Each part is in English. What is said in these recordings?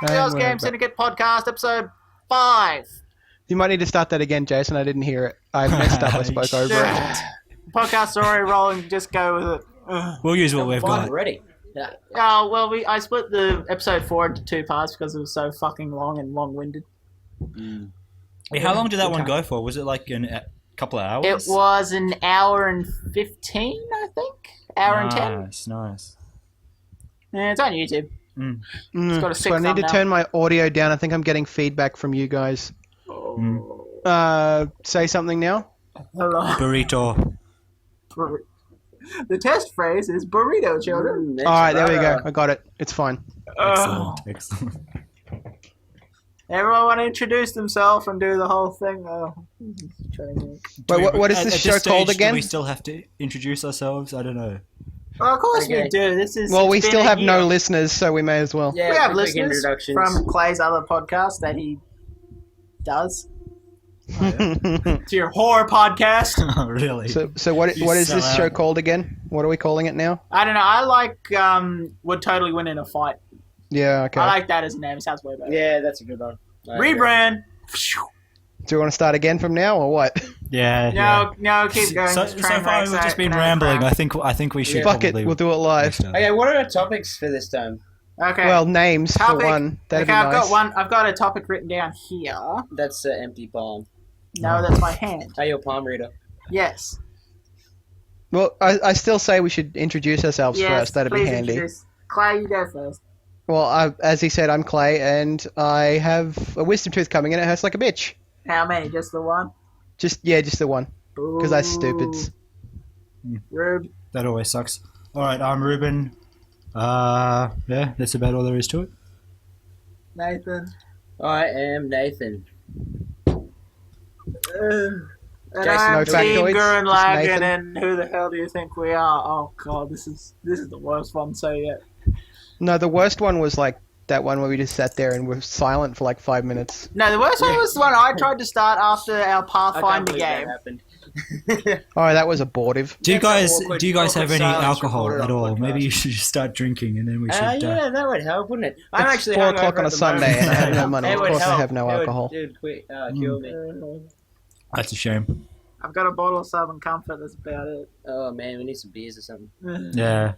Welcome to the Ozgame Syndicate podcast, episode 5. You might need to start that again, Jason. I didn't hear it. I messed up. I spoke over it. Podcast's already rolling. Just go with it. We'll use what we've got. Already. Yeah. Oh, well, I split the episode 4 into 2 parts because it was so fucking long and long-winded. Hey, how long did that one go for? Was it like a couple of hours? It was an hour and 15, I think. Hour and 10. Nice. Yeah, it's on YouTube. It's got a sick So I need to thumbnail. turn my audio down. I think I'm getting feedback from you guys. Say something now. Hello. Burrito. The test phrase is burrito, children. All right, there we go. I got it. It's fine. Excellent. Everyone want to introduce themselves and do the whole thing. Wait, what is this show called again? Do we still have to introduce ourselves? I don't know. Well, of course Okay. we do. This is. Well, we it's been still a have no year. listeners, so we may as well. Yeah, We have quick listeners introductions. from Clay's other podcast that he does. To your horror podcast. Oh, really? So what You is sell this show out. called again? What are we calling it now? I don't know. I like would totally win in a fight. Yeah, okay. I like that as a name. It sounds way better. Yeah, that's a good one. I agree. Rebrand. Do you want to start again from now or what? Yeah. No, keep going. So Just train far wrecks we've out, just been no rambling. crap. I think we should. Yeah. Fuck it, probably we'll do it live. restart. Okay, what are our topics for this time? Okay. Well, names Topic. for one. That'd Okay, be I've nice. got one. I've got a topic written down here. That's an empty palm. No, that's my hand. Are you a palm reader? Yes. Well, I still say we should introduce ourselves Yes. first. That'd be please handy. introduce. Clay, you go first. Well, as he said, I'm Clay, and I have a wisdom tooth coming in. It hurts like a bitch. How many? Just the one? Just the one. Because I stupids. Rube. That always sucks. All right, I'm Ruben. Yeah, that's about all there is to it. Nathan. I am Nathan. And Jason, I'm no Team factoids, Gurren just Lagann, Nathan. and who the hell do you think we are? Oh god, this is the worst one so yet. No, the worst one was like that one where we just sat there and were silent for like 5 minutes. No, the worst one was the one I tried to start after our I can't Pathfinder believe that game. happened. Oh, that was abortive. Do you That's guys an awkward- do you guys have awkward any silence alcohol recorded at on all? podcast. Maybe you should just start drinking, and then we should. Yeah, that would help, wouldn't it? I'm It's actually 4 hungover o'clock on at a the Sunday moment. and I have no money. It Of would course I help. have no It would- alcohol. Dude, quit, kill me. That's a shame. I've got a bottle of Southern Comfort, that's about it. Oh man, we need some beers or something. Yeah.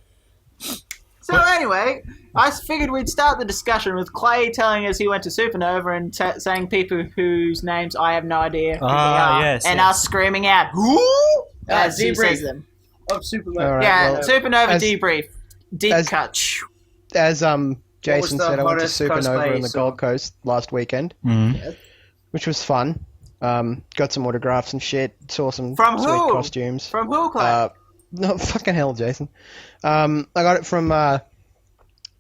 So anyway, I figured we'd start the discussion with Clay telling us he went to Supernova and saying people whose names I have no idea who they are, yes, and yes. us screaming out "Who?" as he Debrief. says them. Oh, super. All right, Yeah, well, Supernova as- debrief. Deep as- cut. As Jason the said, I went to hottest Supernova cosplay in the you saw? Gold Coast last weekend, Mm. which was fun. Got some autographs and shit. Saw some From sweet who? costumes. From who, Clay? No, fucking hell, Jason. I got it from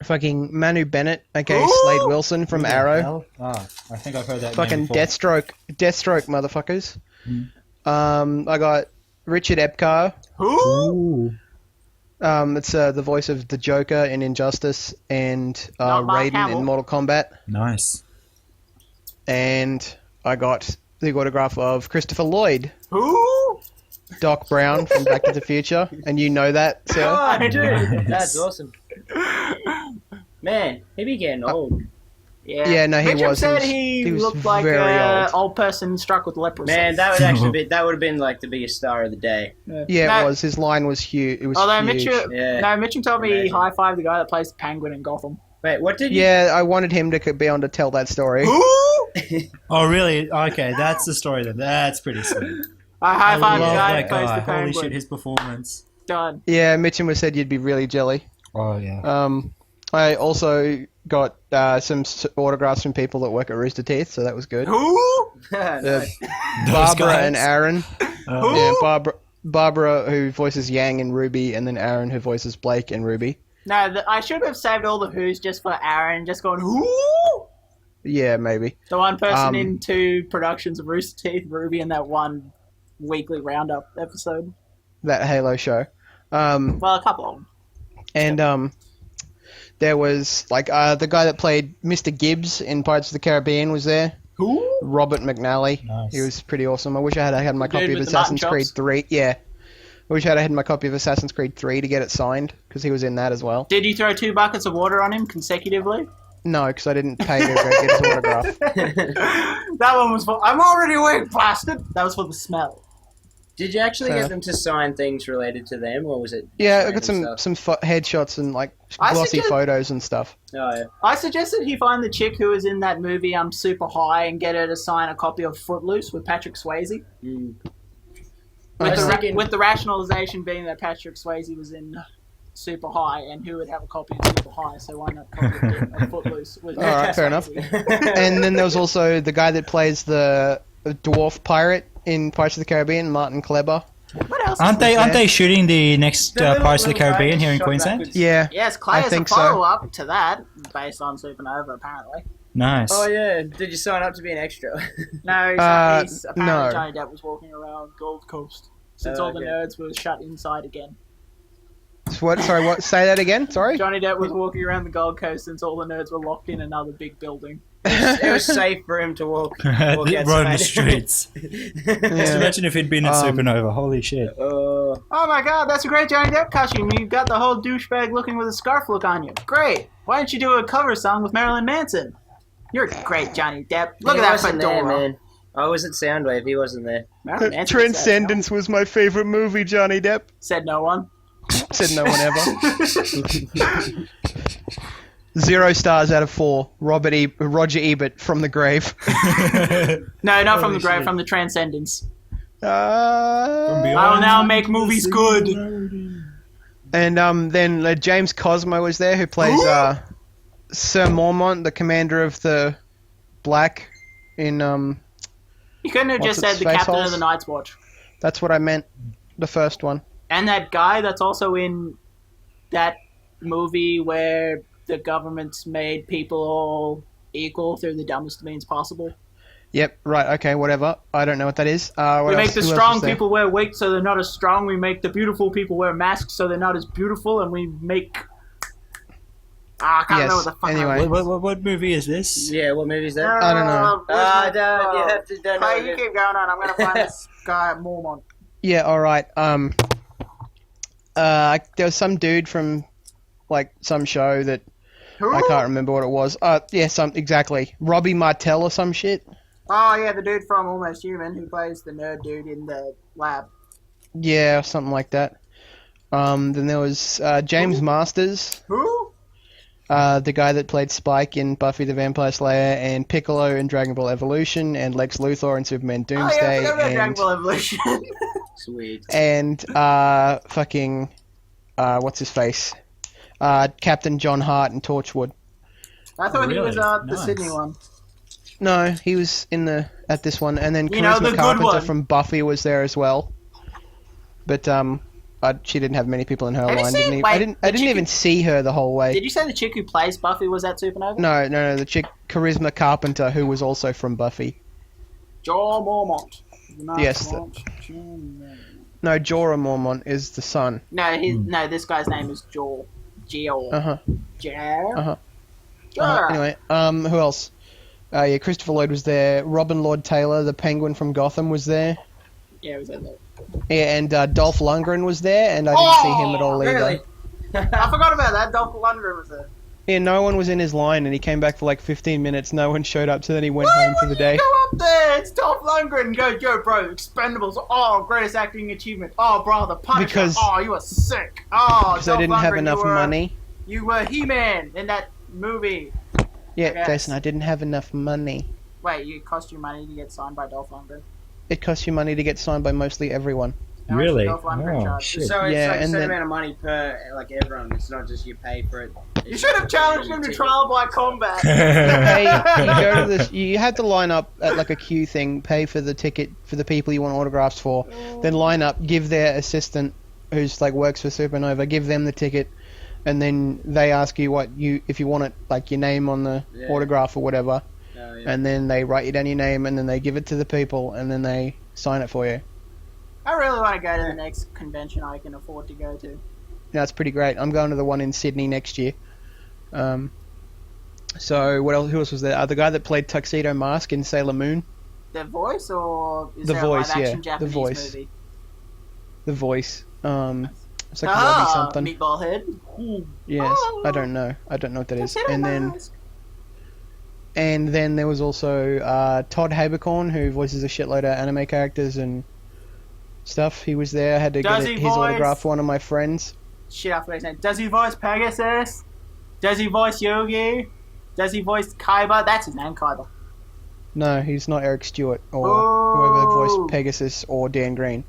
fucking Manu Bennett, aka Ooh! Slade Wilson from Arrow. Ah, I think I've heard that. Fucking name before. Deathstroke, motherfuckers. Mm. I got Richard Epcar. Who? Ooh. It's the voice of the Joker in Injustice and Not Mark Raiden Hamill. in Mortal Kombat. Nice. And I got the autograph of Christopher Lloyd, Who? Doc Brown from Back to the Future, and you know that, Oh, sir. I do. Nice. That's awesome. Man, he be getting old. Yeah, no, he Mitchum was. said He was looked like very an old. old person struck with leprosy. Man, that would actually be that would have been like the biggest star of the day. Yeah, No, it was. His line was huge. It was Although huge. Mitchum told me he Amazing. high-fived the guy that plays the Penguin in Gotham. Wait, what did you? Yeah, I wanted him to be able to tell that story. Who? Oh, really? Okay, that's the story then. That's pretty sweet. I I high-fived love the guy that that plays guy. the Holy Penguin. shit, his performance. Done. Yeah, Mitchum was said you'd be really jelly. Oh yeah. I also got some autographs from people that work at Rooster Teeth, so that was good. Who? Nice. Those Barbara guys. and Aaron. Who? Yeah, Barbara who voices Yang and Ruby, and then Aaron who voices Blake and Ruby. No, I should have saved all the who's just for Aaron, just going, who? Yeah, maybe. The one person Um, in 2 productions of Rooster Teeth, Ruby, and that one weekly roundup episode. That Halo show. Well, a couple of them. And there was like the guy that played Mr. Gibbs in Pirates of the Caribbean was there. Who? Robert McNally. Nice. He was pretty awesome. I wish I had my Dude copy of with the mutton Assassin's Creed chops? 3. Yeah. I wish I had my copy of Assassin's Creed 3 to get it signed, because he was in that as well. Did you throw 2 buckets of water on him consecutively? No, because I didn't pay to go get his autograph. That one was for. I'm already awake, bastard. That was for the smell. Did you actually get them to sign things related to them, or was it? Yeah, I got random some stuff? headshots and like I glossy suggest- photos and stuff. Oh yeah. I suggested he find the chick who was in that movie I'm Super High and get her to sign a copy of Footloose with Patrick Swayze. Mm. With, I was the thinking- with the rationalization being that Patrick Swayze was in Super High and who would have a copy of Super High, so why not copy of Footloose with Alright, fair enough. Swayze? And then there was also the guy that plays the dwarf pirate in Pirates of the Caribbean, Martin Kleber. What else? Aren't they shooting the next The little- Pirates of the little guy Caribbean gets here in shot Queensland? backwards. Yeah. Yes, Clay I has a think so. follow-up to that, based on Supernova, apparently. Nice. Oh yeah. Did you sign up to be an extra? No, he's apparently no. Johnny Depp was walking around Gold Coast since Oh, all the okay. nerds were shut inside again. What? Sorry, what? Say that again. Sorry. Johnny Depp was walking around the Gold Coast since all the nerds were locked in another big building. It was safe for him to walk Roam the outside. streets. Just Yeah. imagine if he'd been in Supernova. Holy shit. Oh my god, that's a great Johnny Depp costume. You've got the whole douchebag looking with a scarf look on you. Great. Why don't you do a cover song with Marilyn Manson? You're great, Johnny Depp. Look He at that wasn't there, fedora. man. I was at Soundwave. He wasn't there. Marilyn Manson Transcendence was my favorite movie, Johnny Depp. said no one. Said no one ever. 0 stars out of 4. Roger Ebert from the grave. No, not from Holy the grave, shit. from the Transcendence. Uh, I will now make movies good. and then James Cosmo was there, who plays Sir Mormont, the commander of the Black in You couldn't have What's just it, said the Space captain Hulk? of the Night's Watch. That's what I meant. The first one. And that guy that's also in that movie where the government's made people all equal through the dumbest means possible. Yep. Right. Okay. Whatever. I don't know what that is. What We else? make the Who else strong was there? people wear wigs so they're not as strong. We make the beautiful people wear masks so they're not as beautiful. And we make... I can't remember Yes, what the fuck. anyway. What movie is this? Yeah, what movie is that? I don't know. You have to don't Clay, know. you keep going on. I'm going to find this guy at Mormont. Yeah. All right. There was some dude from like some show that Who? I can't remember what it was. Yeah, exactly. Robbie Martell or some shit. Oh, yeah, the dude from Almost Human who plays the nerd dude in the lab. Yeah, something like that. Then there was James Masters, Who? the guy that played Spike in Buffy the Vampire Slayer, and Piccolo in Dragon Ball Evolution, and Lex Luthor in Superman Oh, yeah, I Doomsday, forgot about Dragon Ball Evolution. Sweet. and fucking what's his face? Captain John Hart in Torchwood. I thought he was Really? the Nice. Sydney one. No, he was at this one, and then You know, the Charisma good Carpenter one. from Buffy was there as well. But she didn't have many people in her Have you line. seen- Didn't wait, I didn't the even chicken- see her the whole way. Did you say the chick who plays Buffy was at Supernova? No, the chick Charisma Carpenter, who was also from Buffy. Joel Mormont. Yes, No, Jorah Mormont is the son. No, this guy's name is Joel. Joel. Uh-huh. Joel. Uh-huh. Joel. Anyway, who else? Yeah, Christopher Lloyd was there. Robin Lord Taylor, the Penguin from Gotham, was there. Yeah, he was in there. Yeah, and Dolph Lundgren was there, and I didn't see him at all either. Really? I forgot about that. Dolph Lundgren was there. Yeah, no one was in his line, and he came back for like 15 minutes. No one showed up, so then he went Why home for would the you day. go up there? It's Dolph Lundgren. Go, bro. Expendables. Oh, greatest acting achievement. Oh, bro, the Punisher. Because- Oh, you were sick. Oh, Because I Dolph didn't have Lundgren, enough money. You were He-Man in that movie. Yeah, guess. Jason, I didn't have enough money. Wait, it cost you money to get signed by Dolph Lundgren? It costs you money to get signed by mostly everyone. How much did Really? Dolph Lundgren Oh, charge? shit. So it's Yeah, like a and certain then- amount of money per like everyone. It's not just you pay for it. You should have challenged him to trial by combat. You had to line up at like a queue thing, pay for the ticket for the people you want autographs for, then line up, give their assistant, who's like works for Supernova, give them the ticket, and then they ask you if you want it, like your name on the Yeah. autograph or whatever, Oh, yeah. and then they write you down your name, and then they give it to the people, and then they sign it for you. I really want to go to the next convention I can afford to go to. Yeah, it's pretty great. I'm going to the one in Sydney next year. So what else? Who else was there? The guy that played Tuxedo Mask in Sailor Moon. The voice, or is The there voice, a live-action yeah, the Japanese voice. movie? The voice. It's like Robbie something. Meatball Head. Yes, Oh. I don't know. I don't know what that is. Tuxedo And then Mask. And then there was also Todd Habercorn, who voices a shitload of anime characters and stuff. He was there. I had to Does get he his voice- autograph for one of my friends. Shit, I forgot his name. Does he voice Pegasus? Does he voice Yogi? Does he voice Kaiba? That's his name, Kaiba. No, he's not Eric Stewart or Oh. whoever voiced Pegasus or Dan Green.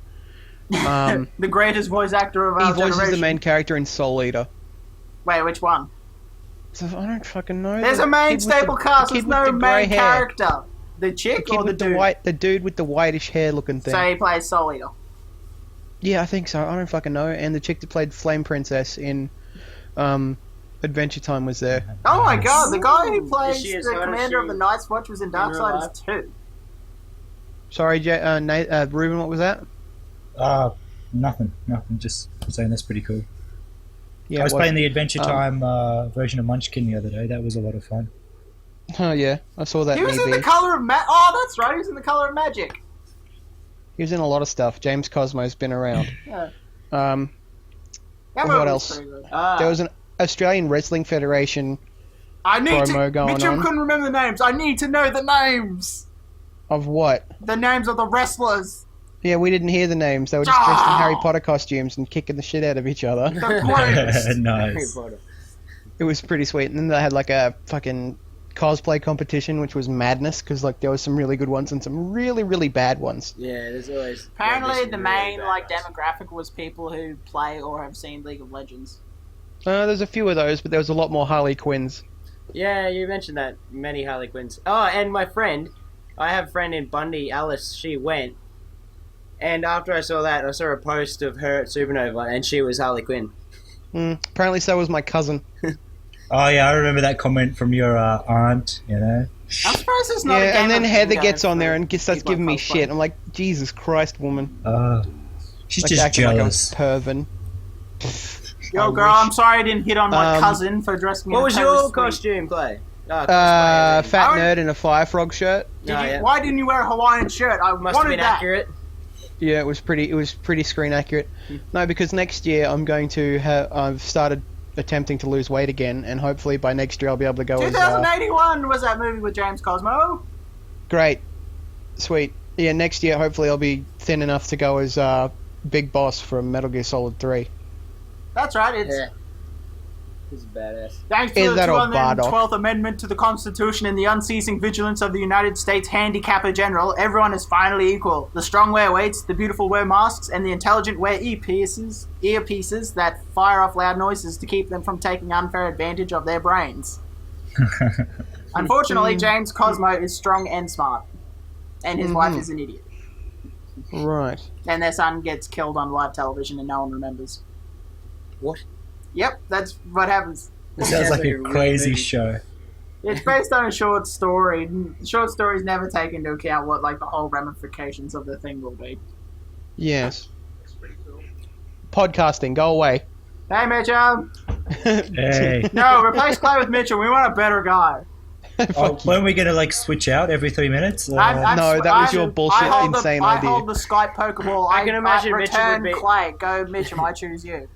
The greatest voice actor of He our voices generation. the main character in Soul Eater. Wait, which one? So I don't fucking know. There's The a main kid with staple the cast. kid There's with no the grey main hair. character. The The chick kid or the with dude? the dude with the whitish hair looking thing. So he plays Soul Eater. Yeah, I think so. I don't fucking know. And the chick that played Flame Princess in Adventure Time was there. Oh my god, the guy who Is plays she as the hot as commander of she the Night's Watch was in real Darksiders 2. Sorry, Ruben, what was that? Nothing. Just saying that's pretty cool. Yeah, I was it playing the Adventure Um, Time version of Munchkin the other day. That was a lot of fun. Oh yeah, I saw that He was in maybe. the Color of Magic. Oh, that's right, he was in the Color of Magic. He was in a lot of stuff. James Cosmo's been around. Yeah. Um, That What movie was else? pretty good. there was an Australian Wrestling Federation I need to. promo going Mitchum on. couldn't remember the names. I need to know the names. of what? The names of the wrestlers. Yeah, we didn't hear the names. They were just dressed in Oh. Harry Potter costumes and kicking the shit out of each other. The greatest. Harry Nice. Potter. It was pretty sweet. And then they had like a fucking cosplay competition, which was madness because like there was some really good ones and some really really bad ones. Yeah, there's always. Apparently, there's the some main really like bad ones. demographic was people who play or have seen League of Legends. There's a few of those, but there was a lot more Harley Quinns. Yeah, you mentioned that. Many Harley Quinns. Oh, and my friend. I have a friend in Bundy, Alice. She went. And after I saw that, I saw a post of her at Supernova, and she was Harley Quinn. Apparently, so was my cousin. Oh yeah, I remember that comment from your aunt. You know. I'm surprised it's not a Yeah, game and then of Heather bingo gets on there for and starts people giving me cosplay. shit. I'm like, Jesus Christ, woman. She's Like, just acting jealous. Like a pervin. Yo, I girl, wish. I'm sorry I didn't hit on my Um, cousin for dressing What in was a your Taylor Swift. costume, Clay? Oh, Fat I- nerd in a Fire Frog shirt. Did Oh, you, yeah. Why didn't you wear a Hawaiian shirt? I Must have wanted been that. accurate. Yeah, it was pretty screen accurate. No, because next year I'm going to I've started attempting to lose weight again, and hopefully by next year I'll be able to go as 2081 was that movie with James Cosmo. great, sweet. Yeah, next year hopefully I'll be thin enough to go as Big Boss from Metal Gear Solid 3. That's right. It's Yeah. He's a badass. thanks to Is the that old 212th Amendment to the Constitution and the unceasing vigilance of the United States Handicapper General, everyone is finally equal. The strong wear weights, the beautiful wear masks, and the intelligent wear earpieces that fire off loud noises to keep them from taking unfair advantage of their brains. Unfortunately, James Cosmo is strong and smart, and his wife is an idiot. Right. And their son gets killed on live television and no one remembers. What? Yep, that's what happens. It sounds like a crazy show. It's based on a short story. Short stories never take into account what like the whole ramifications of the thing will be. Yes. Podcasting, go away. Hey, Mitchell! Hey. No, replace Clay with Mitchell. We want a better guy. Oh, weren't we gonna like switch out every 3 minutes? No, that was your bullshit, insane I idea. hold the Skype Pokeball. I can imagine Mitchell return would be- Clay. Go, Mitchell. I choose you.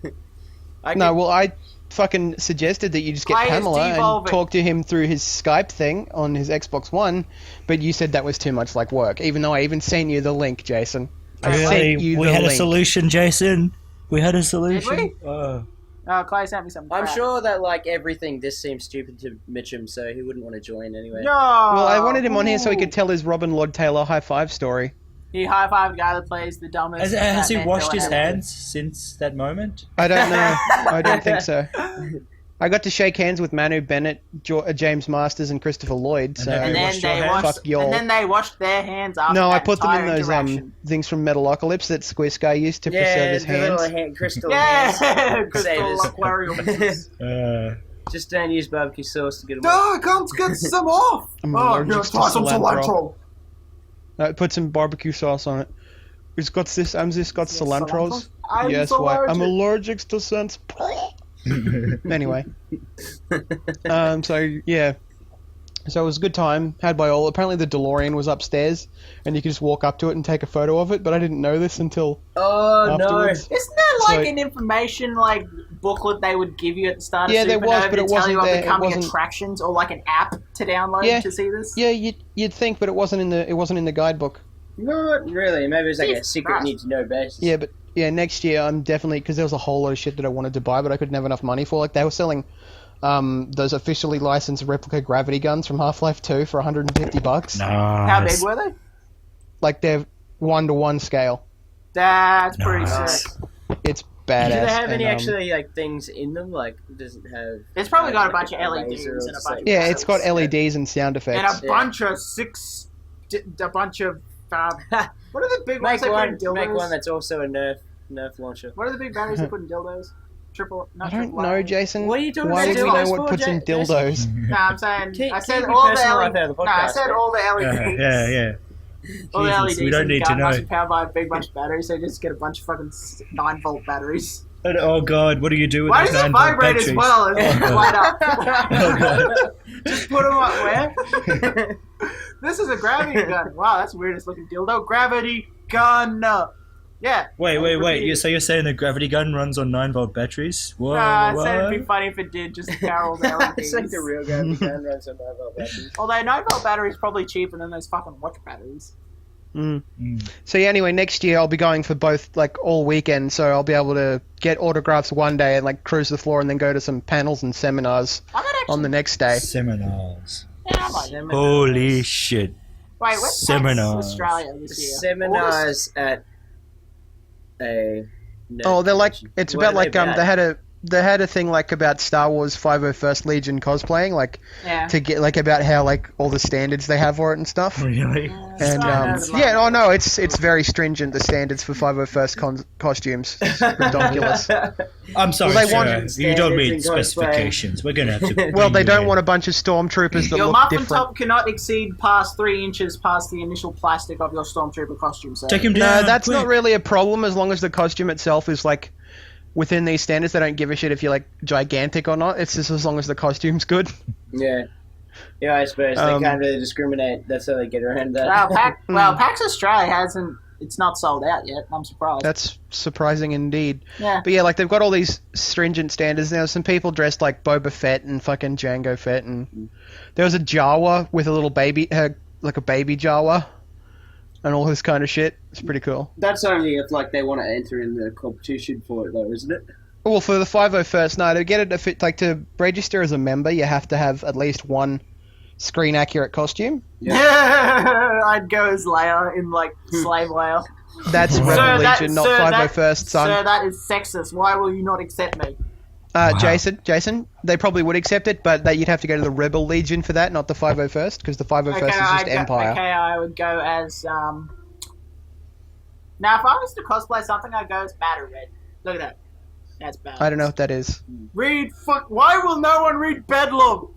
No, well, I fucking suggested that you just get Clay is Pamela and devolving. talk to him through his Skype thing on his Xbox One, but you said that was too much like work, even though I even sent you the link, Jason. I sent you we the had link. a solution, Jason. We had a solution. Did Clay sent me something. I'm crap. sure that like everything this seems stupid to Mitchum, so he wouldn't want to join anyway. No. Well, I wanted him on here so he could tell his Robin Lord Taylor high five story. He high-fived a guy that plays the dumbest. Has he Batman washed his villain ever. hands since that moment? I don't know. I don't think so. I got to shake hands with Manu Bennett, James Masters, and Christopher Lloyd. So And then washed your they hands? washed. Fuck y'all. And then they washed their hands after. no, I that put them in entire those interaction. things from Metalocalypse that Squish Guy used to preserve Yeah, his the little hands. crystal hands. Yeah, crystal Savers. aquariums. Just don't use barbecue sauce to get away. No, come get some off. I'm Oh, allergic here, to try some cilantro. cilantro. Put some barbecue sauce on it. It's got this. This got cilantros. I'm Yes, so why? I'm allergic. allergic to scents. Anyway. So yeah. So it was a good time, had by all. Apparently the DeLorean was upstairs, and you could just walk up to it and take a photo of it, but I didn't know this until Oh afterwards. Isn't there like So- an information like booklet they would give you at the start of Yeah, there Supernova was, but to it tell wasn't you about there. It becoming wasn't- attractions or like an app to download Yeah. to see this? Yeah, you'd think, but it wasn't in the guidebook. Not really. Maybe it's like a Jesus secret Christ. need to know basis. Yeah, but next year I'm definitely, because there was a whole lot of shit that I wanted to buy, but I couldn't have enough money for. Like they were selling those officially licensed replica gravity guns from Half-Life 2 for $150. Nice. How big were they? Like they're 1-to-1 scale. That's pretty Nice. sick. It's Do badass. they have any and, actually like things in them? Like, does it have? It's probably got a like, bunch of LEDs laser or and a just, bunch like- of Yeah, it's got pixels. LEDs and sound And effects. a bunch of a bunch of what are the big ones Make they put in one. dildos? Make one that's also a Nerf launcher. What are the big batteries they put in dildos? I don't know, Jason. What are you talking Why about do we know dildos what for, puts in Jason? dildos? No, I'm saying Keep- I said keep all your the personal LEDs. life out of the No, I podcast, said man. all the LEDs. Yeah. All the Jesus, LEDs we don't in the need to gun must know. be powered by a big bunch of batteries, so just get a bunch of fucking 9-volt batteries. And, oh god, what do you do with Why those does it 9-volt vibrate as batteries? well as Oh, light up? Oh, God. Just put them up where? This is a gravity gun. Wow, that's the weirdest looking dildo. Gravity gun. Yeah. Wait. So you're saying the gravity gun runs on 9-volt batteries? Whoa, I what? said it'd be funny if it did, just to power all the LEDs. It's like the real gravity gun runs on 9-volt batteries. Although 9-volt batteries probably cheaper than those fucking watch batteries. Mm. Mm. So yeah, anyway, next year I'll be going for both, like, all weekend, so I'll be able to get autographs one day and, like, cruise the floor and then go to some panels and seminars I might actually. on the next day. Seminars. Yeah, I might. Holy shit. Wait, what's Seminars. Australia this year? Seminars at a. Oh, they're like, it's What about are like, about? they had a thing, like, about Star Wars 501st Legion cosplaying, like, Yeah. to get, like, about how, like, all the standards they have for it and stuff. Really? And yeah, oh no, it's very stringent, the standards for 501st costumes. It's ridiculous. I'm sorry, Well, they sir. want- You don't meet Standards in cosplay. specifications. We're gonna have to. Well, they bring you don't in. want a bunch of stormtroopers that Your look muffin different. top cannot exceed past 3 inches past the initial plastic of your stormtrooper costume. So Take him No, down. that's not quick. really a problem as long as the costume itself is like within these standards. They don't give a shit if you're like gigantic or not. It's just as long as the costume's good. Yeah. Yeah, I suppose they can't really discriminate. That's how they get around that. PAX Australia hasn't. It's not sold out yet. I'm surprised. That's surprising indeed. Yeah. But yeah, like they've got all these stringent standards now. Some people dressed like Boba Fett and fucking Jango Fett, and there was a Jawa with a little baby, like a baby Jawa, and all this kind of shit. It's pretty cool. That's only if like they want to enter in the competition for it, though, isn't it? Well, for the 501st, no, to get it, if it, like to register as a member, you have to have at least one screen accurate costume. I'd go as Leia in like slave Leia. That's Sir, Rebel that- Legion, not sir, that- 501st, son. Sir, that is sexist. Why will you not accept me? Wow. Jason, they probably would accept it, but that you'd have to go to the Rebel Legion for that, not the 501st, because the 501st is just Empire. Okay, I would go as Now, if I was to cosplay something, I'd go as Battle Red. Look at that. That's bad. I don't know what that is. Read Why will no one read Bedlam?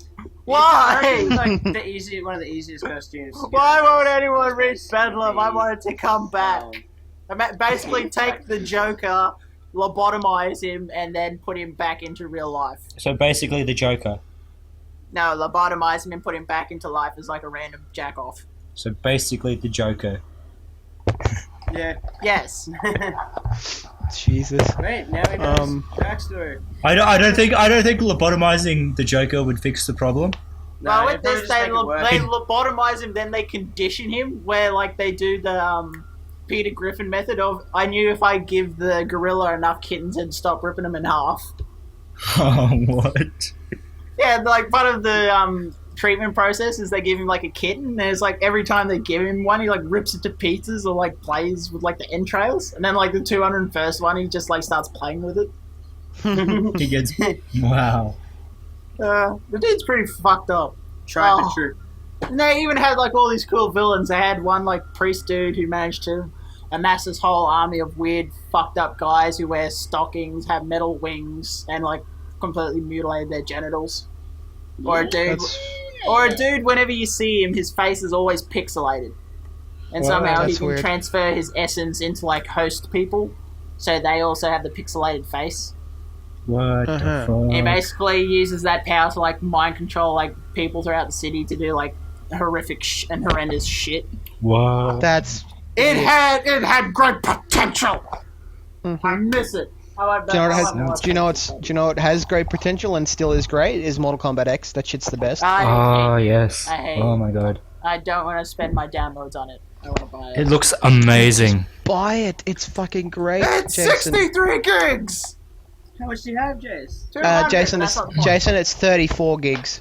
Why? It's like one of the easiest costumes. to get. Why won't anyone read Bedlam? I wanted to come back. Basically, take the Joker, lobotomize him, and then put him back into real life. So basically, the Joker. No, lobotomize him and put him back into life as like a random jack off. So basically, the Joker. Yeah. Yes. Jesus. Wait, now he knows backstory. I don't think lobotomizing the Joker would fix the problem. Well, they'd with probably this, just they, make it work. they lobotomize him, then they condition him, where like they do the Peter Griffin method of, I knew if I give the gorilla enough kittens, it'd stop ripping them in half. Oh, what? Yeah, like part of the treatment process is they give him like a kitten, and it's like every time they give him one, he like rips it to pieces or like plays with like the entrails, and then like the 201st one, he just like starts playing with it. He gets. Wow. The dude's pretty fucked up. Tried Oh. the true. And they even had like all these cool villains. They had one like priest dude who managed to amass this whole army of weird fucked up guys who wear stockings, have metal wings, and like completely mutilate their genitals. Or a dude, whenever you see him, his face is always pixelated, and Wow, somehow he that's can weird. transfer his essence into like host people, so they also have the pixelated face. What Uh-huh. the He fuck? basically uses that power to like mind control like people throughout the city to do like horrific and horrendous shit. Whoa. That's. It had great potential. Mhm. I miss it. Do you know what has great potential and still is great? Is Mortal Kombat X. That shit's the best. Oh yes. I hate Oh it. my god. I don't want to spend my downloads on it. I want to buy it. It looks amazing. Buy it. It's fucking great. It's Jason. 63 gigs. How much do you have, Jace? 200, Jason, that's not the point. Jason, it's 34 gigs.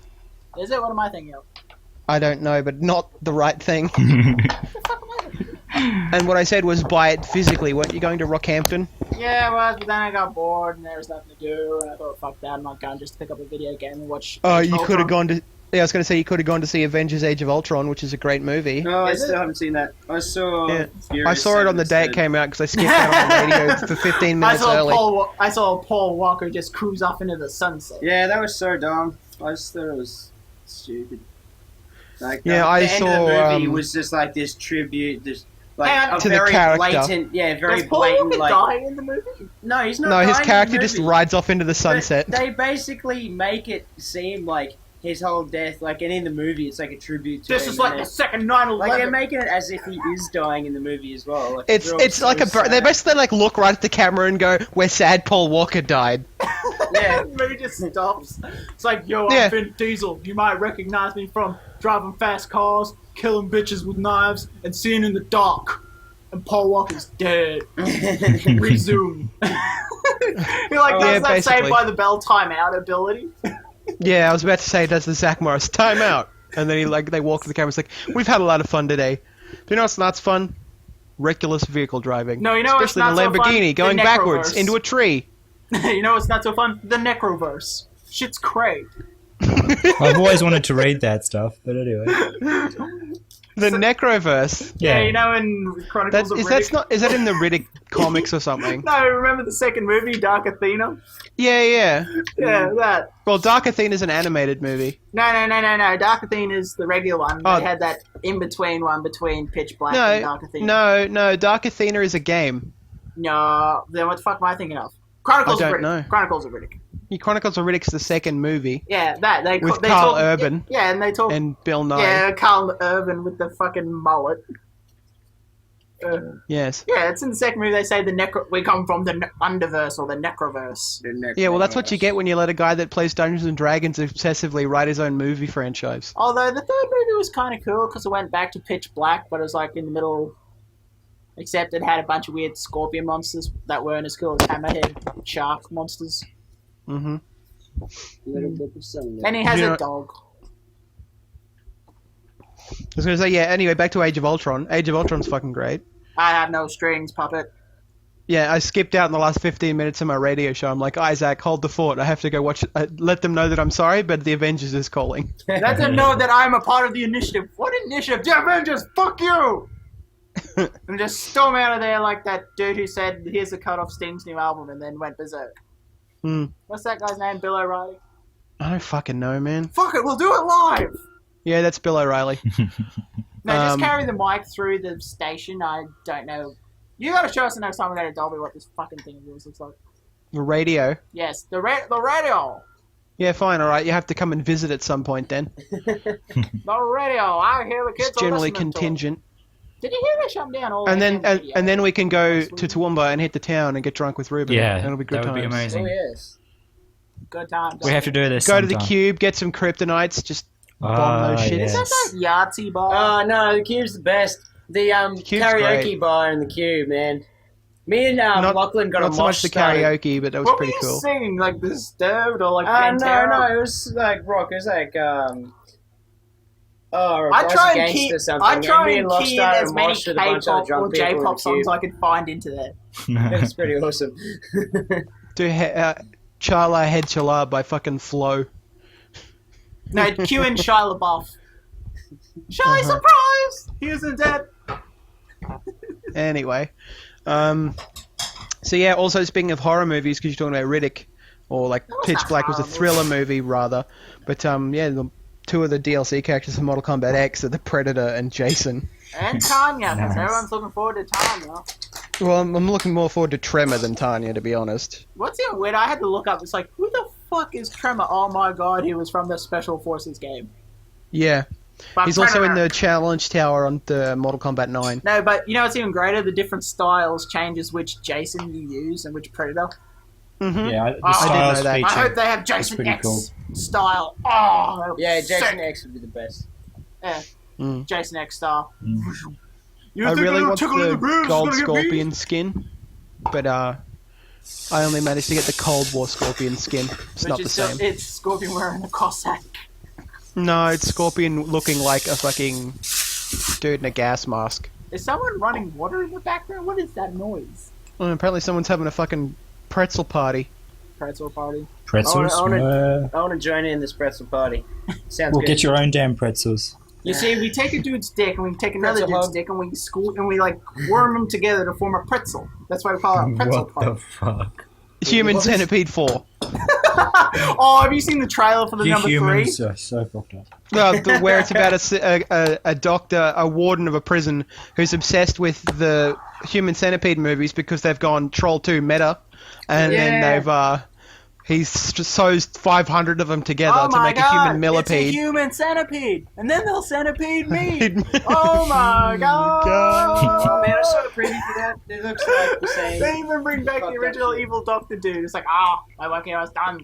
Is it? What am I thinking of? I don't know, but not the right thing. What the fuck am I thinking? And what I said was buy it physically. Weren't you going to Rockhampton? Yeah, I was, but then I got bored and there was nothing to do, and I thought, fuck that, I'm not going just to pick up a video game and watch. Oh, Age you of could have Ultron. gone to. Yeah, I was going to say you could have gone to see Avengers: Age of Ultron, which is a great movie. No, I Is still it? haven't seen that. I saw. Yeah. Furious I saw it on the day it instead. came out because I skipped out on the radio for 15 minutes early. I saw Paul Walker just cruise off into the sunset. Yeah, that was so dumb. I just thought it was stupid. Like, Yeah, I the end saw, of the movie um, was just like this tribute, this like And- a To the very character. blatant, very Does Paul blatant. Walker Like, die in the movie? no, he's not. No, his dying in the character just movie. rides off into the But sunset. They basically make it seem like his whole death, like, and in the movie, it's like a tribute to This him. is like and the they- second 9/11. like they're making it as if he is dying in the movie as well. Like, It's like a. They basically like look right at the camera and go, "We're sad Paul Walker died." Yeah. The movie just stops. It's like, yo, Yeah. I'm Vin Diesel. You might recognize me from driving fast cars, killing bitches with knives, and seeing in the dark. And Paul Walker's dead. Resume. He like does Yeah, that basically. Saved by the Bell timeout ability. Yeah, I was about to say, does the Zach Morris time out? And then they walk to the camera. It's like, we've had a lot of fun today. But you know what's not fun? Reckless vehicle driving. No, you know what's Especially not the so fun? Lamborghini The going backwards Necroverse. into a tree. You know what's not so fun? The Necroverse. Shit's great. I've always wanted to read that stuff, but anyway. The Necroverse. Yeah, you know in Chronicles of Riddick. Is that in the Riddick comics or something? No, remember the second movie, Dark Athena? Yeah. Yeah, that. Well, Dark Athena is an animated movie. No. Dark Athena is the regular one. Oh. They had that in-between one between Pitch Black and Dark Athena. No. Dark Athena is a game. No, then what the fuck am I thinking of? Chronicles I of don't Riddick. know. Chronicles of Riddick. Chronicles of Riddick's the second movie Yeah, that. They with they Carl talk, Urban Yeah, and they talk. and Bill Nye. Yeah, Carl Urban with the fucking mullet. Yes. Yeah, it's in the second movie. They say we come from the Underverse or the Necroverse. Yeah, well, that's what you get when you let a guy that plays Dungeons and Dragons obsessively write his own movie franchise. Although the third movie was kind of cool because it went back to Pitch Black, but it was like in the middle. Except it had a bunch of weird scorpion monsters that weren't as cool as hammerhead shark monsters. Mm-hmm. And he has You know- a dog. I was going to say, yeah, anyway, back to Age of Ultron. Age of Ultron's fucking great. I have no strings, puppet. Yeah, I skipped out in the last 15 minutes of my radio show. I'm like, Isaac, hold the fort. I have to go watch it. Let them know that I'm sorry, but the Avengers is calling. Let them know that I'm a part of the initiative. What initiative? The Avengers, fuck you! And just storm out of there like that dude who said, here's the cut off Sting's new album, and then went berserk. Hmm. What's that guy's name? Bill O'Reilly? I don't fucking know, man. Fuck it, we'll do it live! Yeah, that's Bill O'Reilly. No, just Um, carry the mic through the station. I don't know. You gotta show us the next time we go to Dolby what this fucking thing of yours looks like. The radio. Yes, the radio! Yeah, fine, alright. You have to come and visit at some point then. The radio! I hear the kids It's generally are listening to it. contingent. Did you hear they shut down all And the then FM radio? and then we can go to Toowoomba and hit the town and get drunk with Ruben. Yeah, That'll be good that would be times. amazing. Oh yes. Good times. We have to do this Go to the sometime. Cube, get some kryptonites, just bomb those shits. Is yes. that that Yahtzee bar? Oh no, the Cube's the best. The Cube's karaoke great. bar in the Cube, man. Me and Lachlan got a Not so much mosh the started. karaoke, but that was What were pretty you cool. singing? Like Disturbed or like No, Pantera? it was like rock. It was like oh, I Rise try and Against keep, or something. I try me and Loch key in started as many moshed with a bunch of K-pop drunk or people in J-pop the songs Cube. I could find into there. It's pretty awesome. Do Chala Head Chala by fucking Flow. No, cue in Shia LaBeouf. Shy Uh-huh. surprise! He isn't dead. Anyway. So yeah, also speaking of horror movies, because you're talking about Riddick, or like That was Pitch a Black was a horror thriller movie rather. But yeah, the two of the DLC characters from Mortal Kombat X are the Predator and Jason. And Tanya, because Nice. everyone's looking forward to Tanya. Well, I'm looking more forward to Tremor than Tanya, to be honest. What's even weird? I had to look up. It's like, who the fuck is Tremor? Oh my god, he was from the Special Forces game. Yeah. But He's also in Predator- the challenge tower on the Mortal Kombat 9. No, but you know what's even greater? The different styles changes which Jason you use and which Predator. Mm-hmm. Yeah, the Oh, I didn't styles know that. feature. I hope they have That's Jason pretty X cool. style. Oh, that would be Yeah, Jason sick. X would be the best. Yeah, Mm. Jason X style. Mm. You I think really a little want tickle in the breeze is gold gonna get me? scorpion skin, but I only managed to get the Cold War scorpion skin. It's Which not the is still, same. it's Scorpion wearing a Cossack. No, it's Scorpion looking like a fucking dude in a gas mask. Is someone running water in the background? What is that noise? Oh, apparently someone's having a fucking pretzel party. Pretzel party. Pretzels? I want to join in this pretzel party. Sounds We'll good. get your own damn pretzels. You see, we take a dude's dick and we take another Pretzel dude's hug. dick and we like worm them together to form a pretzel. That's why we call it a pretzel What party. the fuck? Human What? Centipede 4. Oh, have you seen the trailer for the You number 3? humans are so fucked up. Where it's about a doctor, a warden of a prison, who's obsessed with the Human Centipede movies because they've gone Troll 2 meta, and then he sews 500 of them together Oh to my make a god! human It's a millipede. human centipede, and then they'll centipede me. Oh my god! Oh man, I saw the preview for that. It looks like the same. They even bring back the Fuck that original shit. evil Doctor dude. It's like, my working hour's done.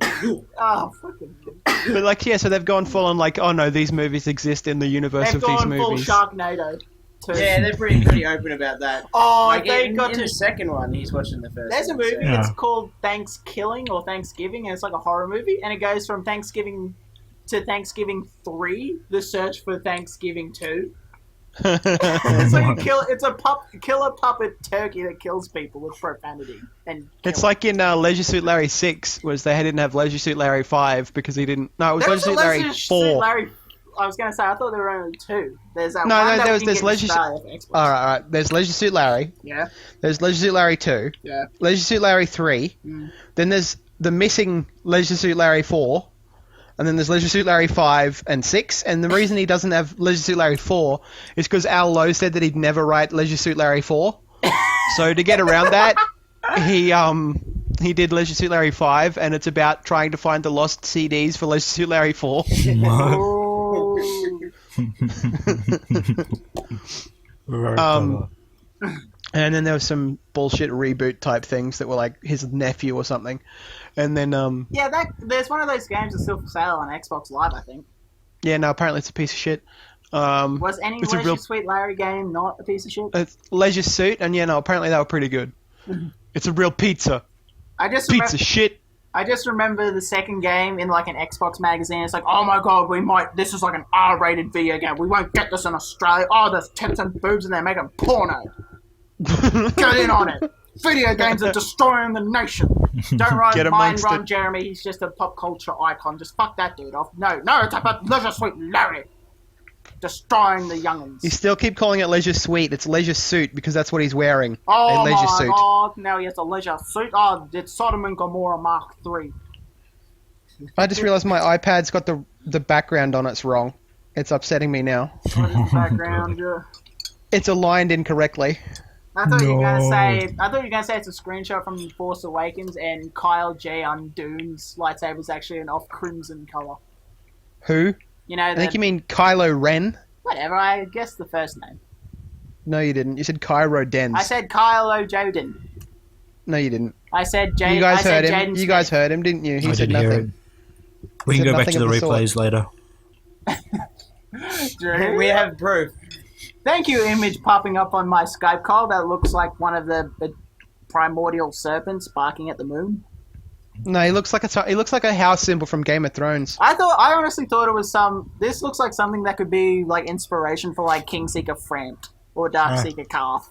Oh, fucking. But like, yeah, so they've gone full on like, oh no, these movies exist in the universe They've of these gone full movies. Sharknado. Too. Yeah, they're pretty open about that. Oh, Like they in, got in to. the second one, he's watching the first. There's a one, so- movie. Yeah. It's called Thanksgiving or Thanksgiving, and it's like a horror movie, and it goes from Thanksgiving to Thanksgiving 3, the search for Thanksgiving 2. It's like it's a killer puppet turkey that kills people with profanity and. It's like in Leisure Suit Larry 6, was they didn't have Leisure Suit Larry 5 because he didn't. No, it was Leisure Suit Larry 4. I was gonna say I thought there were only 2. There's that No, one no, that there's we can get in Leisure Suit. Australia for Xbox. Alright. There's Leisure Suit Larry. Yeah, There's Leisure Suit Larry 2. yeah. Leisure Suit Larry 3. Mm. Then there's the missing Leisure Suit Larry 4. And then there's Leisure Suit Larry 5 and 6. And the reason he doesn't have Leisure Suit Larry 4 is because Al Lowe said that he'd never write Leisure Suit Larry 4. So to get around that, he did Leisure Suit Larry 5, and it's about trying to find the lost CDs for Leisure Suit Larry 4. Oh. And then there was some bullshit reboot type things that were like his nephew or something. And then, Yeah, there's one of those games that's still for sale on Xbox Live, I think. yeah, no, apparently it's a piece of shit. Was any It's a Leisure real- Suite Larry game not a piece of shit? It's Leisure Suit, and yeah, no, apparently they were pretty good. It's a real pizza. I just Pizza shit. I just remember the second game in like an Xbox magazine. It's like, oh my god, this is like an R-rated video game. We won't get this in Australia. Oh, there's tits and boobs and they're making porno. Get in on it. Video games are destroying the nation. Don't Get mind amongst Ron it. Jeremy. He's just a pop culture icon. Just fuck that dude off. No, it's about Leisure Suite Larry. Destroying the young'uns. You still keep calling it Leisure Suite. It's Leisure Suit because that's what he's wearing. Oh a leisure my suit. god, now he has a leisure suit. Oh, it's Sodom and Gomorrah Mark III. I just realized my iPad's got the background on it's wrong. It's upsetting me now. What is the background? Yeah. It's aligned incorrectly. I thought you were gonna No. say it's a screenshot from Force Awakens and Kyle J on Dune's lightsaber is actually an off crimson color. Who? You know, I think you mean Kylo Ren. whatever. I guess the first name. No, you didn't. You said Kylo Dens. I said Kylo Joden. No, you didn't. I said Jay. You guys I said heard him. Jaden You guys Smith. heard him, didn't you? He I said did hear nothing. it. We Said can go back to nothing the of the sort. replays later. Drew. We have proof. Thank you, image popping up on my Skype call. That looks like one of the primordial serpents barking at the moon. No, he looks like a house symbol from Game of Thrones. I honestly thought it was this looks like something that could be like inspiration for like Kingseeker Framped or Darkseeker Carth.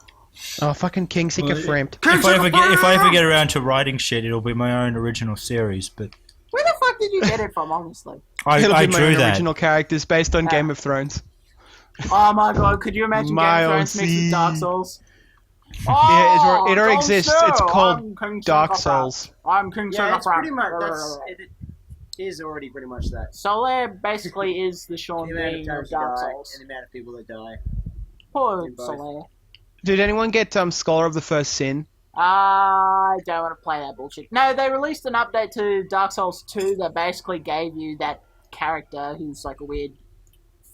Oh, fucking Kingseeker Well, Framped. If I ever get around to writing shit, it'll be my own original series. But Where the fuck did you get it from, honestly? I It'll be my drew own that. original characters based on Ah. Game of Thrones. Oh my god, could you imagine Game of Thrones mixed with Dark Souls? Yeah, it already don't exists. sue. It's called I'm King Dark Sugar Souls. I'm King Yeah, Sugar it's pretty much. It is already pretty much that. Soler basically is the Sean The amount of Bean of times you Dark die Souls. and the amount of people that die. Poor in both. Soler. Did anyone get Scholar of the First Sin? I don't want to play that bullshit. No, they released an update to Dark Souls 2 that basically gave you that character who's like a weird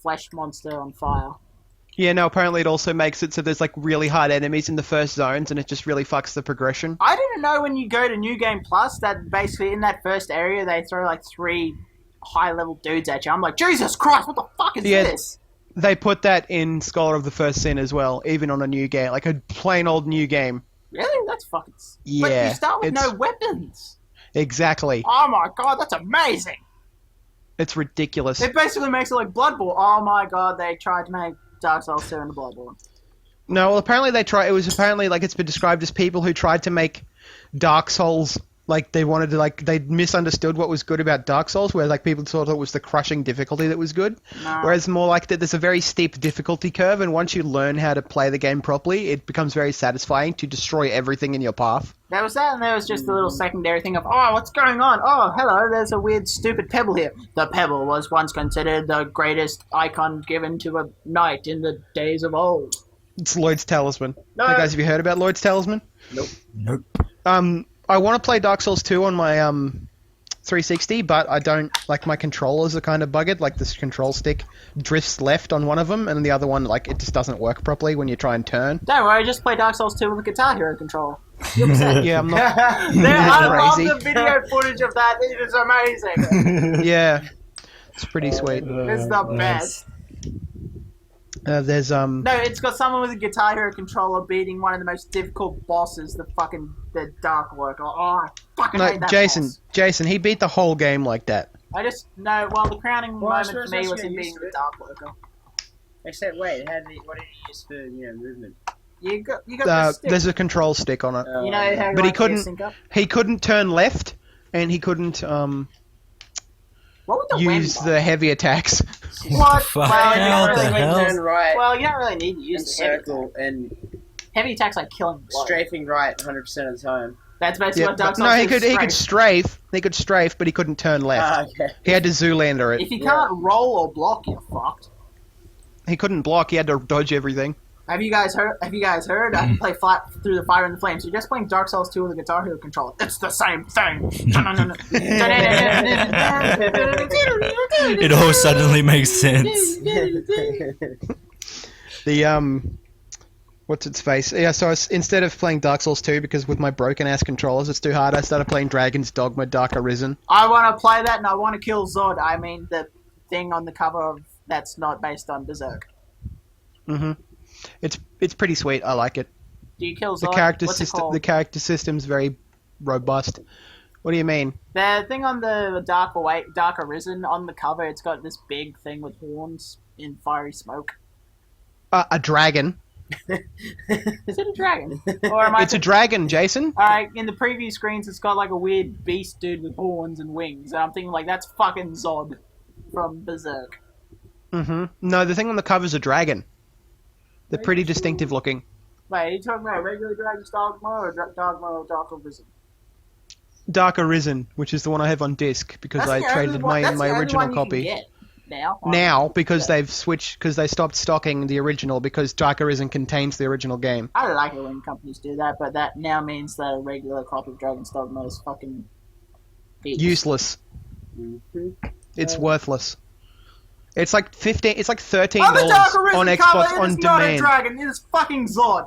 flesh monster on fire. Yeah, no, apparently it also makes it so there's like really hard enemies in the first zones and it just really fucks the progression. I didn't know when you go to New Game Plus that basically in that first area they throw like 3 high-level dudes at you. I'm like, Jesus Christ, what the fuck is this? They put that in Scholar of the First Sin as well, even on a new game, like a plain old new game. Really? That's fucking... Yeah. But you start with no weapons. Exactly. Oh my god, that's amazing. It's ridiculous. It basically makes it like Bloodborne. Oh my god, they tried to make Dark Souls 2 into Bloodborne. No, well, apparently it was apparently, like, it's been described as people who tried to make Dark Souls, like, they wanted to, like, they misunderstood what was good about Dark Souls, where, like, people thought it was the crushing difficulty that was good. No. Whereas more like that there's a very steep difficulty curve, and once you learn how to play the game properly, it becomes very satisfying to destroy everything in your path. There was that, and there was just the little secondary thing of, oh, what's going on? Oh, hello, there's a weird, stupid pebble here. The pebble was once considered the greatest icon given to a knight in the days of old. It's Lloyd's Talisman. No. Hey guys, have you heard about Lloyd's Talisman? Nope. I want to play Dark Souls 2 on my 360, but I don't, like, my controllers are kind of buggered. Like, this control stick drifts left on one of them, and the other one, like, it just doesn't work properly when you try and turn. Don't worry, just play Dark Souls 2 with a Guitar Hero controller. You'll be set. Yeah, I'm not... I love crazy. the video footage of that. It is amazing. Yeah, it's pretty sweet. It's the best. There's No, it's got someone with a Guitar Hero controller beating one of the most difficult bosses, the Dark Worker. Oh, I fucking hate that boss. Jason, he beat the whole game like that. The crowning Well, I moment for suppose me that's was him getting beating used to the it. Dark Worker. Except, wait, what did he use for, movement? You got the stick. There's a control stick on it. You know how But he like, you couldn't- sync up? He couldn't turn left, and he couldn't What would the use wind the heavy attacks. What? Fuck. Well, Hell, you the don't really hell? Turn right well, you don't really need to use and the heavy circle and attack. Heavy attack's like killing blow. strafing right 100% of the time. That's basically Yeah, what Dark but Souls no, he is, could strafe. He could strafe, but he couldn't turn left. Okay. He had to Zoolander If it. you can't roll or block, you're fucked. He couldn't block. He had to dodge everything. Have you guys heard? I can play flat through the fire and the flames. You're just playing Dark Souls 2 with a Guitar Hero controller. It's the same thing. It all suddenly makes sense. The what's its face? Yeah, so instead of playing Dark Souls 2, because with my broken ass controllers it's too hard, I started playing Dragon's Dogma: Dark Arisen. I want to play that, and I want to kill Zod. I mean, the thing on the cover of that's not based on Berserk. It's pretty sweet. I like it. Do you kill The Zod? character What's it system. called? The character system's very robust. What do you mean? The thing on the Dark Arisen on the cover, it's got this big thing with horns in fiery smoke. A dragon. Is it a dragon? Or am I? It's a dragon, Jason. Alright, in the preview screens, it's got like a weird beast dude with horns and wings, and I'm thinking like that's fucking Zod from Berserk. No, the thing on the cover's a dragon. They're pretty distinctive looking. Wait, are you talking about regular Dragon's Dogma or Dogma or Dark Arisen? Dark Arisen, which is the one I have on disc because I traded my original copy. Now, Because they've switched, because they stopped stocking the original because Dark Arisen contains the original game. I like it when companies do that, but that now means that a regular copy of Dragon's Dogma is fucking Useless. It's worthless. It's like It's like $13 on the Dark Arisen on cover, Xbox it on is not a demand. dragon, it is fucking Zod.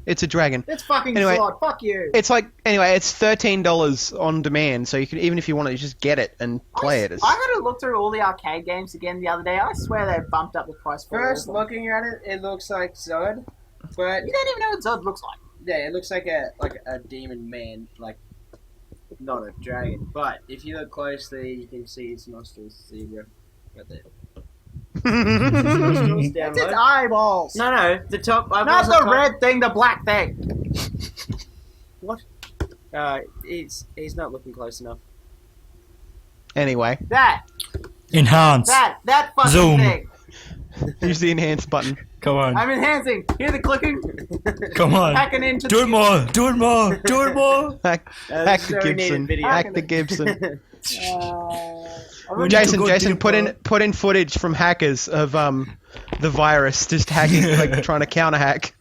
It's a dragon. It's fucking Anyway, Zod, fuck you. It's $13 on demand, so you can, even if you want to, just get it and play it. I had to look through all the arcade games again the other day. I swear they bumped up the price for First, all of them. looking at it, it looks like Zod, but You don't even know what Zod looks like. yeah, it looks like a demon man, like not a dragon. But if you look closely, you can see its nostrils. See right there. Nostrils down It's its low. eyeballs. No, the top. Not the red thing, the black thing. What? He's not looking close enough. Anyway, That Enhance. fucking Zoom. thing. use the enhance button. Come on. I'm enhancing. Hear the clicking? Come on. Hacking into Do the it more. Do it more. Do it more. Hack This is the where we need a Gibson. video. Hack the Gibson. We need to Jason, go put deeper. in footage from hackers of the virus just hacking, like trying to counter hack.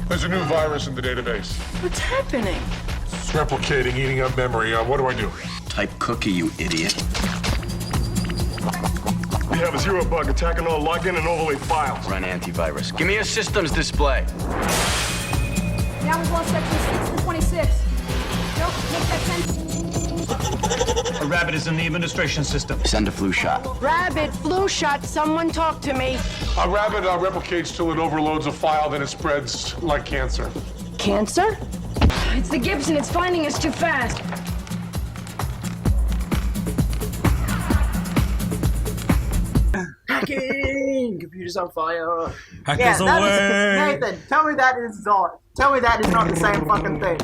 There's a new virus in the database. What's happening? It's replicating, eating up memory. What do I do? Type cookie, you idiot. We have a zero bug attacking all login and overlay files. Run antivirus. Give me a systems display. Now we've lost section 6 and 26. Nope, make that 10. A rabbit is in the administration system. Send a flu shot. Rabbit, flu shot, someone talk to me. A rabbit replicates till it overloads a file, then it spreads like cancer. Cancer? It's the Gibson, it's finding us too fast. Hacking! Computers on fire. Hackers that away! is, Nathan, tell me that is not the same fucking thing.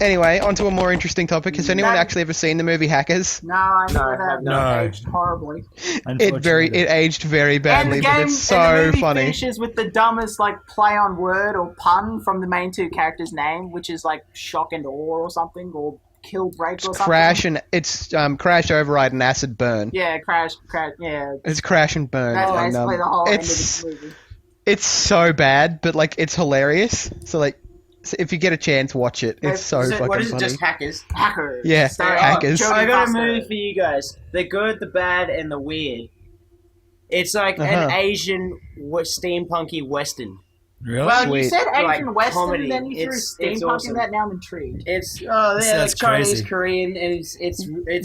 Anyway, onto a more interesting topic. Has anyone actually ever seen the movie Hackers? No, I never No, have. no. Aged horribly. It aged very And badly, the game, but it's and the so movie funny. finishes with the dumbest play on word or pun from the main two characters' name, which is shock and awe or something, or kill break or something. Crash and crash override and acid burn. Yeah, crash. Yeah, It's crash and burn. that's and, basically the whole end of it's this movie. it's so bad, but it's hilarious. So if you get a chance, watch it. It's so fucking What is it? funny. Just hackers? Hackers. Yeah, Sorry, Hackers. Jodie I got a Foster. movie for you guys. The good, the bad, and the weird. It's like Uh-huh. an Asian steampunky western. Really? Well, you Sweet. said Asian Like Western, comedy. then you threw It's steampunk awesome. in that. Now I'm intrigued. It's That's Chinese, crazy. Korean, and it's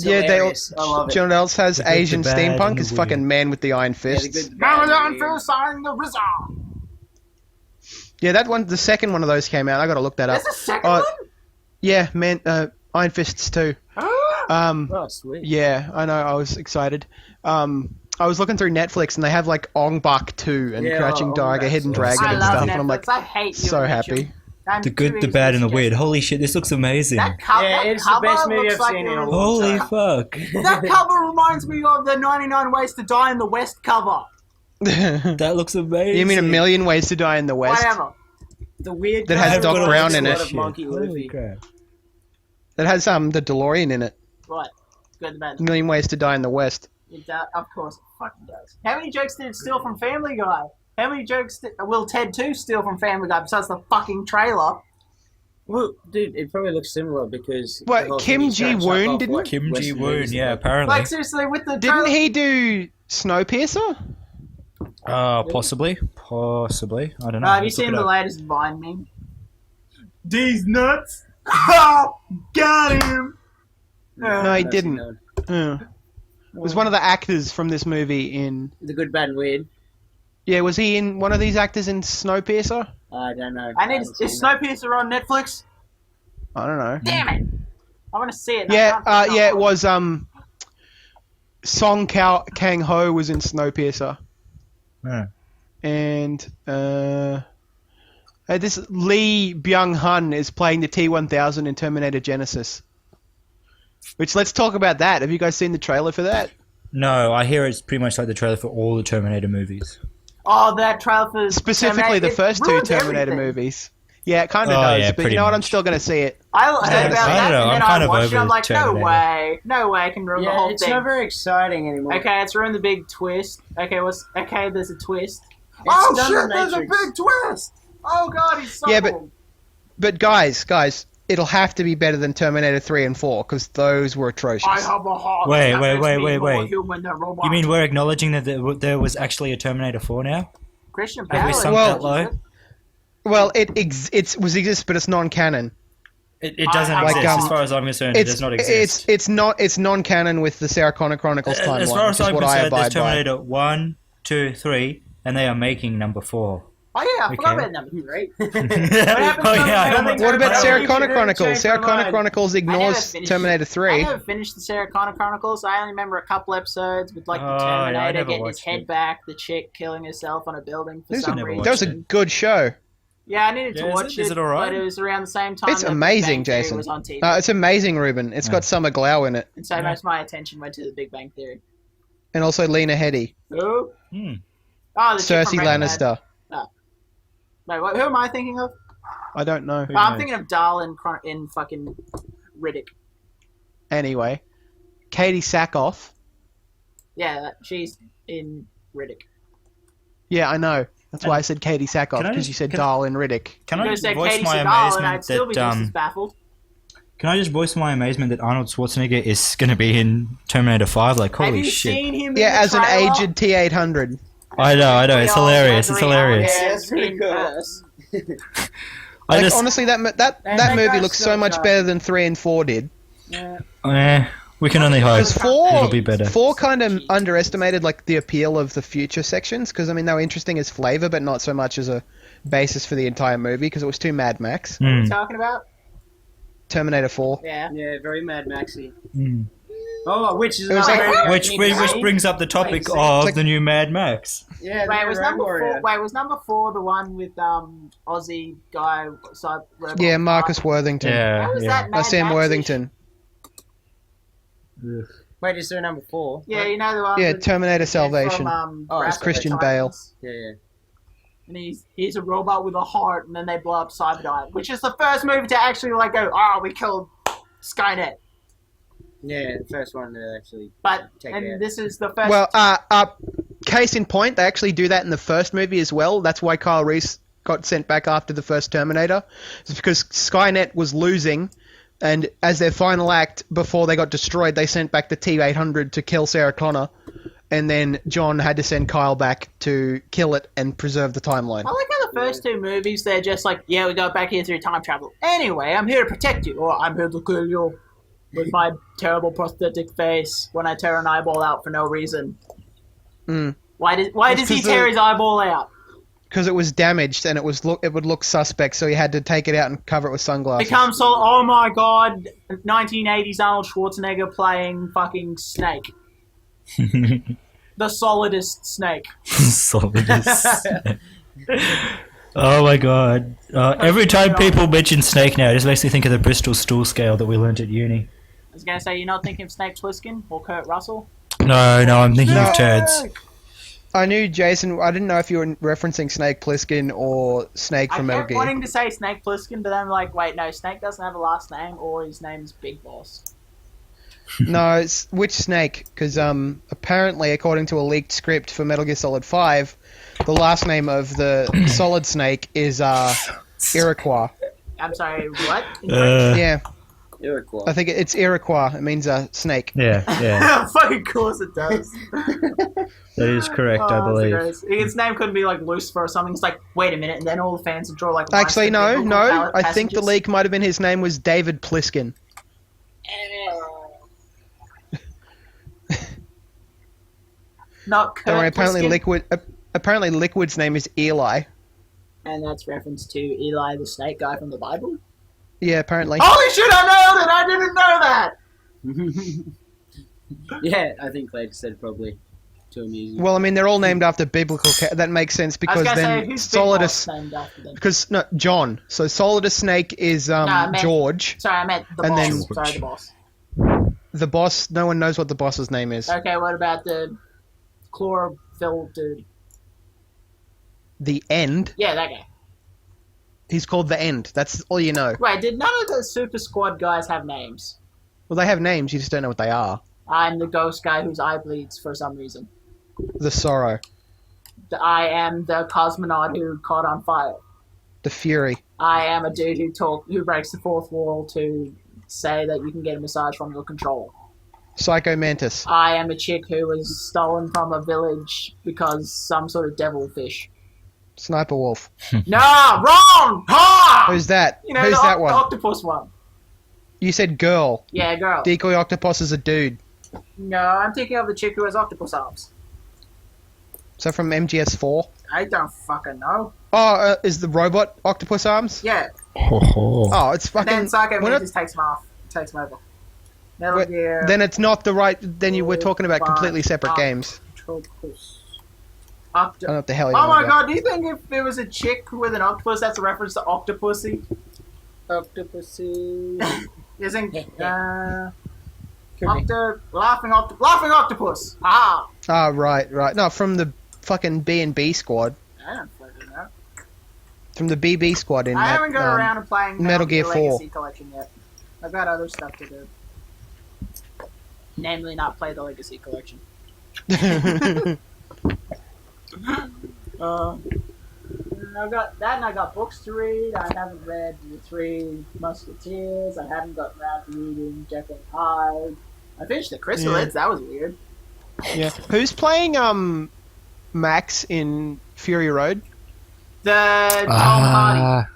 Yeah, hilarious. I love it. John else has The good, the Asian bad, steampunk and is the fucking weird. Man with the Iron Yeah, the Fists. good, the bad, and the Ramadan weird. for signing the RZA. Yeah, that one, the second one of those came out. I gotta look that up. There's a second Oh, yeah, man, Iron Fists too. one. Oh, sweet. Yeah, I know. I was excited. I was looking through Netflix and they have Ong Bak 2 and Yeah, Crouching Ong Tiger, Bak Hidden 2. Dragon I and love stuff, Netflix. and I'm I hate you. so and happy. Mitchell. I'm The too good, the easy bad, to and the suggest. weird. Holy shit, this looks amazing. Yeah, it's the cover best movie looks I've like seen it in a was- long Holy time. fuck. That cover reminds me of the 99 Ways to Die in the West cover. That looks amazing. You mean A Million Ways to Die in the West? Whatever. The weird That has cover Doc looks Brown like in a it. lot of Monkey Holy Luffy. crap. That has the DeLorean in it. What? Good and bad. A Million Ways to Die in the West. It does, of course, it fucking does. How many jokes did it steal from Family Guy? How many jokes will Ted 2 steal from Family Guy besides the fucking trailer? Well, dude, it probably looks similar because What, the whole Kim thing is trying to suck Ji-woon off, didn't- like, Kim Western Ji-woon, movies. yeah, apparently. Seriously, with the Didn't trailer. he do Snowpiercer? Possibly. Possibly. I don't know. Have you Let's look seen it the up. latest Vine meme? These nuts? Oh, got him! No, he That's didn't. known. Yeah. It was one of the actors from this movie in... The good, bad, and weird. Yeah, was he in one of these actors in Snowpiercer? I don't know. I need. haven't Is seen that. Snowpiercer on Netflix? I don't know. Damn it! I want to see it. Yeah, it was, Song Kang Ho was in Snowpiercer. Yeah. And, this Lee Byung-hun is playing the T-1000 in Terminator Genesis. Which, let's talk about that. Have you guys seen the trailer for that? No, I hear it's pretty much like the trailer for all the Terminator movies. Oh, that trailer for Specifically the Terminator, first it two ruins Terminator everything. movies. Yeah, it kind of Oh, does, yeah, but you pretty know what? I'm much. still going to see it. I heard about I that, don't know, and then I'm kind I of watched it. I'm over like, no Terminator. way, no way, I can ruin the Yeah, whole it's thing. not very exciting anymore. Okay, it's ruined the big twist. Okay, there's a twist. It's Oh done shit, the there's a Matrix. big twist! Oh god, he's so Yeah, but- cool. But guys, it'll have to be better than Terminator 3 and 4, because those were atrocious. I have a heart. Wait, that wait, makes wait, me wait, more wait. human than robot. You mean we're acknowledging that there was actually a Terminator 4 now? Christian Have we Bale? sunk Well- that low? Well, it exists, but it's non-canon. It doesn't Like, exist, as far as I'm concerned. It does not exist. It's non-canon with the Sarah Connor Chronicles timeline, as far as which is I'm what I concerned, there's abide by. Terminator 1, 2, 3, and they are making number 4. Oh yeah, I forgot Okay. about number 3. Oh, happened to yeah. Terminator? What about I Sarah don't Connor think Chronicles? changed Sarah my Connor mind. Chronicles ignores finished Terminator I 3. never finished the Sarah Connor Chronicles. I only remember a couple episodes with like the Oh, yeah, I Terminator never getting his watched head it. back, the chick killing herself on a building for some never reason. That was a good show. Yeah, I needed to Yeah, is watch it? Is it, it alright? but it was around the same time. It's that Big amazing, Bang Theory Jason. was on TV, It's amazing, Ruben. It's got Summer Glau in it, and so most of my attention went to the Big Bang Theory. and also Lena Headey, Who? Hmm. Oh, the chick Cersei from Breaking Bad. Lannister. Wait, who am I thinking of? I don't know. Oh, I'm thinking of Dahl in fucking Riddick. Anyway, Katie Sackhoff. Yeah, she's in Riddick. Yeah, I know. That's why I said Katie Sackhoff, Can I because just- you said can- Dahl in Riddick. Can You I could have just said voice Katie my Seagal, and I'd amazement still be just as that baffled. Can I just voice my amazement that Arnold Schwarzenegger is going to be in Terminator 5? Like, Have holy you shit. seen him? Yeah, in the as an trailer? aged T800. I know, it's hilarious, it's hilarious. Yeah, that's pretty In cool. Earth. I Like, just, honestly, that make movie us looks so so much sharp. better than 3 and 4 did. we can only hope. Because 4, It'll be better. 4 kind of underestimated like the appeal of the future sections, because I mean they were interesting as flavor, but not so much as a basis for the entire movie, because it was too Mad Max. What are you talking about? Terminator 4. Yeah. Yeah, very Mad Maxy. Mm. Oh, which is It was another like- movie I Which need to see. brings up the topic Like, of like- the new Mad Max. Yeah, Wait, was Road number Warrior. four the one with Aussie guy? Yeah, Marcus Worthington. How was that Mad Sam Maxy? Worthington. Wait, is there a number 4? Yeah, you know the one. Yeah, with- Terminator Salvation. From, Oh, it's Wrath of the Christian Titans. Bale. Yeah. And he's a robot with a heart, and then they blow up Cyberdyne, which is the first movie to actually like go, oh, we killed Skynet. Yeah, the first one to actually. But Take and it. this is the first. Well, case in point, they actually do that in the first movie as well. That's why Kyle Reese got sent back after the first Terminator. It's because Skynet was losing, and as their final act, before they got destroyed, they sent back the T-800 to kill Sarah Connor, and then John had to send Kyle back to kill it and preserve the timeline. I like how the first two movies, they're just like, yeah, we got back here through time travel. Anyway, I'm here to protect you, or I'm here to kill you with my terrible prosthetic face when I tear an eyeball out for no reason. Mm. Why does he 'cause tear his eyeball out? Because it was damaged and it would look suspect, so he had to take it out and cover it with sunglasses. Becomes so, oh my god, 1980s Arnold Schwarzenegger playing fucking Snake. The solidest Snake. Solidus. Oh my god. Every time people mention Snake now, it just makes me think of the Bristol stool scale that we learnt at uni. I was gonna say, you're not thinking of Snake Plissken or Kurt Russell? No, I'm thinking of turds. I knew Jason. I didn't know if you were referencing Snake Plissken or Snake I from Metal kept Gear. wanting to say Snake Plissken, but then I'm like, wait, no, Snake doesn't have a last name, or his name's Big Boss. No, it's which Snake? Because apparently, according to a leaked script for Metal Gear Solid 5, the last name of the Solid Snake is Iroquois. I'm sorry, what? Yeah, Iroquois. I think it's Iroquois. It means snake. Yeah. Fucking course it does. That is correct, I believe. His name couldn't be like Lucifer or something. It's like, wait a minute, and then all the fans would draw like. Actually, lines for no. biblical I think the passages. leak might have been his name was David Pliskin. Not Kurt Don't worry, Plissken. apparently Liquid's name is Eli. And that's reference to Eli the snake guy from the Bible. Yeah, apparently. Holy shit! I didn't know that. Yeah, I think Clay said probably to amuse you. Well, I mean, they're all named after biblical. That makes sense I was because gonna then say, who's Big Boss Solidus. named after them? Because no, John. So Solidus Snake is I meant- George. Sorry, I meant the And boss. then- Sorry, the boss. The boss. No one knows what the boss's name is. Okay, what about the chlorophyll dude? The End. Yeah, that guy. He's called the End. That's all you know. Wait, did none of the Super Squad guys have names? Well, they have names. You just don't know what they are. I'm the ghost guy whose eye bleeds for some reason. The Sorrow. I am the cosmonaut who caught on fire. The Fury. I am a dude who breaks the fourth wall to say that you can get a massage from your controller. Psycho Mantis. I am a chick who was stolen from a village because some sort of devil fish. Sniper Wolf. Nah, wrong! Ha! Who's that? You know, Who's the that one? octopus one. You said girl. Yeah, girl. Decoy Octopus is a dude. No, I'm thinking of the chick who has octopus arms. So from MGS4. I don't fucking know. Oh, is the robot Octopus Arms? Yeah. Oh, it's And fucking. then Psycho we're not- Mantis takes him off. Takes him over. Metal Wait, Gear. Then it's not the right. Then you were talking about completely separate games. Octopus. I don't know what the hell you're Oh on my about. god, do you think if there was a chick with an octopus, that's a reference to Octopussy? Octopussy. Isn't, Could be. laughing octopus! Ah! Ah, right. No, from the fucking B&B squad. I don't fucking know. From the BB squad in I that, haven't got around to playing Metal Gear 4. Legacy Collection yet. I've got other stuff to do. Namely, not play the Legacy Collection. And I got that, and I got books to read. I haven't read The Three Musketeers. I haven't got around to reading Jekyll and Hyde. I finished The Chrysalids. That was weird. Yeah. Who's playing Max in Fury Road? Tom Hardy.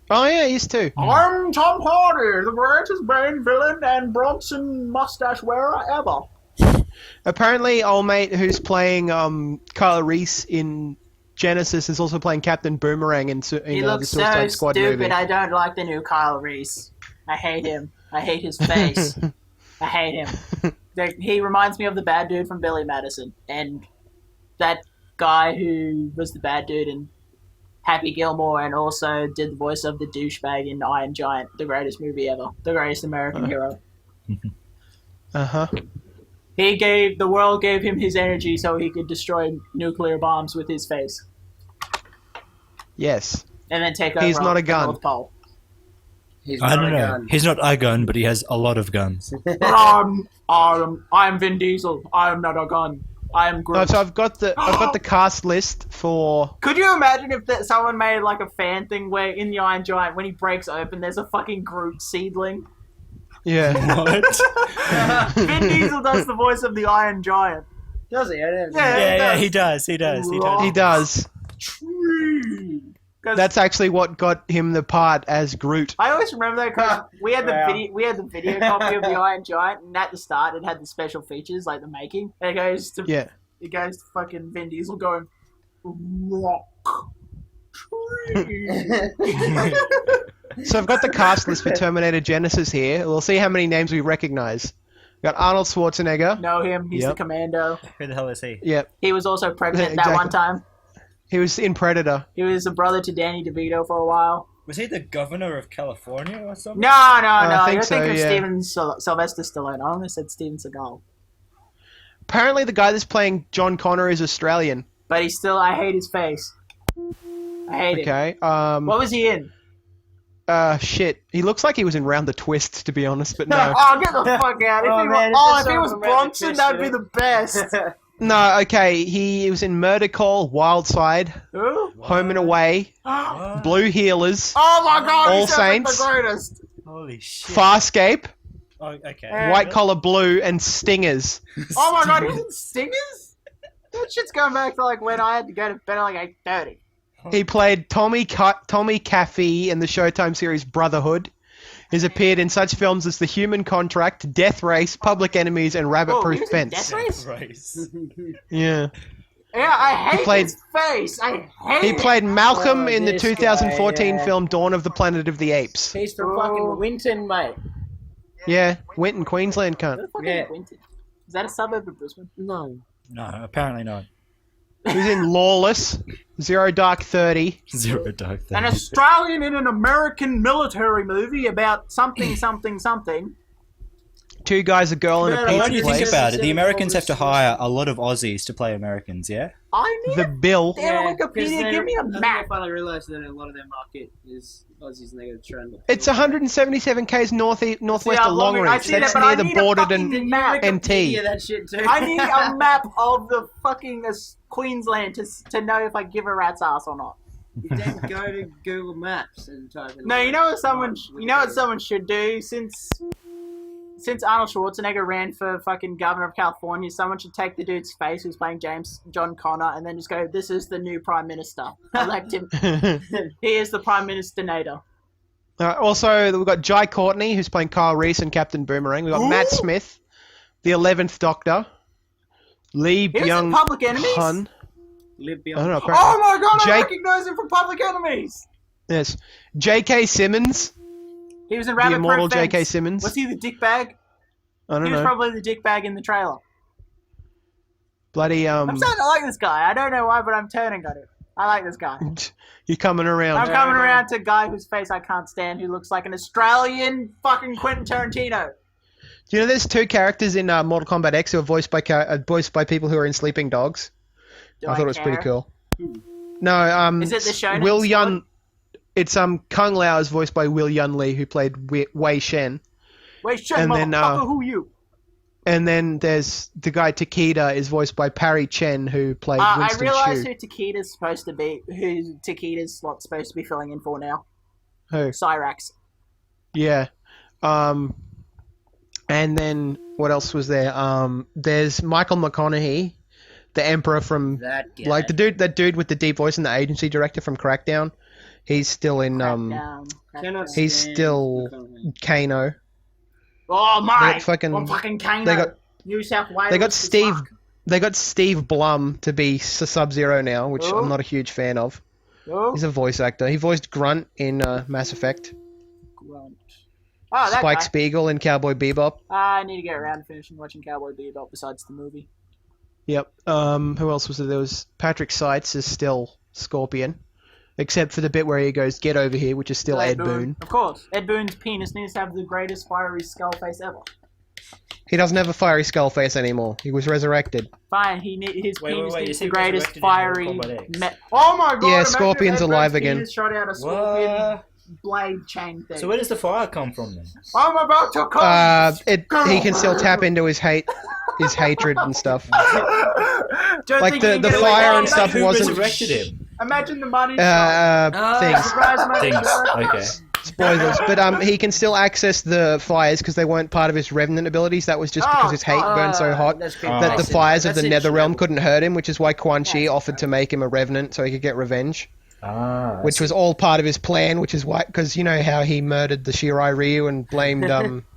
Oh yeah, he's too. I'm Tom Hardy, the greatest Bane villain and Bronson mustache wearer ever. Apparently, old mate who's playing Kyle Reese in Genesis is also playing Captain Boomerang in He the looks so Suicide Squad stupid. movie. I don't like the new Kyle Reese. I hate him. I hate his face. I hate him. He reminds me of the bad dude from Billy Madison, and that guy who was the bad dude in Happy Gilmore and also did the voice of the douchebag in Iron Giant, the greatest movie ever, the greatest American hero. The world gave him his energy so he could destroy nuclear bombs with his face. Yes. And then take over He's not a the gun. North Pole. I don't know. He's not a gun, but he has a lot of guns. I'm Vin Diesel. I'm not a gun. I am Groot. So I've got the cast list for. Could you imagine if someone made like a fan thing where in the Iron Giant, when he breaks open, there's a fucking Groot seedling? Yeah. What? Vin Diesel does the voice of the Iron Giant. Does he? I don't know. Yeah, he does. He does. That's actually what got him the part as Groot. I always remember that because we had the video copy of the Iron Giant, and at the start it had the special features like the making. And it goes to fucking Vin Diesel going rock. So I've got the cast list for Terminator Genesis here. We'll see how many names we recognize. We've got Arnold Schwarzenegger. Know him? He's the Commando. Who the hell is he? Yep. He was also pregnant Exactly. that one time. He was in Predator. He was a brother to Danny DeVito for a while. Was he the governor of California or something? No. I think You're so, thinking yeah. of Sylvester Stallone. I almost said Steven Seagal. Apparently, the guy that's playing John Connor is Australian. But he's still. I hate his face. I hate it. Okay. What was he in? Shit. He looks like he was in Round the Twist, to be honest, but no. Oh, get the fuck out! If he was Bronson, that'd be the best. No, okay. He was in Murder Call, Wild Side, Home and Away, Blue Healers, Oh my god! All he sounds like Saints. the greatest. Holy shit. Farscape, Oh, okay. White Collar Blue, and Stingers. Oh my god! He's in Stingers. That shit's going back to like when I had to go to bed at like 8:30. He played Tommy Caffey in the Showtime series Brotherhood. He's appeared in such films as The Human Contract, Death Race, Public Enemies, and Rabbit Proof he was in Fence. Death Race? Yeah. Yeah, I hate played- his face. I hate He it. played Malcolm in the this 2014 guy, yeah. film Dawn of the Planet of the Apes. He's from fucking Winton, mate. Yeah, Winton, Queensland, cunt. Where the fuck Yeah. is Winton? Is that a suburb of Brisbane? No. No, apparently not. He was in Lawless, Zero Dark 30. Zero Dark An Thirty. Australian in an American military movie about something. Two Guys, a Girl, and a Man, When Pizza you think Place. about it, the Americans have to hire a lot of Aussies to play Americans, yeah? I need The Bill. damn Wikipedia. Give me a map. I finally realised that a lot of their market is Aussies and they got to try and... It's 177 k's northwest Yeah, of Longreach. I Longreach. see That's that, but I near the need a border fucking and map. NT. that shit too. I need a map of the fucking Queensland to know if I give a rat's ass or not. You then go to Google Maps and type in... No, you know what someone should do since Arnold Schwarzenegger ran for fucking governor of California, someone should take the dude's face who's playing John Connor and then just go, "This is the new prime minister. Elect him. He is the prime minister-nator." Also, we've got Jai Courtney, who's playing Kyle Reese and Captain Boomerang. We've got Matt Smith, the 11th Doctor. Lee He was in Public Enemies? Hun. Live I beyond... don't know. Oh my god, I Jake- recognize him from Public Enemies! Yes. J.K. Simmons, He was in the Rabbit immortal Proof Fence. J.K. Simmons. Was he the dickbag? I don't He was know. probably the dickbag in the trailer. Bloody I'm starting to like this guy. I don't know why, but I'm turning on him. I like this guy. You're coming around. I'm coming around to a guy whose face I can't stand, who looks like an Australian fucking Quentin Tarantino. Do you know there's two characters in Mortal Kombat X who are voiced by people who are in Sleeping Dogs? I thought it was pretty cool. No, Is it the Shonen Will Squad? Yun. It's Kung Lao is voiced by Will Yun Lee, who played Wei Shen. Wait, shit, And then, motherfucker, who you? And then there's the guy Takeda is voiced by Parry Chen, who played I Winston realise Chu. who Takeda's supposed to be. Who Takeda's supposed to be filling in for now. Who? Cyrax. Yeah. And then what else was there? There's Michael McConaughey, the Emperor from That guy. like that dude with the deep voice and the agency director from Crackdown. He's still in Cannot he's stand still McConaughey. Kano. Oh my! fucking- fucking Kano. they got- New South Wales. They got as Steve fuck. They got Steve Blum to be Sub-Zero now, which Oh. I'm not a huge fan of. Oh, He's a voice actor. He voiced Grunt in Mass Effect. Grunt. Oh, that Spike guy. Spiegel in Cowboy Bebop. I need to get around to finishing watching Cowboy Bebop besides the movie. Yep. Who else was there? There was Patrick Seitz is still Scorpion, except for the bit where he goes, "Get over here," which is still Ed Boon. Of course. Ed Boon's penis needs to have the greatest fiery skull face ever. He doesn't have a fiery skull face anymore. He was resurrected. Fine, his Wait, penis wait, needs is the he great's resurrected in fiery... Mortal Kombat X? Oh my god! Yeah, imagine Scorpion's if Ed alive Boon's again. penis shot out a scorpion What? blade chain thing. So where does the fire come from then? I'm about to come! He can still tap into his hatred and stuff. Don't Like, think the you can get fire away and with stuff that. Who wasn't- resurrected him? Imagine the money Things. Surprise money Things. shot. Okay. Spoilers. But he can still access the fires because they weren't part of his Revenant abilities. That was just because his hate burned so hot That's that the basic. fires of That's the Netherrealm interesting. couldn't hurt him, which is why Quan Chi offered to make him a Revenant so he could get revenge. Ah. Which was all part of his plan, which is why, because you know how he murdered the Shirai Ryu and blamed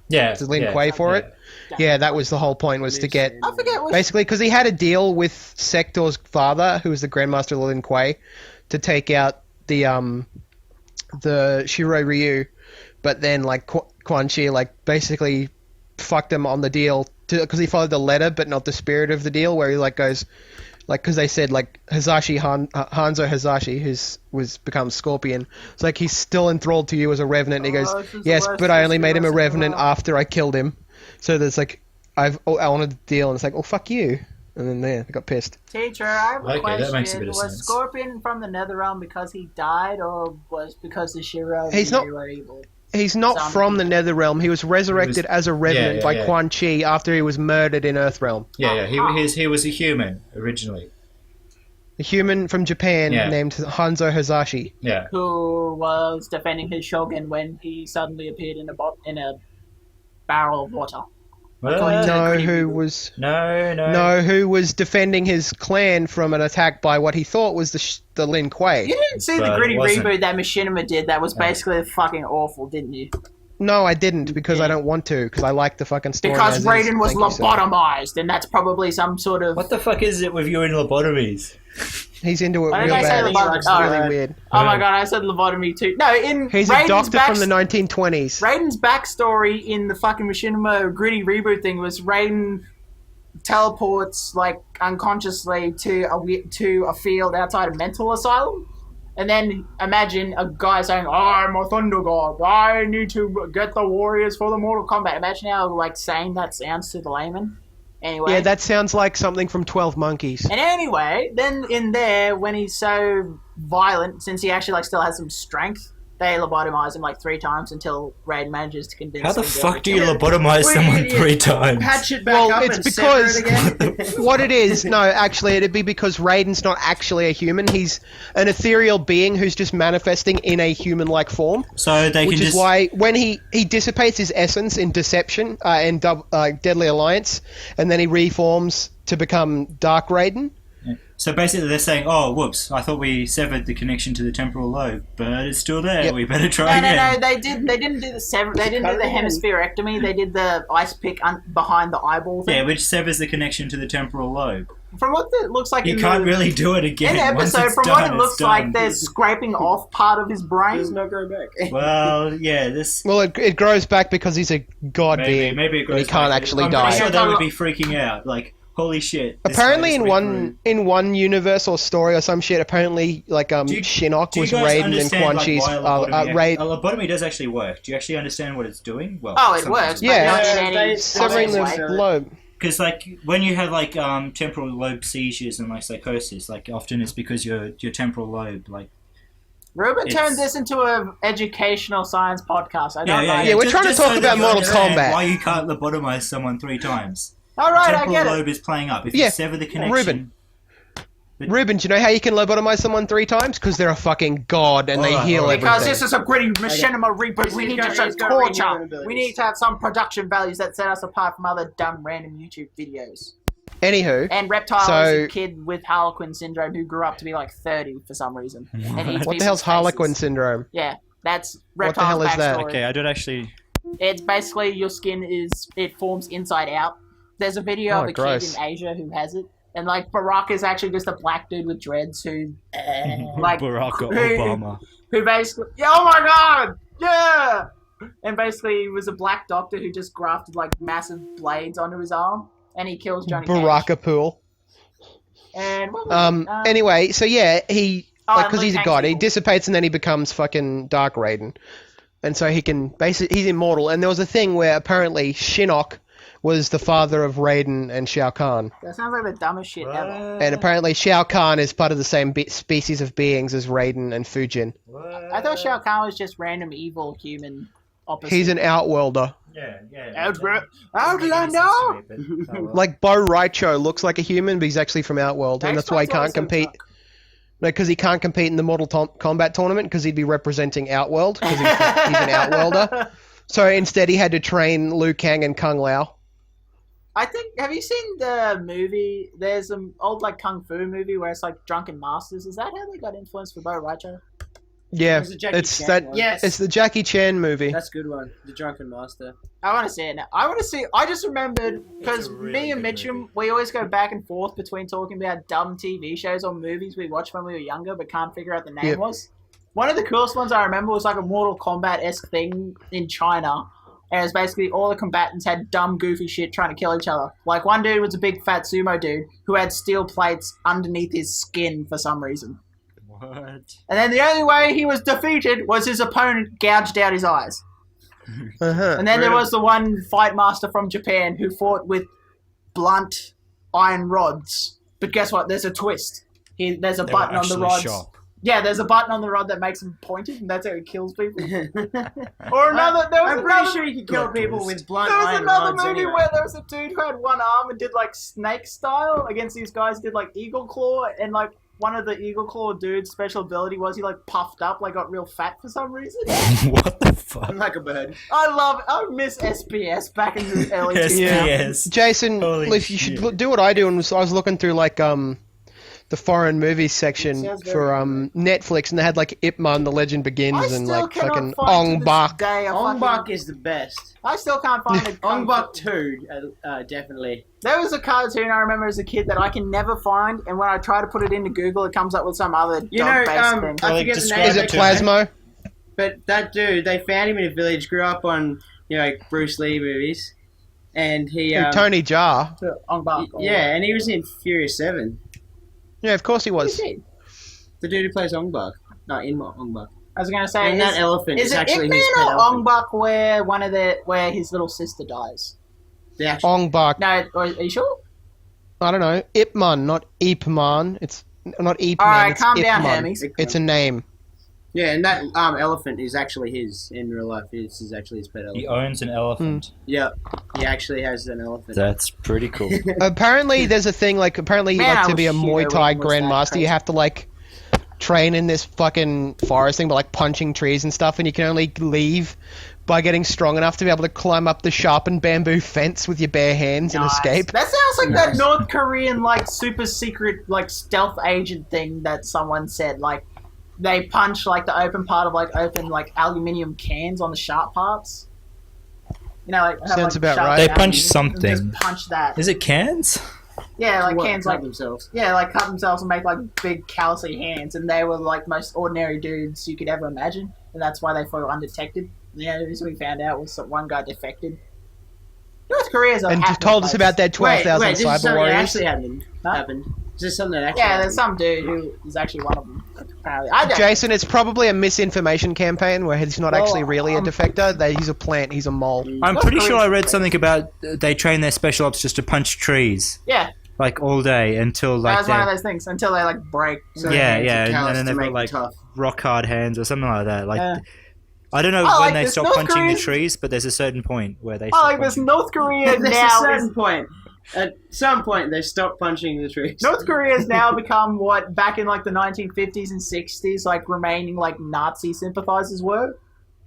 yeah, Lin yeah, Kuei for yeah. it. Yeah, that was the whole point, was to get I forget what... basically because he had a deal with Sector's father, who was the Grandmaster Lin Kuei, to take out the Shirai Ryu, but then like Quan Chi like basically fucked him on the deal because he followed the letter but not the spirit of the deal, where he like goes. Like, because they said, like, Hanzo Hazashi, who's become Scorpion, it's like, he's still enthralled to you as a Revenant. And he goes, this is the yes, worst but I only made him a history lesson Revenant ever. after I killed him. So there's like, I wanted the deal, and it's like, oh, fuck you. And then they got pissed. Teacher, I have a Okay, question. that makes a bit of was sense. Scorpion from the Netherrealm because he died, or was because the Shiro He's not- were evil? He's not Sound- from the Netherrealm. He was resurrected as a Revenant by yeah. Quan Chi after he was murdered in Earthrealm. Yeah, he was a human originally. A human from Japan Yeah. named Hanzo Hazashi. Yeah. Who was defending his shogun when he suddenly appeared in a barrel of water. According to the No, Gritty who reboot. was... No. No, who was defending his clan from an attack by what he thought was the Lin Kuei. You didn't see But the it Gritty wasn't. reboot that Machinima did that was basically fucking awful, didn't you? No, I didn't, because I don't want to, because I like the fucking story. Because as is. Raiden was Thank you, sir. lobotomized, and that's probably some sort of... What the fuck is it with you in lobotomies? He's into it I real think I said bad. lobotomy. It's Oh, really right. weird. Oh my god, I said lobotomy too. No, in He's Raiden's a doctor from the backst- 1920s. Raiden's backstory in the fucking Machinima Gritty reboot thing was Raiden teleports like unconsciously to a field outside a mental asylum, and then imagine a guy saying, "I'm a thunder god. I need to get the warriors for the Mortal Kombat." Imagine how like sane that sounds to the layman. Anyway, Yeah, that sounds like something from 12 Monkeys. and anyway, then in there, when he's so violent, since he actually like still has some strength, they lobotomize him like 3 times until Raiden manages to convince How the him to fuck do you return. lobotomize someone 3 times? Patch it back Well, up it's and sever it because again. what it is, no, actually, it'd be because Raiden's not actually a human. He's an ethereal being who's just manifesting in a human-like form. So they Which can is just why when he dissipates his essence in Deception and Deadly Alliance, and then he reforms to become Dark Raiden. So basically, they're saying, "Oh, whoops! I thought we severed the connection to the temporal lobe, but it's still there. Yep. We better try No, again." they didn't do they didn't do the hemispherectomy. They did the ice pick behind the eyeball thing. Yeah, which severs the connection to the temporal lobe. From what it looks like, You in can't the, really do it again. in the Once episode, it's from done, what it looks it's like, done. they're scraping off part of his brain. There's no go back. Well, yeah, this Well, it grows back because he's a god being, maybe it and goes he can't back. actually I'm die. pretty sure they would be freaking out. Like, holy shit! this Apparently, guy in just went through- one universe or story or some shit, apparently, like Shinnok Do you was guys Raiden and understand, Quan like, Chi's why a lobotomy, Raid. a lobotomy does actually work? Do you actually understand what it's doing? Well, Oh, it works. But Yeah, not in any severing the way. lobe. Because like when you have like temporal lobe seizures and like psychosis, like often it's because your temporal lobe like Ruben turned this into an educational science podcast. I don't know. Yeah, we're trying to talk about Mortal Kombat. Why you can't lobotomize someone 3 times? All right, I Temporal get lobe it. is playing up. If you sever the connection... Ruben, do you know how you can lobotomize someone 3 times? Because they're a fucking god and they heal everything. Because this is a gritty machinima reboot. We need to show torture. We need to have some production values that set us apart from other dumb random YouTube videos. Anywho. And Reptile is a kid with Harlequin syndrome who grew up to be like 30 for some reason. What the hell's Harlequin syndrome? Yeah, that's Reptile's Reptile's What the hell is that? backstory. Okay, I don't actually... It's basically your skin it forms inside out. There's a video of a kid in Asia who has it. And like Barack is actually just a black dude with dreads who like Barack Obama. Who basically oh my god! Yeah! And basically he was a black doctor who just grafted like massive blades onto his arm and he kills Johnny Cage. Barakapool. And anyway, so yeah, he because he's a god, he people. dissipates and then he becomes fucking Dark Raiden. And so he can basically he's immortal. And there was a thing where apparently Shinnok was the father of Raiden and Shao Kahn. That sounds like the dumbest shit ever. And apparently Shao Kahn is part of the same species of beings as Raiden and Fujin. I thought Shao Kahn was just random evil human opposite. He's an outworlder. Outlander! Like Bo Raicho looks like a human, but he's actually from Outworld, and that's why he can't compete. No, because he can't compete in the Mortal Kombat tournament because he'd be representing Outworld because he's an Outworlder. So instead, he had to train Liu Kang and Kung Lao. I think, have you seen the movie? There's an old like kung fu movie where it's like Drunken Masters. Is that how they got influenced for Bo Raicho? Yeah, It's that. Yes, it's the Jackie Chan movie. That's a good one. The Drunken Master. I want to see it now. I just remembered because me and Mitchum, we always go back and forth between talking about dumb TV shows or movies we watched when we were younger but can't figure out the name was. One of the coolest ones I remember was like a Mortal Kombat-esque thing in China. And it was basically all the combatants had dumb, goofy shit trying to kill each other. Like, one dude was a big, fat sumo dude who had steel plates underneath his skin for some reason. What? And then the only way he was defeated was his opponent gouged out his eyes. And then there was the one fight master from Japan who fought with blunt iron rods. But guess what? There's a twist. There's a button on the rods. Sharp. Yeah, there's a button on the rod that makes him pointed, and that's how he kills people. Or another. I'm pretty sure you can kill people with blunt iron rods. There was another movie where there was a dude who had one arm and did like snake style against these guys. Did like eagle claw, and like one of the eagle claw dude's special ability was he like puffed up, like got real fat for some reason. What the fuck? I'm like a bird. I miss SPS back in the early 2000s. Yes. Jason, if you should do what I do, and I was looking through like the foreign movies section for Netflix, and they had like Ip Man: The Legend Begins and like fucking Ong Bak. Ong Bak is the best. I still can't find it. Ong Bak 2, definitely. There was a cartoon I remember as a kid that I can never find, and when I try to put it into Google, it comes up with some other thing. I forget the name. Is it Plasmo? But that dude, they found him in a village, grew up on Bruce Lee movies, and he Tony Jaa. Ong Bak. Yeah, and he was in Furious 7. Yeah, of course he was. The dude who plays Ong Bak. No, in Ong Bak. I was gonna say, and that elephant is actually his pet elephant. Ong Bak where his little sister dies? Ong Bak. No, are you sure? I don't know. Ip Man, not Ip Man. It's not Ip Man. Alright, it's calm Ip down, Man. Hermes. It's a name. Yeah, and that elephant is actually his in real life. This is actually his pet elephant. He owns an elephant. Yeah, he actually has an elephant. That's pretty cool. Apparently, there's a thing like to be a Muay Thai grandmaster, you have to like train in this fucking forest thing, but like punching trees and stuff, and you can only leave by getting strong enough to be able to climb up the sharpened bamboo fence with your bare hands and escape. That sounds like that North Korean like super secret like stealth agent thing that someone said like. They punch like the open part of like aluminium cans on the sharp parts. You know, like sounds about right. They punch something. Just punch that. Is it cans? Yeah, like cans cut themselves. Yeah, like cut themselves and make like big callousy hands, and they were like most ordinary dudes you could ever imagine, and that's why they flew undetected. Yeah, this we found out was that one guy defected. North Korea's a and just told us about that 12,000 cyber warriors. Actually happened. Is this something that actually happened? There's some dude who is actually one of them. Apparently, Jason, it's probably a misinformation campaign where he's not actually really a defector. He's a plant. He's a mole. I'm pretty sure I read something about they train their special ops just to punch trees. Yeah. like all day until like That's one of those things until they like break. So yeah, hands yeah, are and calloused then to they've make got it like tough. rock hard hands or something like that. Like Yeah. I don't know Oh, when like they this stop North punching Korean- the trees, but there's a certain point where they. Oh, Stop like this punching. North Korea There's now a certain is point. At some point, they stop punching the trees. North Korea has now become what back in like the 1950s and 60s, like remaining like Nazi sympathizers were.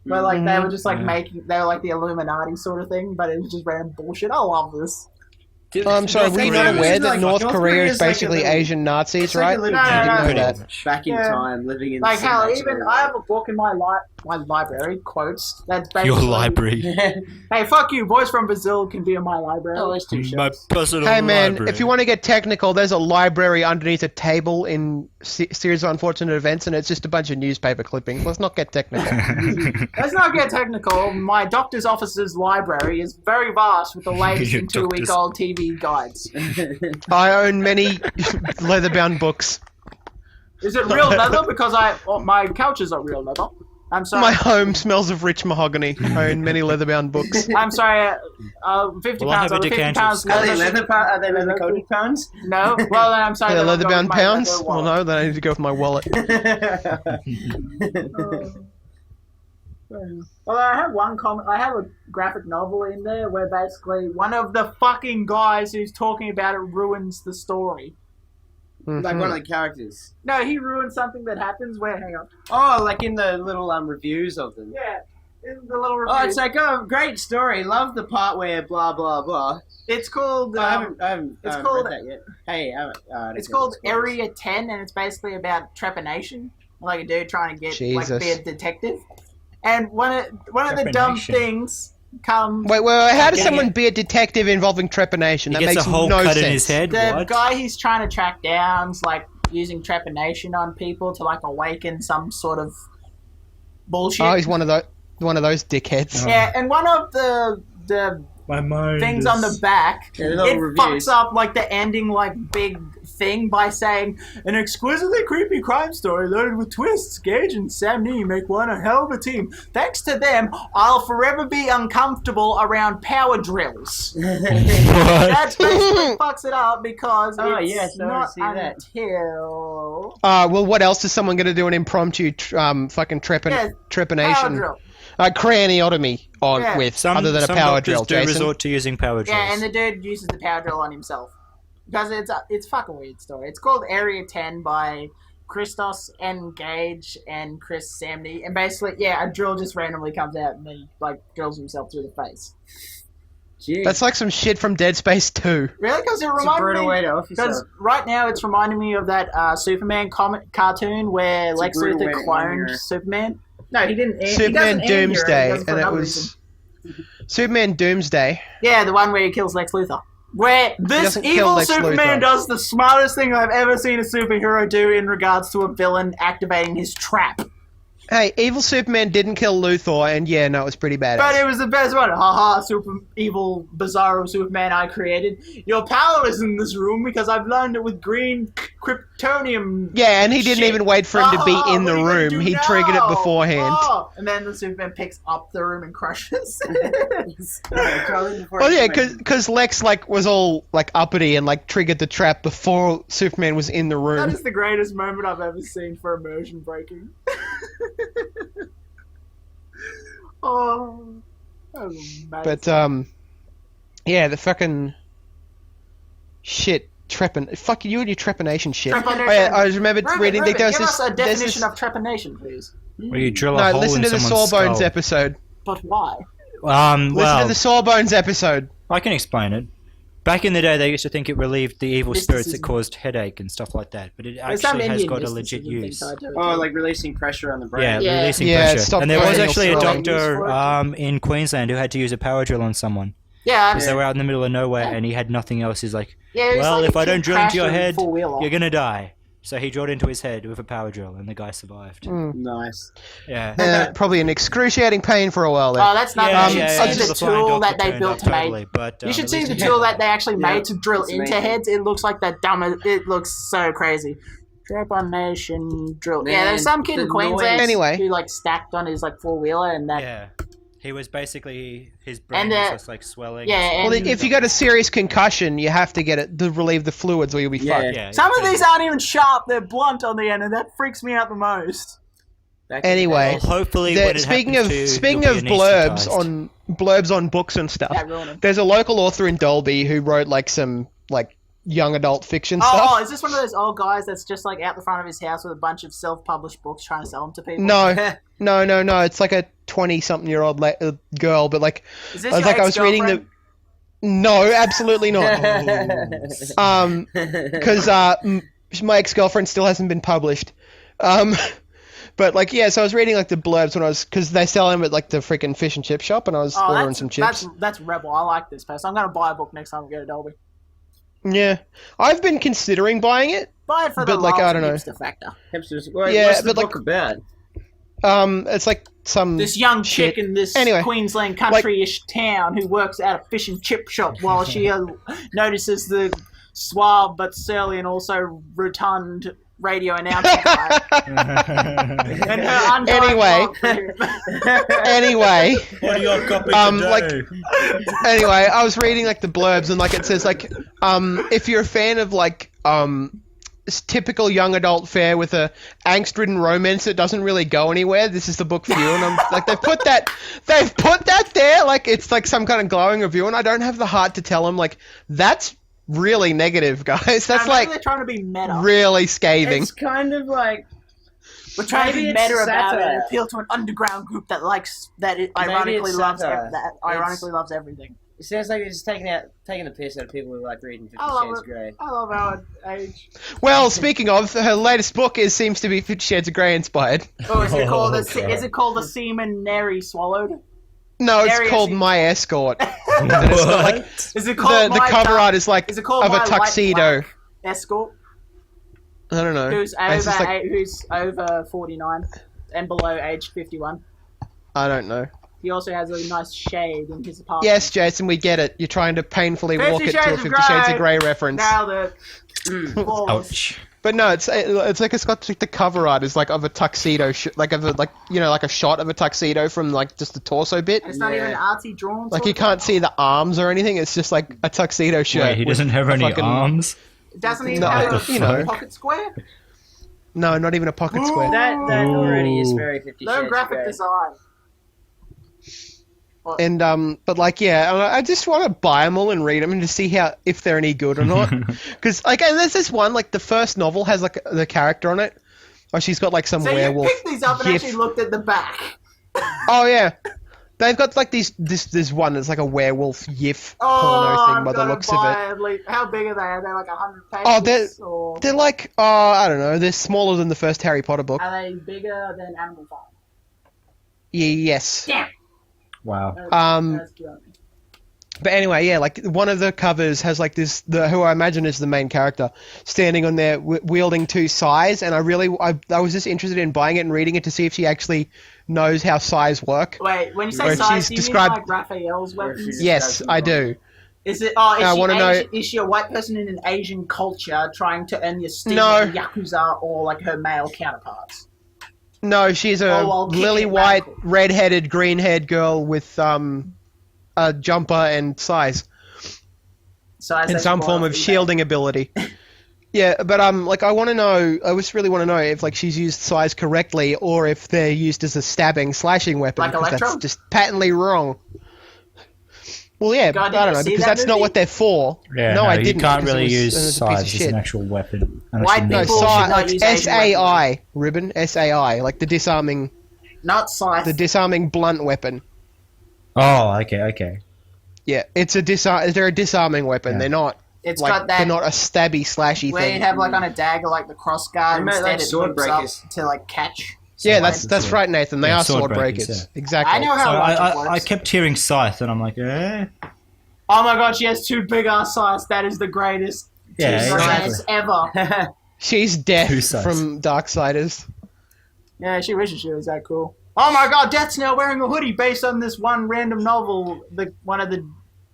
Where like they were just like they were like the Illuminati sort of thing, but it was just random bullshit. I love this. I'm sorry, were you not aware that North Korea is basically Asian Nazis, right? Like a little No, I didn't know pretty that. much. back in Yeah. time, living in Like some hell, natural even I have a book in my library quotes that's basically Your library. Hey, fuck you, boys from Brazil can be in my library. Oh, there's two My shots. personal Hey man, library. if you want to get technical, there's a library underneath a table in Series of Unfortunate Events, and it's just a bunch of newspaper clippings. Let's not get technical. Let's not get technical. My doctor's office's library is very vast with the latest Your and 2-week-old TV guides. I own many leather-bound books. Is it real leather? Because my couches are real leather. I'm sorry. My home smells of rich mahogany. I own many leather-bound books. I'm sorry. 50 Well, I pounds. have a Are the 50 decanter pounds? of Are they leather coated pounds? No. Well, then I'm sorry. Are they then I'll go leather-bound with my pounds? leather Well, wallet. no, then I need to go with my wallet. Well, I have one comment. I have a graphic novel in there where basically one of the fucking guys who's talking about it ruins the story. Like one of the characters. No, he ruins something that happens where. Hang on. Oh, like in the little reviews of them. Yeah. In the little review. Oh, it's like, oh, great story. Love the part where blah blah blah. It's called. I haven't it's read called- that yet. Hey, I don't It's care called what it's Area 10, and it's basically about trepanation, like a dude trying to get like Jesus. be a detective. And one of the dumb Trepanation. things comes. Wait, how does Yeah, someone yeah. be a detective involving trepanation? He That gets makes a hole no cut sense. in his head. The What? guy he's trying to track down's like using trepanation on people to like awaken some sort of bullshit. Oh, he's one of those dickheads. Yeah, and one of the My mind. things on the back, Yeah, it little reviews. fucks up like the ending like big thing by saying an exquisitely creepy crime story loaded with twists. Gage and Sam Nee make one a hell of a team. Thanks to them, I'll forever be uncomfortable around power drills. That basically fucks it up because Oh, it's yes, I not see that. until Well, what else is someone going to do an impromptu fucking Yeah, power trepanation? drill. Craniotomy on Yeah. with, Some, other than a some power doctors drill, do Jason? resort to using power drills. Yeah, and the dude uses the power drill on himself. Because it's fucking weird story. It's called Area 10 by Christos and Gage and Chris Samney. And basically, yeah, a drill just randomly comes out and he, like, drills himself through the face. Gee. That's like some shit from Dead Space 2. Really? Because it It's a reminded brutal way me... to off Because yourself. right now it's reminding me of that Superman comic cartoon where It's a Lex brutal way Luthor to end cloned your- Superman. No, he didn't. he Superman doesn't end here, he Doomsday, does it for and it another was reason. Superman Doomsday. Yeah, the one where he kills Lex Luthor. Where this doesn't kill evil Lex Superman Luthor. does the smartest thing I've ever seen a superhero do in regards to a villain activating his trap. Hey, evil Superman didn't kill Luthor, and yeah, no, it was pretty badass. But it was the best one. Haha, super evil, bizarro Superman I created. You're powerless in this room because I've learned it with green kryptonium. Yeah, and he didn't shit. even wait for him to be in the What are you gonna room. do He now? triggered it beforehand. Oh. And then the Superman picks up the room and crushes. Well, yeah, because Lex was all uppity and triggered the trap before Superman was in the That room. is the greatest moment I've ever seen for immersion breaking. Oh, that was amazing. But yeah, the fucking shit fuck you and your trepanation shit. Trepanation. Oh, yeah, I remember Ruben, reading. Ruben, There's give this, us a there's definition this, of trepanation, please. Where you drill a no, hole listen in to the someone's Sawbones skull. episode. But why? Listen Well, to the Sawbones episode. I can explain it. Back in the day, they used to think it relieved the evil spirits that Mysticism. caused headache and stuff like that, but it There's some actually has Indian got a legit mysticism thing use. tied to it, Oh, too. like releasing pressure on the brain. Yeah, Yeah. releasing Yeah, pressure. stop And there was burning actually a your skull. doctor in Queensland who had to use a power drill on someone. Yeah, Because they were out in the middle of nowhere and he had nothing else. He's like, yeah, it's well, like if a I don't kid drill into your crashing head, four-wheeler. you're going to die. So he drilled into his head with a power drill and the guy survived. Nice. Yeah. Probably an excruciating pain for a while there. Oh, that's not. Yeah, you should yeah, see yeah. the The flying tool doctor that they turned built up to totally, make. but, You should at see least the he tool had that they actually Yeah, made to drill it's into amazing. heads. It looks like the dumbest. It looks so crazy. Trepanation drill. Yeah, Man, there's some kid the in Queensland noise- Anyway. who stacked on his four-wheeler and that. Yeah. He was basically his brain was just like swelling. yeah, Well, and- if you got a serious concussion, you have to get it to relieve the fluids, or you'll be fucked. Yeah, Some of these aren't even sharp; they're blunt on the end, and that freaks me out the most. Anyway, Well, hopefully, when it speaking happens of to you, speaking you'll of be blurbs on books and stuff, That ruined it. there's a local author in Dolby who wrote like some like young adult fiction stuff. Oh, is this one of those old guys that's just like out the front of his house with a bunch of self-published books trying to sell them to people? No. It's like a 20-something-year-old girl, but like Is this I was your like I was reading the. No, absolutely not. Because my ex-girlfriend still hasn't been published. But like yeah, so I was reading like the blurbs when I was because they sell them at like the freaking fish and chip shop, and I was ordering some chips. That's rebel. I like this person. I'm gonna buy a book next time we go to Dolby. Yeah, I've been considering buying it. Buy it for the but like I don't know. hipster factor. Hipsters. Wait, Yeah, what's the but, like- book about? It's like some This young shit. chick in this Anyway, Queensland country-ish town who works at a fish and chip shop while she notices the suave but surly and also rotund radio announcer guy. And her undying love for him. Anyway, What are your copies like anyway, I was reading like the blurbs and like it says like if you're a fan of like typical young adult fare with a angst-ridden romance that doesn't really go anywhere, this is the book for you. And I'm like they've put that there like it's like some kind of glowing review, and I don't have the heart to tell them like that's really negative, guys. That's Maybe like they're trying to be meta. really scathing. It's kind of like We're trying to maybe be it's meta about it satire. and appeal to an underground group that likes that it ironically it's loves satire. loves everything. it sounds like it's taking the piss out of people who like reading 50 I love Shades it. Grey. I love our age. Well, speaking of, her latest book seems to be 50 Shades of Grey inspired. Oh, is it called God. is it called The Seaman Neri Swallowed? No, it's There he called is. My Escort. And it's got, like, Is it called the My cover Dark- art is like Is it called of My a Light tuxedo. Black Escort? I don't know. Who's It's just like, who's over 49 and below age 51. I don't know. He also has a nice shade in his apartment. Yes, Jason, we get it. You're trying to painfully 50 walk it to a Shades of 50 Shades of Grey. Grey reference. Nailed it. Flawless. Ouch. But no, it's like it's got like the cover art is like of a tuxedo, like of a like like a shot of a tuxedo from like just the torso bit. It's not even artsy drawn. Like sort you of can't see the arms or anything. It's just like a tuxedo shirt. Wait, he with doesn't have a any fucking- arms? It doesn't even No, have you a know. pocket square. No, not even a pocket square. That already is very 50 No Shades of graphic Grey. design. And but like yeah, I just want to buy them all and read them and to see if they're any good or not. Because like, and there's this one like the first novel has like the character on it, or she's got like some So you werewolf. picked these up and gif. actually looked at the back. Oh yeah, they've got like this one that's like a werewolf gif Oh, porno I'm thing by the gonna looks of buy it. at least, how big are they? Are they like 100 pages? Oh, or they're like I don't know, they're smaller than the first Harry Potter book. are they bigger than Animal Farm? Yes. Damn. Wow. That's good. But anyway, yeah, like one of the covers has like who I imagine is the main character standing on there wielding two sais, and I was just interested in buying it and reading it to see if she actually knows how sais work. Wait, when you say Where size, she's do you described- mean like Raphael's weapons? Yes, I do. Is it? I wanna know- Is she a white person in an Asian culture trying to earn the esteem No. of the Yakuza or like her male counterparts? No, she's a Oh, well, kick lily it white, radical. red-headed, green-haired girl with a jumper and sais. Size In that's some more form of female. shielding ability. Yeah, but like I want to know. I just really want to know if like she's used sais correctly or if they're used as a stabbing, slashing weapon. Like 'cause Electro? that's just patently wrong. Well, yeah, God, I did don't you know see because that that's not movie? what they're for. Yeah, no, I you didn't. can't because really it use was a piece of size as shit. an actual weapon. unless White you need No, it. people should not like use Asian SAI, ribbon, SAI, like the disarming blunt weapon. Oh, okay. Yeah, it's they're a disarming weapon. Yeah. They're not. It's like, got that They're not a stabby slashy where thing. you'd have like on a dagger like the cross guard They make, instead like, it sword loops up breakers. to like catch. Yeah, that's right, Nathan. They Yeah, are sword sword breakers, breakers. yeah. Exactly. I know So how logic I works. kept hearing scythe, and I'm like, eh? Oh my god, she has two big ass scythes. That is the greatest Yeah, romance exactly. ever. She's death Two sides. from Darksiders. Yeah, she wishes she was that cool. Oh my god, Death's now wearing a hoodie based on this one random novel that one of the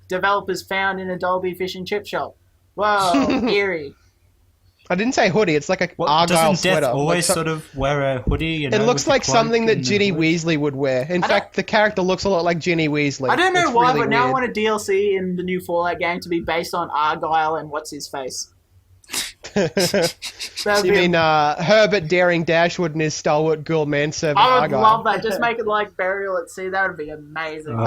developers found in a Dolby fish and chip shop. Whoa, eerie. I didn't say hoodie. It's like a What, Argyle doesn't Death sweater. always Like, sort of wear a hoodie? You know, it looks with the like cloak something that and the Ginny hood? Weasley would wear. In fact, the character looks a lot like Ginny Weasley. I don't know It's why, really but now I weird. want a DLC in the new Fallout game to be based on Argyle and what's his face. You mean Herbert Daring Dashwood and his stalwart girl manservant I would Argyle? love that. Just make it like Burial at Sea. That would be amazing.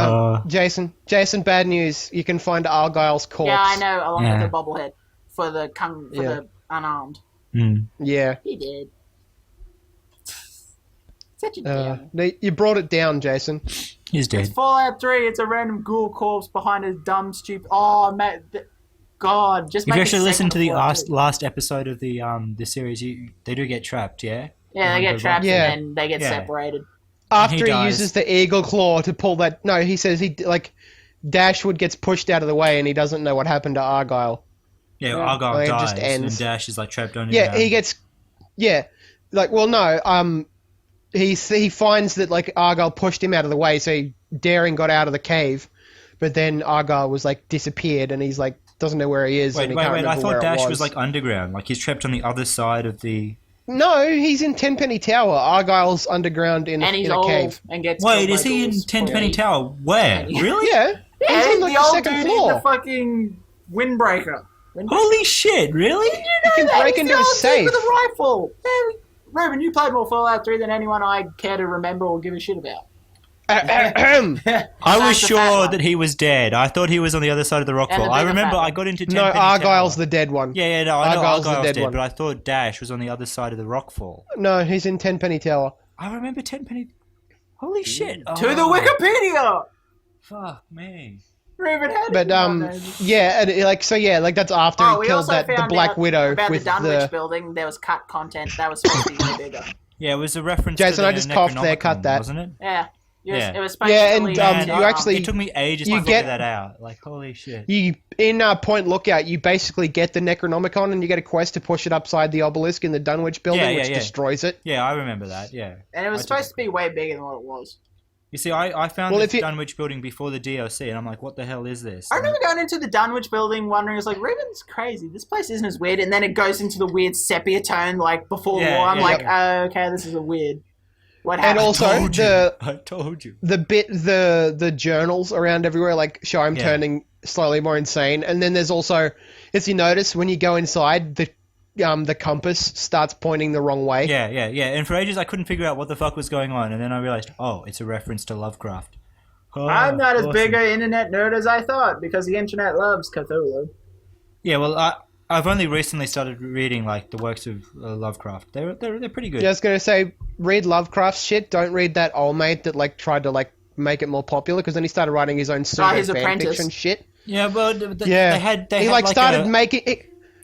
Jason, bad news. You can find Argyle's corpse. Yeah, I know, along Yeah. with the bobblehead for the the unarmed. Yeah. He did. Such a damn. You brought it down, Jason. He's dead. It's Fallout 3. It's a random ghoul corpse behind a dumb, stupid. Oh, mate. God, just If make you a actually listen second to the Fallout 3. last episode of the series, they do get trapped, yeah? Yeah, they get trapped Yeah. and then they get Yeah. separated. After He he dies. uses the eagle claw to pull that... No, he says Dashwood gets pushed out of the way and he doesn't know what happened to Argyle. Yeah, Argyle Like, it dies, just ends. and Dash is like trapped on Yeah, he gets... Yeah. He finds that, like, Argyle pushed him out of the way, so Daring got out of the cave, but then Argyle was, like, disappeared, and he's, like, doesn't know where he is, and he can't Wait, remember I where thought Dash it was like underground, like he's trapped on the other side of the... No, he's in Tenpenny Tower. Argyle's underground in And he's a old cave. and gets Wait, killed by is he in ghouls. Tenpenny Tower? Where? Really? Yeah. Yeah, He's on, like, the the old second dude floor. in the fucking windbreaker. Holy shit, really? Did you know can that? break He's into the a old dude safe. with a rifle. Hey, Ruben, you played more Fallout 3 than anyone I care to remember or give a shit about. I was That's the fat sure one. that he was dead. I thought he was on the other side of the rock And wall. the I bigger remember fat I one. got into No, Tenpenny Argyle's Tower. the dead one. Yeah, no, I know Argyle's the Argyle's dead dead, one. but I thought Dash was on the other side of the rockfall. No, he's in Tenpenny Tower. I remember Tenpenny... Holy shit. To the Wikipedia! Fuck me. Ruben, how did But, you not know this? yeah, and, that's after Oh, he we killed also the found Black out Widow about with the Dunwich the... building. There was cut content that was supposed to be way bigger. Yeah, it was a reference Jason, to the I just coughed there, cut Necronomicon, that. wasn't it? Yeah. Yeah. It was supposed Yeah, to and, lead you into, actually- It took me ages you to get- figure that out. Like, holy shit. In Point Lookout, you basically get the Necronomicon and you get a quest to push it upside the obelisk in the Dunwich building, which destroys it. Yeah, I remember that, yeah. And it was supposed to be way bigger than what it was. You see, I found Well, this if you- Dunwich building before the DLC, and I'm like, what the hell is this? I remember going into the Dunwich building wondering, it's like, Ruben's crazy. This place isn't as weird. And then it goes into the weird sepia tone, like, before Yeah, war. I'm yeah. like, oh, okay, this is a weird... What And happened? also, I told you. the journals around everywhere, like, show him Yeah. turning slowly more insane. And then there's also, as you notice, when you go inside, the compass starts pointing the wrong way. Yeah. And for ages, I couldn't figure out what the fuck was going on, and then I realized, oh, it's a reference to Lovecraft. Oh, I'm not as awesome. big an internet nerd as I thought, because the internet loves Cthulhu. Yeah, well, I've only recently started reading like the works of Lovecraft. They're pretty good. Yeah, I was gonna say, read Lovecraft's shit. Don't read that old mate that like tried to like make it more popular, because then he started writing his own pseudo his fan apprentice. fiction shit. Yeah, well, they had he like started a, making it.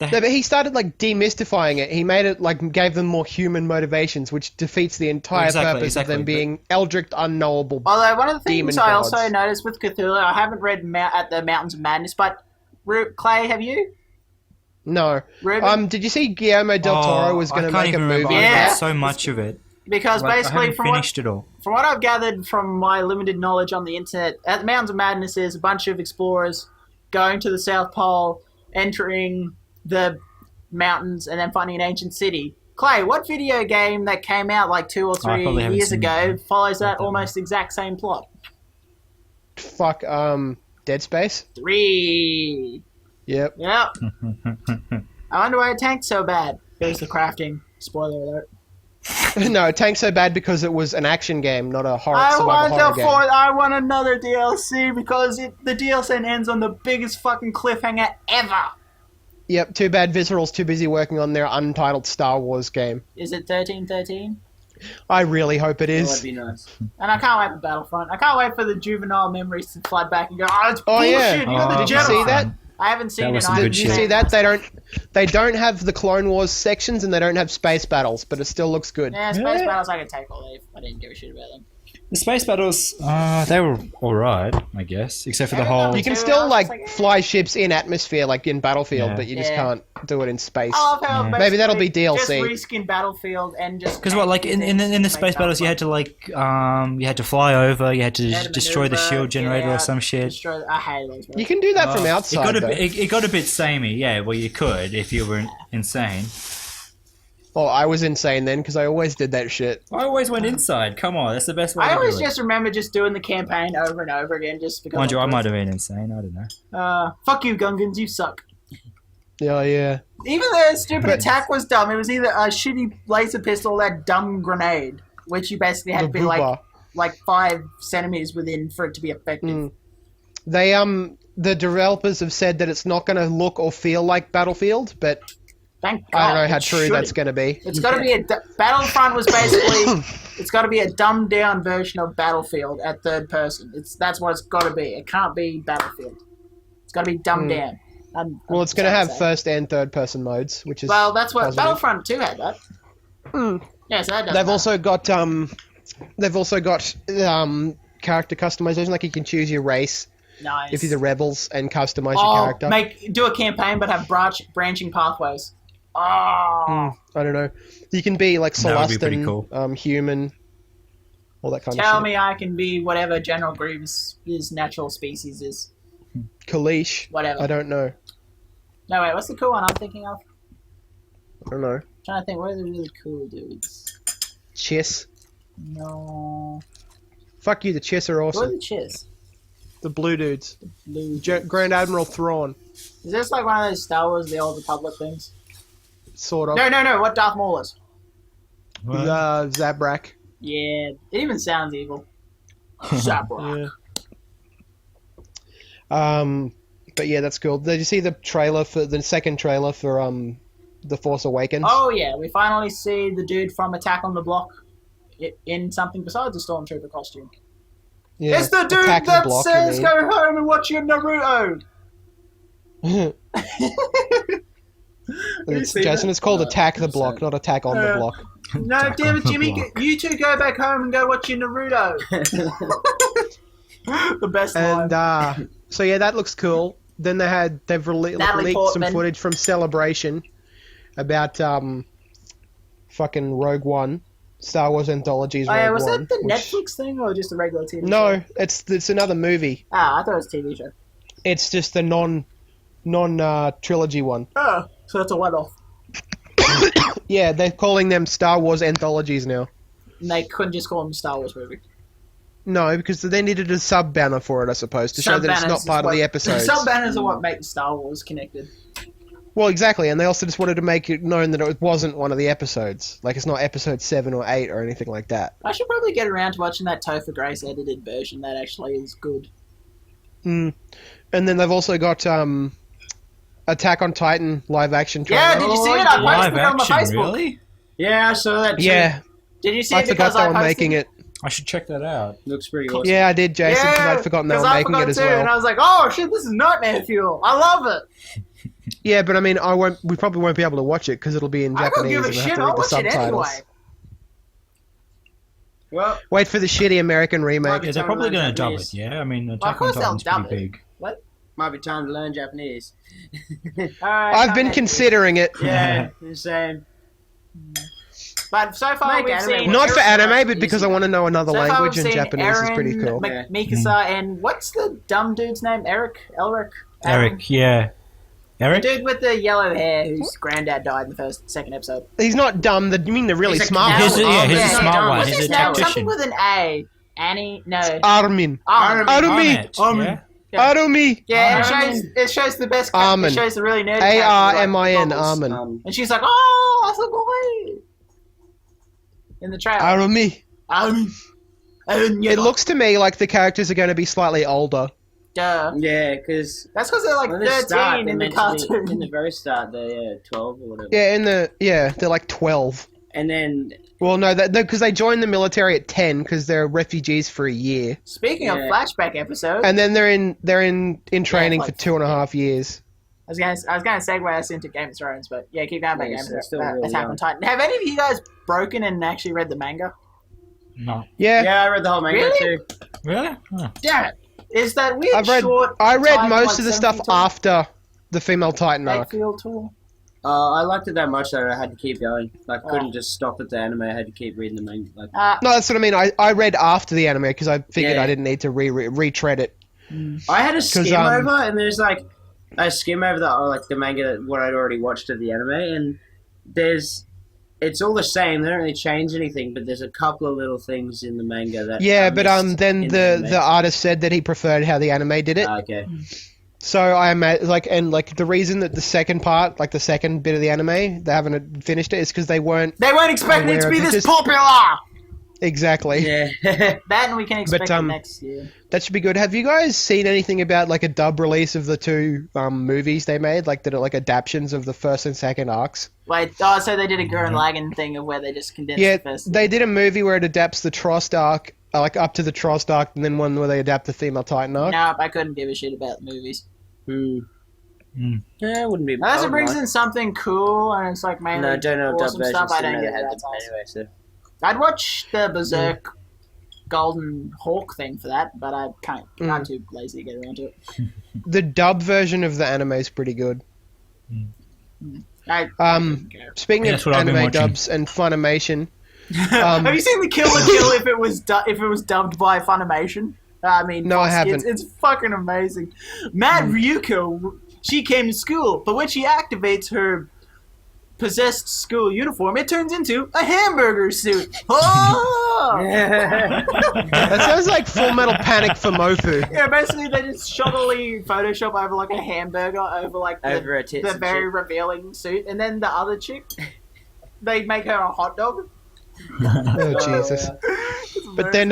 they- No, but he started like demystifying it. He made it like gave them more human motivations, which defeats the entire purpose of them being eldritch, unknowable. Although one of the things demon I gods. also noticed with Cthulhu, I haven't read at the Mountains of Madness, but Clay, have you? No. Ruben? Did you see Guillermo del Toro was going to make a movie? I Yeah. read so much of it. Because Like, basically, I haven't from finished it all. what I've gathered from my limited knowledge on the internet, at the Mountains of Madness is a bunch of explorers going to the South Pole, entering the mountains, and then finding an ancient city. Clay, what video game that came out like 2 or 3 probably haven't years seen ago it. follows that almost exact same plot? Fuck, Dead Space? 3. Yep. Yep. I wonder why it tanked so bad. There's the crafting. Spoiler alert. No, it tanked so bad because it was an action game, not a survival horror game. I want another DLC because the DLC ends on the biggest fucking cliffhanger ever. Yep, too bad Visceral's too busy working on their untitled Star Wars game. Is it 1313? I really hope it That is. would be nice. And I can't wait for Battlefront. I can't wait for the juvenile memories to flood back and go, oh, it's Oh, bullshit. yeah. You got the Did you see Jedi. that? I haven't seen That it. was some I good Did you shit. see that? They don't have the Clone Wars sections and they don't have space battles, but it still looks good. Yeah, space battles I can take or leave. didn't give a shit about them. The space battles, they were alright, I guess. Except for the whole... You can still, like, fly ships in atmosphere, like in Battlefield, but you just can't do it in space. I love how Maybe that'll be DLC. Just reskin Battlefield and just... Because what, like, in the space battles, you had to, like, you had to fly over, you had to destroy the shield generator or some shit. I hate those. You can do that from outside, it got a bit samey, yeah, well, you could, if you were insane. Oh, I was insane then, because I always did that shit. I always went inside, come on, that's the best way I to do always it. just remember just doing the campaign over and over again, just because... Mind you, I might have been insane, I don't know. Fuck you, Gungans, you suck. Yeah. Even the stupid attack was dumb. It was either a shitty laser pistol or that dumb grenade, which you basically had to be like 5 centimeters within for it to be effective. They the developers have said that it's not going to look or feel like Battlefield, but thank God, I don't know how true that's going to be. It's got to be Battlefront was basically it's got to be a dumbed down version of Battlefield at third person. That's what it's got to be. It can't be Battlefield. It's got to be dumbed down. Well, it's going to have first and third person modes, which is that's what positive. Battlefront 2 had that. Yeah, so that They've also got character customization, like you can choose your race. Nice. If you're the rebels and customize your character. Do a campaign but have branching pathways. I don't know. You can be like Celestin, cool. Human, all that kind of shit. Tell me I can be whatever General Grievous' natural species is. Kalish. Whatever. I don't know. No, wait, what's the cool one I'm thinking of? I don't know. I'm trying to think, what are the really cool dudes? Chess. No. Fuck you, the Chess are awesome. What are the Chess? The blue dudes. Grand Admiral Thrawn. Is this like one of those Star Wars, the Old Republic things? Sort of. No, what Darth Maul is? Zabrak. Yeah, it even sounds evil. Zabrak. Yeah. But yeah, that's cool. Did you see the second trailer for The Force Awakens? Oh yeah, we finally see the dude from Attack on the Block in something besides a Stormtrooper costume. Yeah, it's the dude that says go home and watch your Naruto! Jason, it's called Attack the Block, not Attack on the Block. No, damn it, Jimmy, you two go back home and go watch your Naruto. The best line. And so yeah, that looks cool. Then they've leaked some footage from Celebration about fucking Rogue One, Star Wars Anthologies. Oh yeah, Rogue was One, that the Netflix thing or just a regular TV show? No, it's another movie. Ah, I thought it was a TV show. It's just the non trilogy one. Oh, so that's a one-off. Yeah, they're calling them Star Wars Anthologies now. And they couldn't just call them a Star Wars movie. No, because they needed a sub-banner for it, I suppose, to show that it's not part of the episode. Sub-banners are what make Star Wars connected. Well, exactly, and they also just wanted to make it known that it wasn't one of the episodes. Like, it's not episode 7 or 8 or anything like that. I should probably get around to watching that Topher Grace edited version. That actually is good. And then they've also got Attack on Titan live-action trailer. Yeah, did you see it? I posted it on my Facebook. Really? Yeah, I saw that too. Yeah. Did you see I it forgot because they were making it. I should check that out. Looks pretty awesome. Yeah, I did, Jason, because I'd forgotten they were making it as well. And I was like, oh shit, this is nightmare fuel. I love it. Yeah, but I mean, we probably won't be able to watch it because it'll be in Japanese and we'll have to read the subtitles. Anyway. Well, wait for the shitty American remake. Yeah, they're probably going to dub it, yeah? I mean, Attack on Titan's pretty big. What? Might be time to learn Japanese. I've been considering it. Yeah, same. But so far we've seen... Not for anime, but because I want to know another language, and Japanese is pretty cool. Mikasa and... What's the dumb dude's name? Elric, yeah. Eric? The dude with the yellow hair whose granddad died in the second episode. He's not dumb. You mean the really smart one? He's a smart one. He's a tactician. Something with an A. Annie? No. Armin. Arumi. Yeah, it shows the best. Armin. It shows the really nerdy. Armin. Armin. And she's like, "Oh, that's a boy." In the trailer. Arumi. It looks to me like the characters are going to be slightly older. Duh. Yeah, because that's because they're like 13 in the cartoon. In the very start, they're 12 or whatever. Yeah, they're like 12. And then... Well, no, because they joined the military at 10 because they're refugees for a year. Speaking of flashback episodes, and then they're in training for 2.5 years. I was gonna segue us into Game of Thrones, but yeah, keep going about Game of Thrones. Attack on Titan. Have any of you guys broken and actually read the manga? No. Yeah. Yeah, I read the whole manga Really? too. Really? Huh. Damn it! Is that weird short? I read time, most like, of the stuff 72? after the female Titan arc. Field tour. I liked it that much that I had to keep going. I couldn't just stop at the anime. I had to keep reading the manga. Like, No, that's what I mean. I read after the anime because I figured Yeah. I didn't need to retread it. I had a skim 'Cause, over, and there's like a skim over the manga what I'd already watched of the anime, and it's all the same. They don't really change anything, but there's a couple of little things in the manga that Yeah, are but missed then in the artist said that he preferred how the anime did it. okay. So I the reason that the second part, like the second bit of the anime, they haven't finished it is because they weren't expecting it to aware be of this this- popular. exactly. Yeah. That and we can expect it But, next year. That should be good. Have you guys seen anything about like a dub release of the two movies they made, like that are like adaptions of the first and second arcs? Wait, so they did a Gurren Lagann thing of where they just condensed Yeah, the first. they did a movie where it adapts the Trost arc, like up to the Trost arc, and then one where they adapt the female Titan arc. Nope, I couldn't give a shit about the movies. Yeah, it wouldn't be. Unless I it brings wouldn't in something cool and it's like mainly No, I don't know awesome dub stuff, versions. I Didn't don't know get they had that. them anyway. So. I'd watch the Berserk Golden Hawk thing for that, but I can't. I'm too lazy to get around to it. The dub version of the anime is pretty good. I don't care. Speaking That's of what I've been anime watching. dubs and Funimation, Have you seen the Kill la Kill if it was dubbed by Funimation? I mean, No, I Fox haven't. Kids. It's fucking amazing. Mad Ryuko, she came to school, but when she activates her possessed school uniform, it turns into a hamburger suit. Oh! that sounds like Full Metal Panic for Mofu. Yeah, basically they just shoddily Photoshop over like a hamburger over like Over her tits the and very shit. revealing suit, and then the other chick, they make her a hot dog. Oh Jesus! But then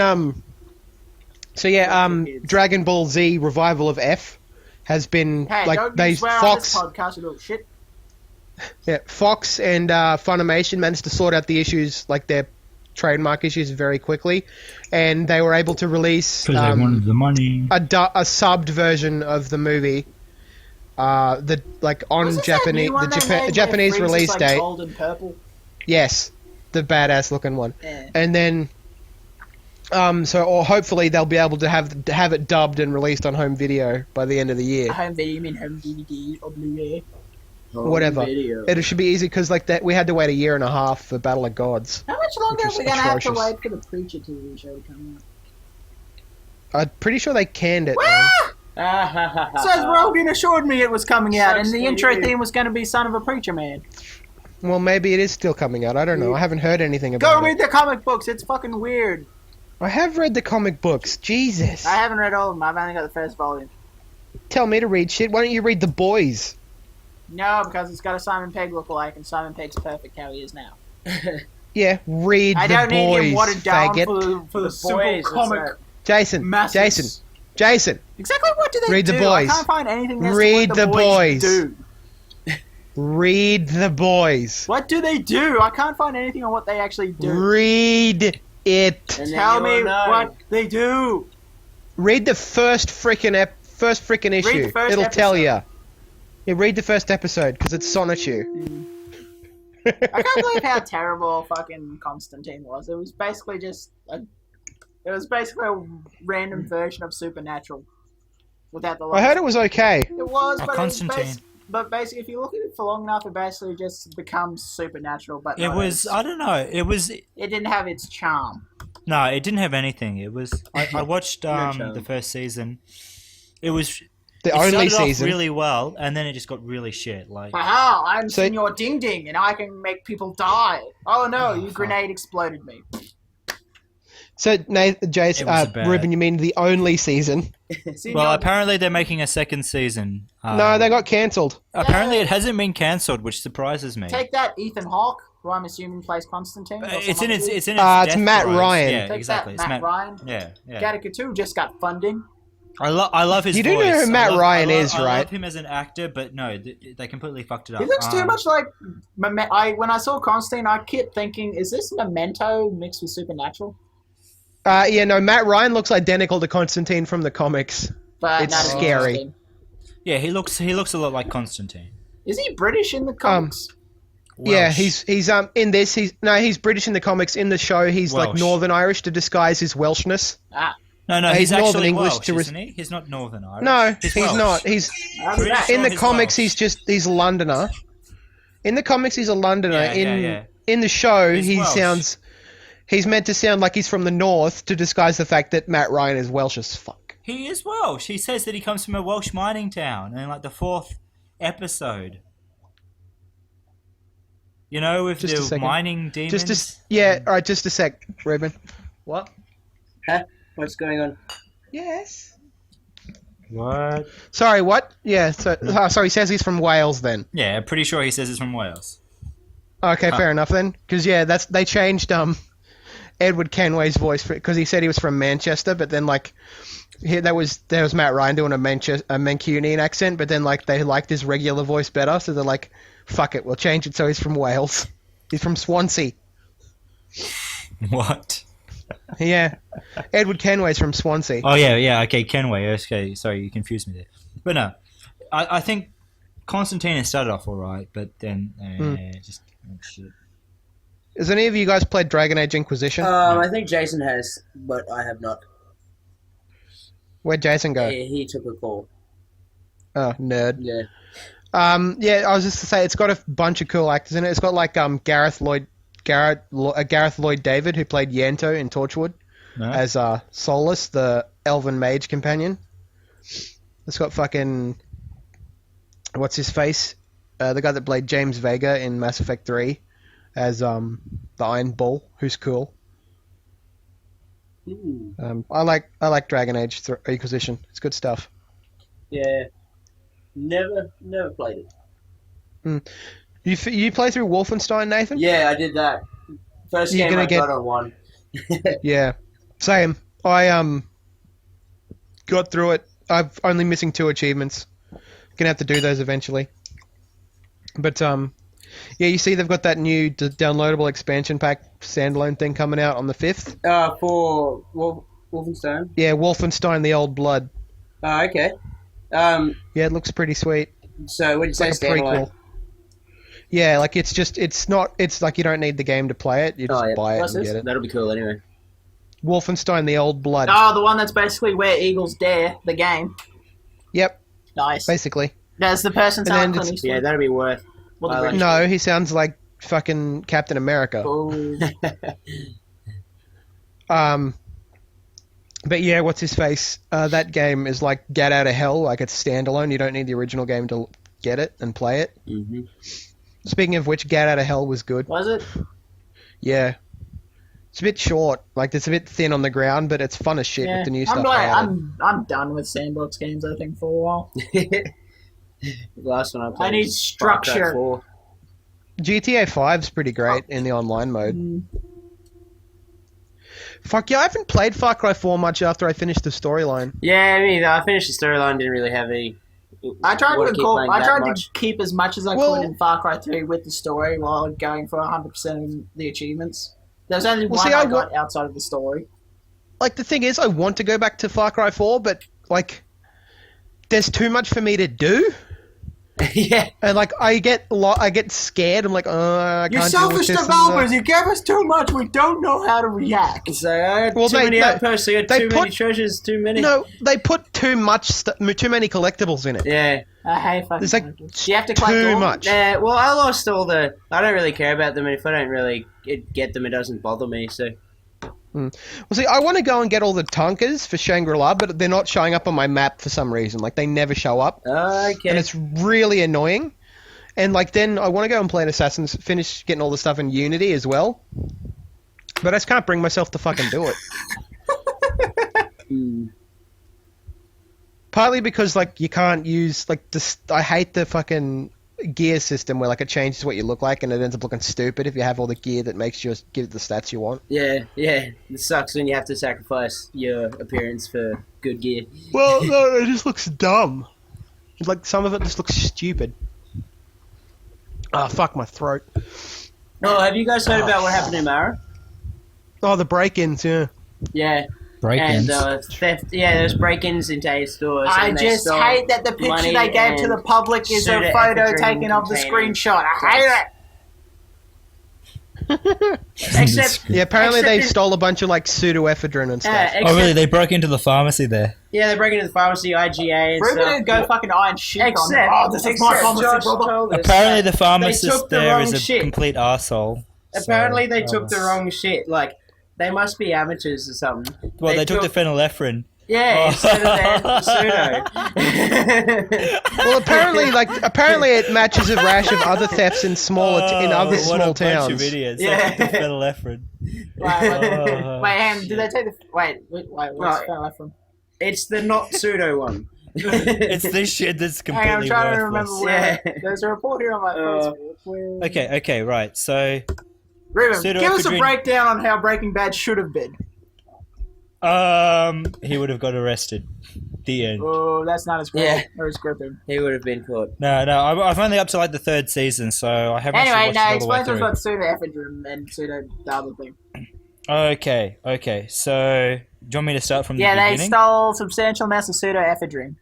Dragon Ball Z Revival of F has been Hey, like don't they swear Fox. on this podcast, you little shit. Yeah, Fox and Funimation managed to sort out the issues, like their trademark issues, very quickly, and they were able to release Because they wanted the money. a subbed version of the movie. On Japanese Japanese release like date. Gold and purple. Yes, the badass looking one, Yeah. and then or hopefully they'll be able to have it dubbed and released on home video by the end of the year. Home video, you mean home DVD or Blu-ray? Whatever. Video. It should be easy because we had to wait 1.5 years for Battle of Gods. How much longer Which are we is gonna have to atrocious. wait for the Preacher TV show to come I'm pretty sure they canned it. out? man. Says Rogan assured me it was coming out, and Sucks the for intro you. theme was going to be "Son of a Preacher Man." Well, maybe it is still coming out. I don't know. I haven't heard anything Go about read it. the comic books. It's fucking weird. I have read the comic books. Jesus. I haven't read all of them. I've only got the first volume. Tell me to read shit. Why don't you read The Boys? No, because it's got a Simon Pegg lookalike, and Simon Pegg's perfect how he is now. Yeah, read I The don't need him Boys, watered down faggot. for the Boys, simple what's comic that? Jason. masses. Jason. Exactly what do they Read do? The Boys. I can't find anything as Read to what The Boys. do. Read The Boys. What do they do? I can't find anything on what they actually do. Read it. And then Tell you'll me know. what they do. Read the first frickin' issue. first It'll tell episode. you. Yeah, read the first episode because it's Sonichu. I can't believe how terrible fucking Constantine was. It was basically just a random version of Supernatural without the. I heard it was okay. It was, Oh, but Constantine. but basically, if you look at it for long enough, it basically just becomes Supernatural. But It not was, as- I don't know, it was, It didn't have its charm. no, it didn't have anything. It was, I watched charm. the first season. It was, The it only started off season. really well, and then it just got really shit. Like, Aha! I'm So- Senor Ding Ding, and I can make people die. Oh no! You grenade exploded me. So, Jace, It was bad. Ruben, you mean the only season? Senor well, apparently they're making a second season. No, they got cancelled. Apparently it hasn't been cancelled, which surprises me. Take that, Ethan Hawke, who I'm assuming plays Constantine. or It's in its, someone. it's in its. It's death Matt throes. Ryan. Yeah, Take exactly. that, It's Matt Ryan. Yeah, yeah. Gattaca 2 just got funding. I love his You voice. do know who Matt Ryan is, I right? love him as an actor, but no, they completely fucked it up. He looks too much like. When I saw Constantine, I kept thinking, is this Memento mixed with Supernatural? Yeah, no, Matt Ryan looks identical to Constantine from the comics. But It's not as scary. interesting. Yeah, he looks a lot like Constantine. Is he British in the comics? Yeah, Welsh. he's in this. He's British in the comics. In the show, he's like Welsh. Northern Irish to disguise his Welshness. No, he's he's Northern actually English Welsh, to isn't he? He's not Northern Irish. No, he's he's Welsh. not. He's Pretty sure in the he's comics. Welsh. He's Londoner. In the comics, he's a Londoner. Yeah. In the show, He's Welsh. He's meant to sound like he's from the north to disguise the fact that Matt Ryan is Welsh as fuck. He is Welsh. He says that he comes from a Welsh mining town in like the 4th episode. You know, with Just a the second. mining demons. All right, just a sec, Ruben. What? Huh? What's going on? Yes. What? Sorry, what? Yeah, so he says he's from Wales then. Yeah, pretty sure he says he's from Wales. Okay, fair enough then. Because they changed Edward Kenway's voice because he said he was from Manchester, but then like there was Matt Ryan doing a Mancunian accent, but then like they liked his regular voice better, so they're like, fuck it, we'll change it so he's from Wales. He's from Swansea. What? Yeah, Edward Kenway's from Swansea. Oh yeah. Okay, Kenway. Okay, sorry, you confused me there. But no, I think Constantine has started off all right, but then just shit. Has any of you guys played Dragon Age Inquisition? I think Jason has, but I have not. Where'd Jason go? He took a call. Oh, nerd. Yeah. Yeah, I was just to say it's got a bunch of cool actors in it. It's got like Gareth Lloyd David, who played Yanto in Torchwood, as Solus, the elven mage companion. It's got fucking what's his face, the guy that played James Vega in Mass Effect 3, as the Iron Bull, who's cool. I like Dragon Age Inquisition. It's good stuff. Yeah. Never played it. You play through Wolfenstein, Nathan? Yeah, I did that. First game I got on one. Yeah, same. I got through it. I'm only missing 2 achievements. Gonna have to do those eventually. But yeah, you see they've got that new downloadable expansion pack standalone thing coming out on the 5th. For Wolfenstein. Yeah, Wolfenstein: The Old Blood. Oh, okay. Yeah, it looks pretty sweet. So what did you say? Like a prequel. Yeah, like it's like you don't need the game to play it. You just buy it and get it. That'll be cool anyway. Wolfenstein: The Old Blood. Oh, the one that's basically where eagles dare the game. Yep. Nice. Basically. Does the person sound Clint Eastwood? Yeah, that'll be worth. No, he sounds like fucking Captain America. But yeah, what's his face? That game is like Get Out of Hell. Like it's standalone. You don't need the original game to get it and play it. Mm-hmm. Speaking of which, Get Out of Hell was good. Was it? Yeah. It's a bit short. Like it's a bit thin on the ground, but it's fun as shit with the new stuff. I'm done with sandbox games. I think for a while. The last one I played. I need structure. GTA 5's pretty great in the online mode. Fuck yeah, I haven't played Far Cry 4 much after I finished the storyline. Yeah, me either. I finished the storyline, didn't really have any... I tried to keep as much as I could in Far Cry 3 with the story while going for 100% of the achievements. There's only one I got outside of the story. Like, the thing is, I want to go back to Far Cry 4, but, like, there's too much for me to do. Yeah. And, like, I get scared. I'm like, I can't. You selfish developers, you gave us too much. We don't know how to react. So I had too many outposts. I had too many treasures. Too many. No, they put too many collectibles in it. Yeah. I hate fucking collectibles. You have to collect too all much. Yeah. Well, I lost all the. I don't really care about them, and if I don't really get them, it doesn't bother me. So. Well, see, I want to go and get all the Tonkas for Shangri-La, but they're not showing up on my map for some reason. Like, they never show up. Okay. And it's really annoying. And, like, then I want to go and play Assassin's... Finish getting all the stuff in Unity as well. But I just can't bring myself to fucking do it. Partly because, like, you can't use... Like, I hate the fucking gear system where, like, it changes what you look like and it ends up looking stupid if you have all the gear that makes you give the stats you want. Yeah. It sucks when you have to sacrifice your appearance for good gear. Well, no, it just looks dumb. Like, some of it just looks stupid. Ah, fuck my throat. Oh, have you guys heard about what happened in Mara? Oh, the break-ins, yeah. Yeah. Break-ins. And theft. Yeah, there was break-ins into A stores. I just hate that the picture they gave to the public is a photo taken of the screenshot. I hate it. Except Yeah, apparently except they in- stole a bunch of like pseudoephedrine and stuff. Oh, really? They broke into the pharmacy there. Yeah, they break into the pharmacy, IGA, and Ruben stuff. didn't go fucking iron shit Except, on. Oh, this is my except pharmacy, Josh brother. told us Apparently, that the pharmacist took the there wrong is a shit. complete arsehole. Apparently, they So, took the wrong shit. Like, they must be amateurs or something. Well, they took the phenylephrine. Yeah, instead of the pseudo. Well, apparently it matches a rash of other thefts in other what small a towns. bunch of idiots. Yeah. They took the phenylephrine. Wait, hang on, did they take the... Wait, what's Right. that from? It's the not pseudo one. It's this shit that's Hang on, I'm completely trying to worthless. remember where... There's a report here on my Facebook. Where... Okay, right. So, Ruben, give us a pseudoephedrine- breakdown on how Breaking Bad should have been. he would have got arrested. The end. Oh, that's not as great. Yeah. Or as gripping. He would have been caught. No, I've only up to like the 3rd season, so I haven't Anyway, actually watched no, it all the way explain to us through. about pseudoephedrine and pseudo the other thing. Okay. So, do you want me to start from the Yeah, beginning? they stole substantial amounts of pseudoephedrine.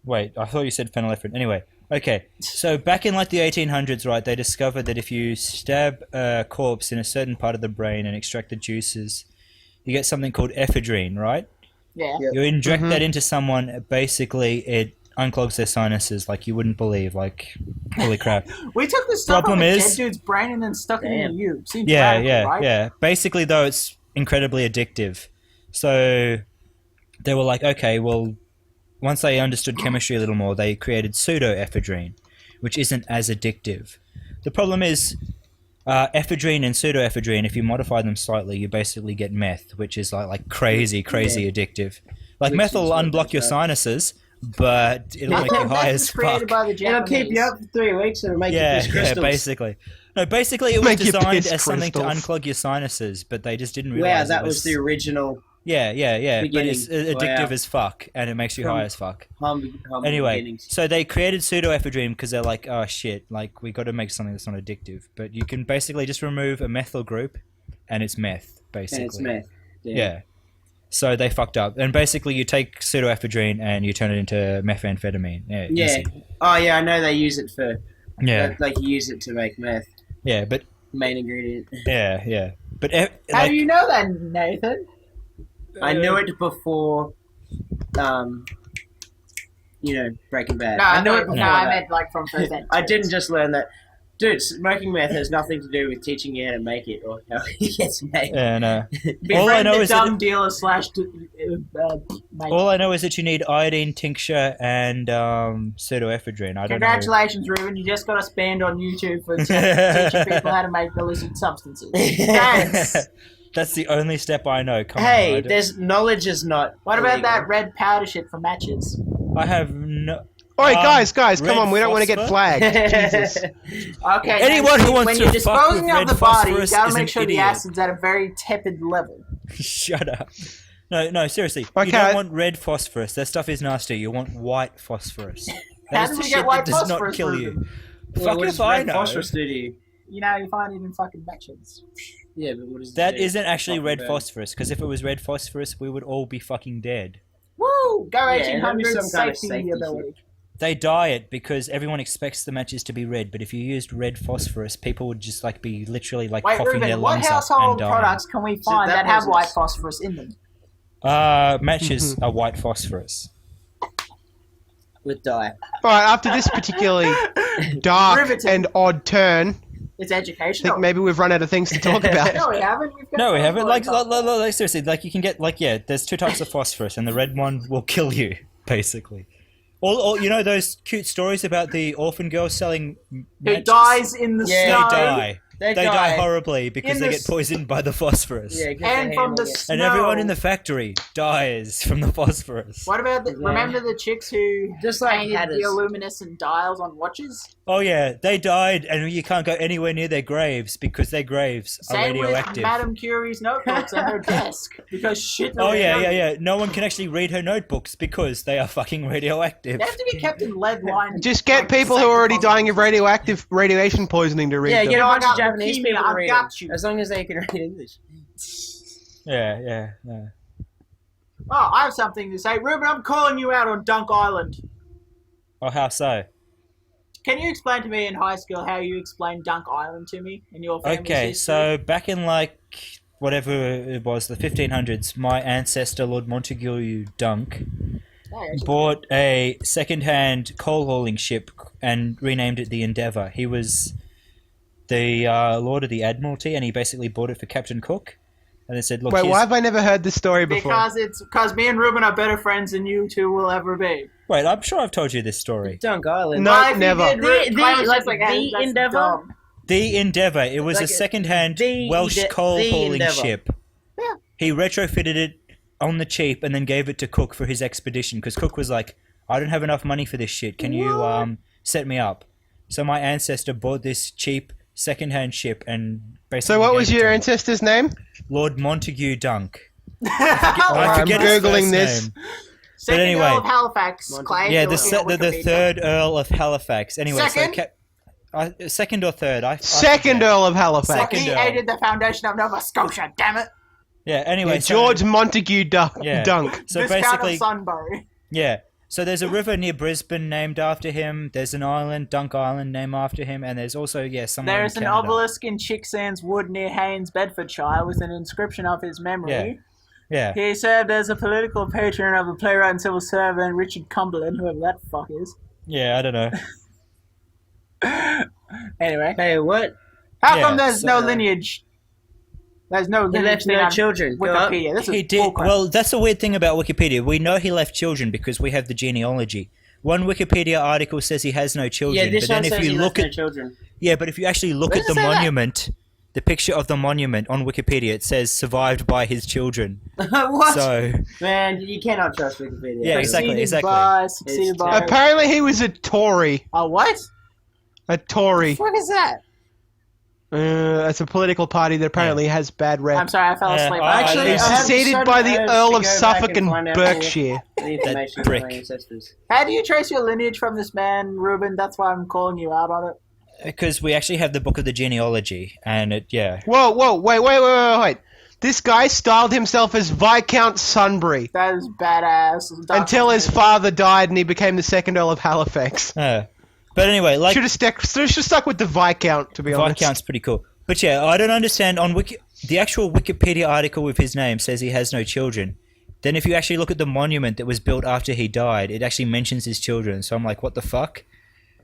Wait, I thought you said phenylephrine. Anyway, okay. So back in like the 1800s, right, they discovered that if you stab a corpse in a certain part of the brain and extract the juices, you get something called ephedrine, right? Yeah. You inject that into someone, basically it unclogs their sinuses like you wouldn't believe. Like, holy crap. We took the stuff Problem from a is- dead dude's brain and then stuck it into you. Seems Yeah, radical, right? yeah. Basically, though, it's incredibly addictive. So they were like, okay, well, once they understood chemistry a little more, they created pseudoephedrine, which isn't as addictive. The problem is, ephedrine and pseudoephedrine, if you modify them slightly, you basically get meth, which is like crazy addictive. Like, Which meth will is what unblock they your say. sinuses, but it'll make you high as fuck. By the It'll keep you up for 3 weeks and it'll make you piss crystals. Basically. No, basically it was Make you designed piss as something to crystals. unclog your sinuses, but they just didn't Wow, realize that it was the original Yeah, but it's beginning. addictive Wow. as fuck, and it makes you high as fuck. humble Anyway, beginnings. so they created pseudoephedrine because they're like, oh shit, like we got to make something that's not addictive. But you can basically just remove a methyl group, and it's meth, basically. And it's meth. Yeah. So they fucked up, and basically you take pseudoephedrine and you turn it into methamphetamine. Yeah. Yeah. easy. Oh, yeah, I know they use it for... Yeah. Like, you use it to make meth. Yeah, but Main ingredient. yeah. But How like, do you know that, Nathan? I knew it before, Breaking Bad. No, I knew it before I that. meant like from first hand. I didn't just learn that. Dude, smoking meth has nothing to do with teaching you how to make it or how it gets made. yeah, no. Be All I friend know the is that dumb dealer slash mate. all I know is that you need iodine tincture and pseudoephedrine. I don't know. Congratulations, Ruben. You just got us banned on YouTube for teaching people how to make illicit substances. Thanks. That's the only step I know. Come on, Hey, I there's knowledge is not. What about illegal. that red powder shit for matches? I have no. Alright, guys, come red on, we don't want to get phosphor? flagged. Jesus. Okay. Anyone now, who wants when to you're fuck disposing with of red the body, you phosphorus gotta is make an sure the idiot. acid's at a very tepid level. Shut up. No, seriously. Okay. You don't want red phosphorus. That stuff is nasty. You want white phosphorus. How That is do the we shit get white that does not phosphorus, kill Ruben? you. Well, Fuck what if does I red know. phosphorus do to you? You know, you find it in fucking matches. Yeah, but what does it That do? isn't actually Fucking red bad. phosphorus, because if it was red phosphorus, we would all be fucking dead. Woo! Go Yeah, that'd be 1800 some kind of safety safety ability. They dye it because everyone expects the matches to be red, but if you used red phosphorus, people would just like be literally like Wait, coughing their Ruben, what lungs up and household dying. products can we find that that have was white it. phosphorus in them? Matches are white phosphorus. With dye. Alright, after this particularly dark Riveting. and odd turn, It's I educational. think maybe we've run out of things to talk about. No, we haven't. We've got No, we haven't. Like, phosphorus. like seriously, like you can get like there's two types of phosphorus, and the red one will kill you basically. All you know those cute stories about the orphan girl selling Who matches? dies in the They snow. die. They They die. die horribly because In they the get s- poisoned by the phosphorus. Yeah, 'cause And they from the handle it. snow. And everyone in the factory dies from the phosphorus. What about the? Yeah. Remember the chicks who Just like painted hatters. bioluminescent dials on watches? Oh yeah, they died, and you can't go anywhere near their graves because their graves are Same with radioactive. Madame Curie's notebooks at her desk because shit. Oh yeah. No one can actually read her notebooks because they are fucking radioactive. They have to be kept in lead lined. Just get people who are already dying of radiation poisoning to read Yeah, them. get a I bunch of got Japanese leukemia, people to I've read got them, you. as long as they can read English. Yeah. Oh, I have something to say, Ruben. I'm calling you out on Dunk Island. Oh, how so? Can you explain to me in high school how you explained Dunk Island to me in your family's Okay, history? so back in like whatever it was, the 1500s, my ancestor Lord Montague Dunk bought a second-hand coal hauling ship and renamed it the Endeavour. He was the Lord of the Admiralty, and he basically bought it for Captain Cook. And they said, "Look, Wait, why have I never heard this story before? Because me and Ruben are better friends than you two will ever be. Wait, I'm sure I've told you this story. Dunk Island. No, never. The Endeavour? The Endeavour. It was Like a second-hand the Welsh Ende- coal the hauling Endeavour. ship. Yeah. He retrofitted it on the cheap and then gave it to Cook for his expedition because Cook was like, "I don't have enough money for this shit. Can you set me up?" So my ancestor bought this cheap second-hand ship and basically. So what gave was it your to him. ancestor's name? Lord Montague Dunk. I'm forget his googling first this. name. Second anyway. Earl of Halifax claims Yeah, you're the looking at the Wikipedia. third Earl of Halifax. Anyway, Second? so second or third? I Second forget. Earl of Halifax. Second He Earl. aided the foundation of Nova Scotia, damn it. Yeah. Anyway, Yeah, George Montague Yeah. Dunk. So Viscount basically, of Sunbury. yeah. So there's a river near Brisbane named after him. There's an island, Dunk Island, named after him, and there's also somewhere There's in an Canada. obelisk in Chicksands Wood near Haynes, Bedfordshire, with an inscription of his memory. Yeah. He served as a political patron of a playwright and civil servant, Richard Cumberland, whoever that fuck is. Yeah, I don't know. Anyway. Hey, what? How Yeah, come there's so- no lineage? There's no He lineage left thing no on children. Go up. Wikipedia. This He is did. bullcrap. Well, that's the weird thing about Wikipedia. We know he left children because we have the genealogy. One Wikipedia article says he has no children, Yeah, this but one then says if he you left look no at children. but if you actually look Where at does the it say that? monument, the picture of the monument on Wikipedia, it says survived by his children. What? So Man, you cannot trust Wikipedia. Yeah, exactly. Succeeded by. Apparently he was a Tory. A what? A Tory. What is that? It's a political party that apparently has bad rep. I'm sorry, I fell asleep. Actually, He's I have succeeded sudden by the urge Earl to of go back Suffolk and and find out Berkshire. The information That of my prick. ancestors. How do you trace your lineage from this man, Ruben? That's why I'm calling you out on it. because we actually have the book of the genealogy, and Whoa, wait. This guy styled himself as Viscount Sunbury That is badass. until his father died and he became the second Earl of Halifax. but anyway, like Should have stuck with the Viscount, to be honest. Viscount's pretty cool. But yeah, I don't understand. On the actual Wikipedia article with his name says he has no children. Then if you actually look at the monument that was built after he died, it actually mentions his children. So I'm like, what the fuck?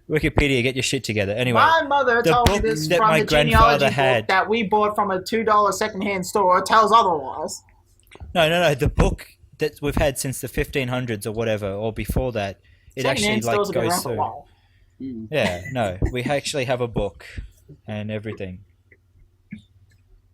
Wikipedia, get your shit together. Anyway, My mother the told me book this that from my the genealogy grandfather book had. that we bought from a $2 secondhand store tells otherwise. No. The book that we've had since the 1500s or whatever, or before that, it actually Secondhand stores have been goes around for a through. while. Yeah, no, we actually have a book and everything.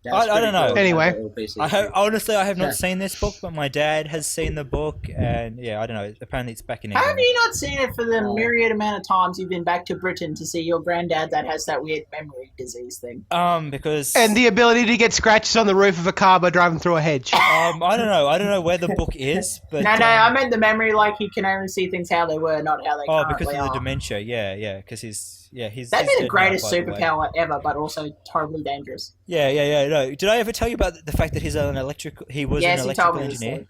That's I don't know. pretty Anyway. Honestly, I have not seen this book, but my dad has seen the book, and yeah, I don't know. Apparently, it's back in How have England. you not seen it for the myriad amount of times you've been back to Britain to see your granddad that has that weird memory disease thing? Because And the ability to get scratches on the roof of a car by driving through a hedge. I don't know where the book is, but No, I meant the memory like he can only see things how they were, not how they currently because of the are. dementia, yeah, because he's That'd he's be dead the now, greatest by the way. superpower ever, but also terribly dangerous. Yeah. No, did I ever tell you about the fact that he was Yes, an you told electrical me this engineer? thing.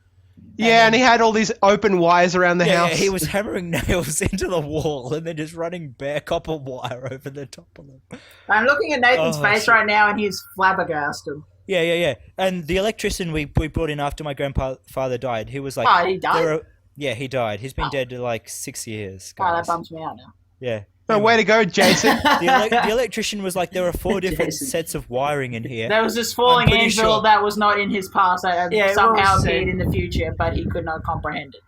Yeah, and he had all these open wires around the Yeah, house. he was hammering nails into the wall and then just running bare copper wire over the top of them. I'm looking at Nathan's Oh, face shit. right now, and he's flabbergasted. Yeah. And the electrician we brought in after my grandfather died, he was like, Oh, he died? yeah, he died. He's been dead like 6 years. Oh, that guys. bums me out now. Yeah. Oh, way to go, Jason. The electrician was like, there are 4 different Jason. sets of wiring in here. There was this falling I'm pretty angel sure. that was not in his past that Yeah, it somehow was, appeared in the future, but he could not comprehend it.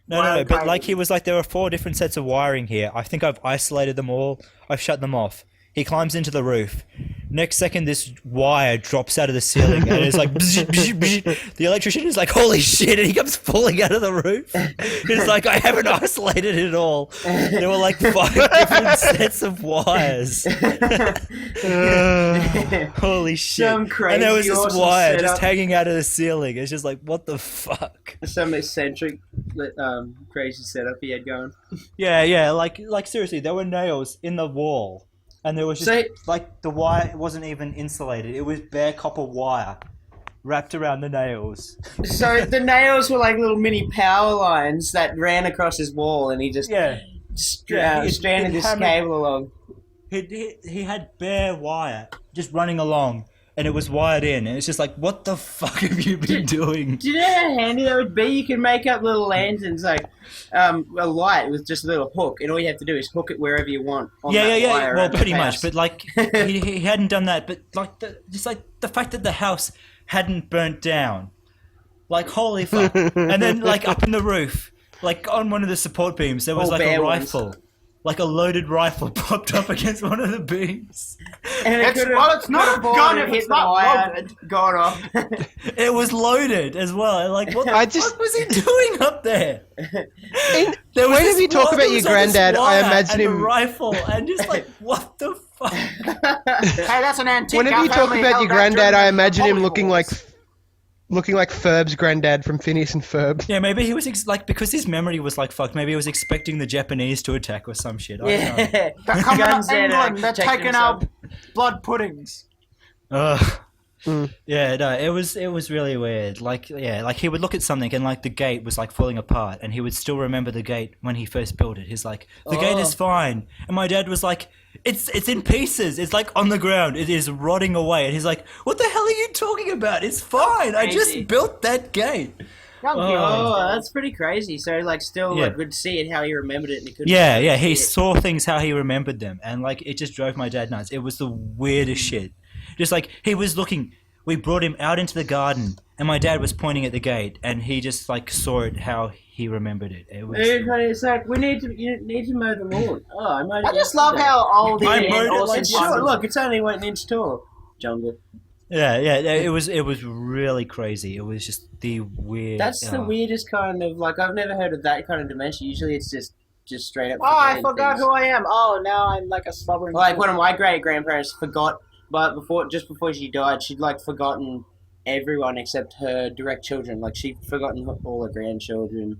No, but Wiring. like he was like, there are 4 different sets of wiring here. I think I've isolated them all. I've shut them off. He climbs into the roof. Next second, this wire drops out of the ceiling, and it's like, bzz, bzz, bzz. The electrician is like, holy shit, and he comes falling out of the roof. He's like, I haven't isolated it all. There were like 5 different sets of wires. Holy shit. Some crazy and there was this awesome wire setup. just hanging out of the ceiling. It's just like, what the fuck? Some eccentric, crazy setup he had going. Yeah, like seriously, there were nails in the wall, and there was just So- like the wire wasn't even insulated; it was bare copper wire wrapped around the nails. So the nails were like little mini power lines that ran across his wall, and he just Yeah, stranded this cable along. He had bare wire just running along, and it was wired in, and it's just like, what the fuck have you been doing? Do you know how handy that would be? You can make up little lanterns, like a light with just a little hook, and all you have to do is hook it wherever you want. On that wire Well, around the pretty house. much, but like he hadn't done that. But like the fact that the house hadn't burnt down, like holy fuck! And then like up in the roof, like on one of the support beams, there was All like a bare ones. rifle. Like a loaded rifle popped up against one of the beams. And It's not a gun if it's not loaded. Gone off. It was loaded as well. Like, what the fuck was he doing up there? Whenever you talk about your granddad, I imagine him. A rifle and just like, what the fuck? Hey, that's an antique. Whenever you Our talk family about held your that granddad, during I the imagine him Napoleon looking like Ferb's granddad from Phineas and Ferb. Yeah, maybe he was because his memory was like fucked. Maybe he was expecting the Japanese to attack or some shit. I don't know. They're coming up Guns and, England. They're protecting taking our himself. blood puddings. Yeah, no, it was really weird. Like he would look at something and like the gate was like falling apart, and he would still remember the gate when he first built it. He's like, the gate is fine, and my dad was like, it's in pieces. It's like on the ground. It is rotting away, and he's like, what the hell are you talking about? It's fine. I just built that gate. Oh, that's pretty crazy. So like, still like, would see it how he remembered it, and he couldn't. Yeah, he saw things how he remembered them, and like it just drove my dad nuts. It was the weirdest shit. Just like he was looking, we brought him out into the garden, and my dad was pointing at the gate, and he just like saw it how he remembered it. It was. It's like you need to mow the lawn. Oh, I just love how old he I is. mowed it Also like Sure, look, it's only 1 inch tall. Jungle. Yeah, it was really crazy. It was just the weird. That's the weirdest kind of like. I've never heard of that kind of dementia. Usually, it's just straight up. Oh, I forgetting forgot things. who I am. Oh, now I'm like a slobbering. Like fool. one of my great grandparents forgot, but just before she died, she'd like forgotten everyone except her direct children. Like she'd forgotten all her grandchildren.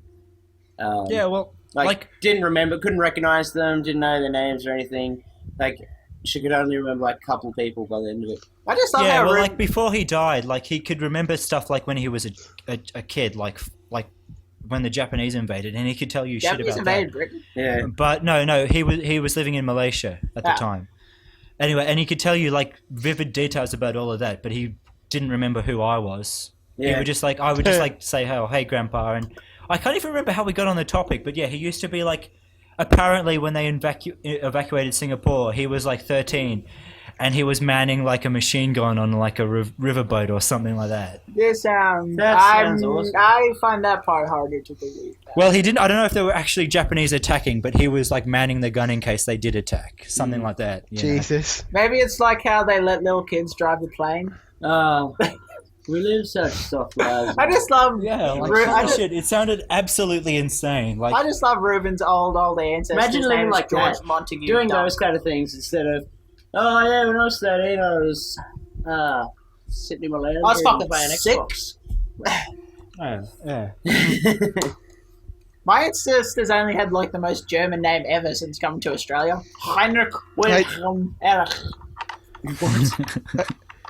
Yeah, well, like didn't remember, couldn't recognize them, didn't know their names or anything. Like she could only remember like a couple people by the end of it. I just love yeah, how well, rude. like before he died, like he could remember stuff like when he was a kid, like when the Japanese invaded, and he could tell you Japanese shit about invaded that. Britain. Yeah, But no, he was living in Malaysia at the time. Anyway, and he could tell you like vivid details about all of that, but he didn't remember who I was. Yeah. He would just like I would just like say, "Oh, hey, Grandpa," and I can't even remember how we got on the topic. But yeah, he used to be like, apparently when they evacuated Singapore, he was like 13, and he was manning like a machine gun on like a riverboat or something like that. This sounds. That sounds awesome. I find that part harder to believe. Well, he didn't. I don't know if they were actually Japanese attacking, but he was like manning the gun in case they did attack, something like that. You know? Jesus. Maybe it's like how they let little kids drive the plane. Oh, we live such soft lives. I just love. Yeah, like I just, shit. It sounded absolutely insane. Like I just love Ruben's old ancestors. Imagine living names like George that, Montague. doing Dunn. those kind of things instead of, oh yeah, when I was 13, I was sitting in my lounge. I was fucking playing 6. yeah. My ancestors only had like the most German name ever since coming to Australia. Heinrich Wilhelm Erich.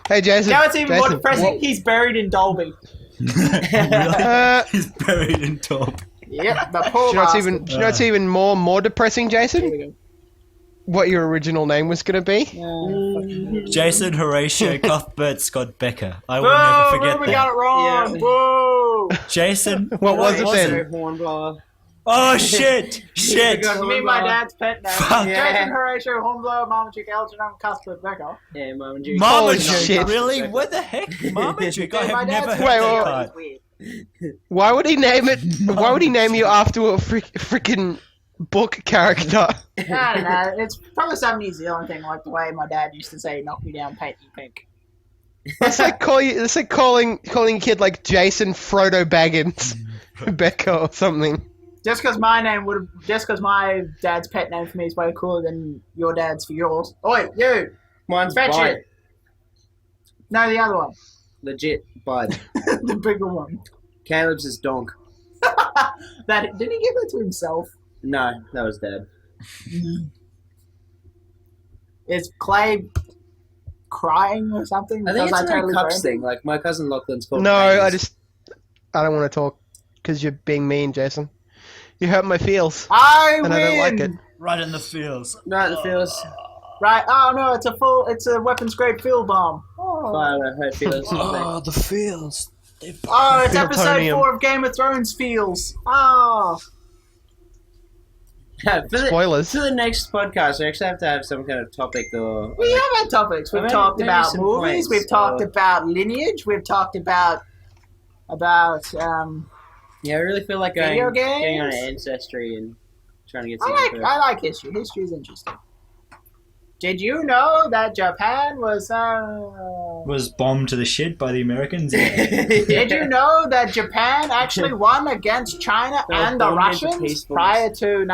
Hey, Jason. Now it's even more Jason, depressing. He's buried in Dolby. He's buried in top. Yep, the poor Do you know what's bastard. even more depressing, Here Jason? we go. What your original name was going to be? Jason Horatio Cuthbert Scott Becker. I will Whoa, never forget Ruben got that. it wrong. Yeah. Whoa. Jason. What was it then? Hornblower. Oh shit! Shit! You mean my dad's pet name? Fuck. Jason Horatio Hornblower, Marmaduke Algernon Cuthbert Becker. Yeah, Marmaduke. Marmaduke, shit. really? What the heck? Marmaduke? I My have dad's never pet heard Wait, that wait, part. is weird. Why would he name it? Why would he name you after a freaking book character? I don't know. It's probably some New Zealand thing, like the way my dad used to say, "Knock me down, paint me pink." It's like calling a kid like Jason Frodo Baggins Becker or something. Just because my dad's pet name for me is way cooler than your dad's for yours. Oi, you! Mine's Fetch Bud. it! No, the other one. Legit Bud. The bigger one. Caleb's is Donk. Didn't he give that to himself? No, that was Dad. Is Clay crying or something? I think Because it's a totally Cups brain- thing. Like my cousin Lachlan's called. No, Baines. I don't want to talk because you're being mean, Jason. You hurt my feels. I and win. I don't like it. Right in the feels. Right, the feels. Right. Oh no, it's a weapons grade field bomb. Fire hurt feels. Oh, the feels. Oh, it's episode Plutonium. 4 of Game of Thrones feels. Oh. Spoilers. For the next podcast, we actually have to have some kind of topic or. We have had topics. We've Maybe- talked maybe about some movies. points, We've talked or- about lineage. We've talked about Yeah, I really feel like Video getting on games? Ancestry and trying to get. I like history. History is interesting. Did you know that Japan was bombed to the shit by the Americans. Did you know that Japan actually won against China They were and the bombed into Russians peacefulness. prior to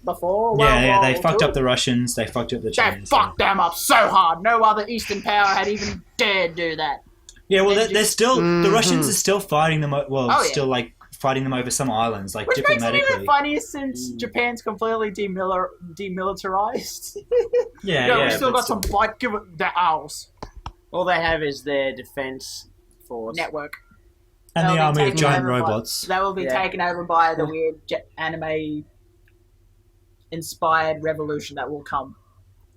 before World Yeah, War they fucked II? up the Russians. They fucked up the They Chinese. fucked them up so hard. No other Eastern power had even dared do that. Yeah, well, they're still the Russians Mhm. are still fighting them. Oh, yeah. Still like fighting them over some islands, like Which makes it diplomatically. even funnier since Japan's completely demilitarized. Yeah, we still got some fight. Give it the owls All they have is their defense force. network. and the They'll be army of taken giant over by- robots. They will be Yeah. taken over by the weird anime inspired revolution that will come.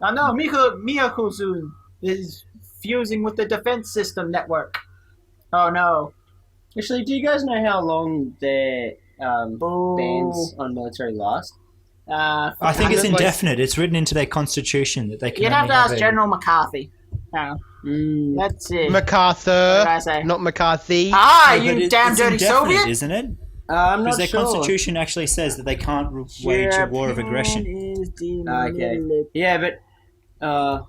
I know Miyakozun is fusing with the defense system network. Oh no. Actually, do you guys know how long their Boo. bans on military last? I think it's Like- indefinite. It's written into their constitution that they can. You'd have only to ask a- General McCarthy. That's it. What MacArthur, did I say? not McCarthy. Ah, Yeah, but you it's damn dirty indefinite, Soviet! isn't it? I'm Because not their sure. constitution actually says that they can't wage a war of aggression. Is Okay. Yeah, but I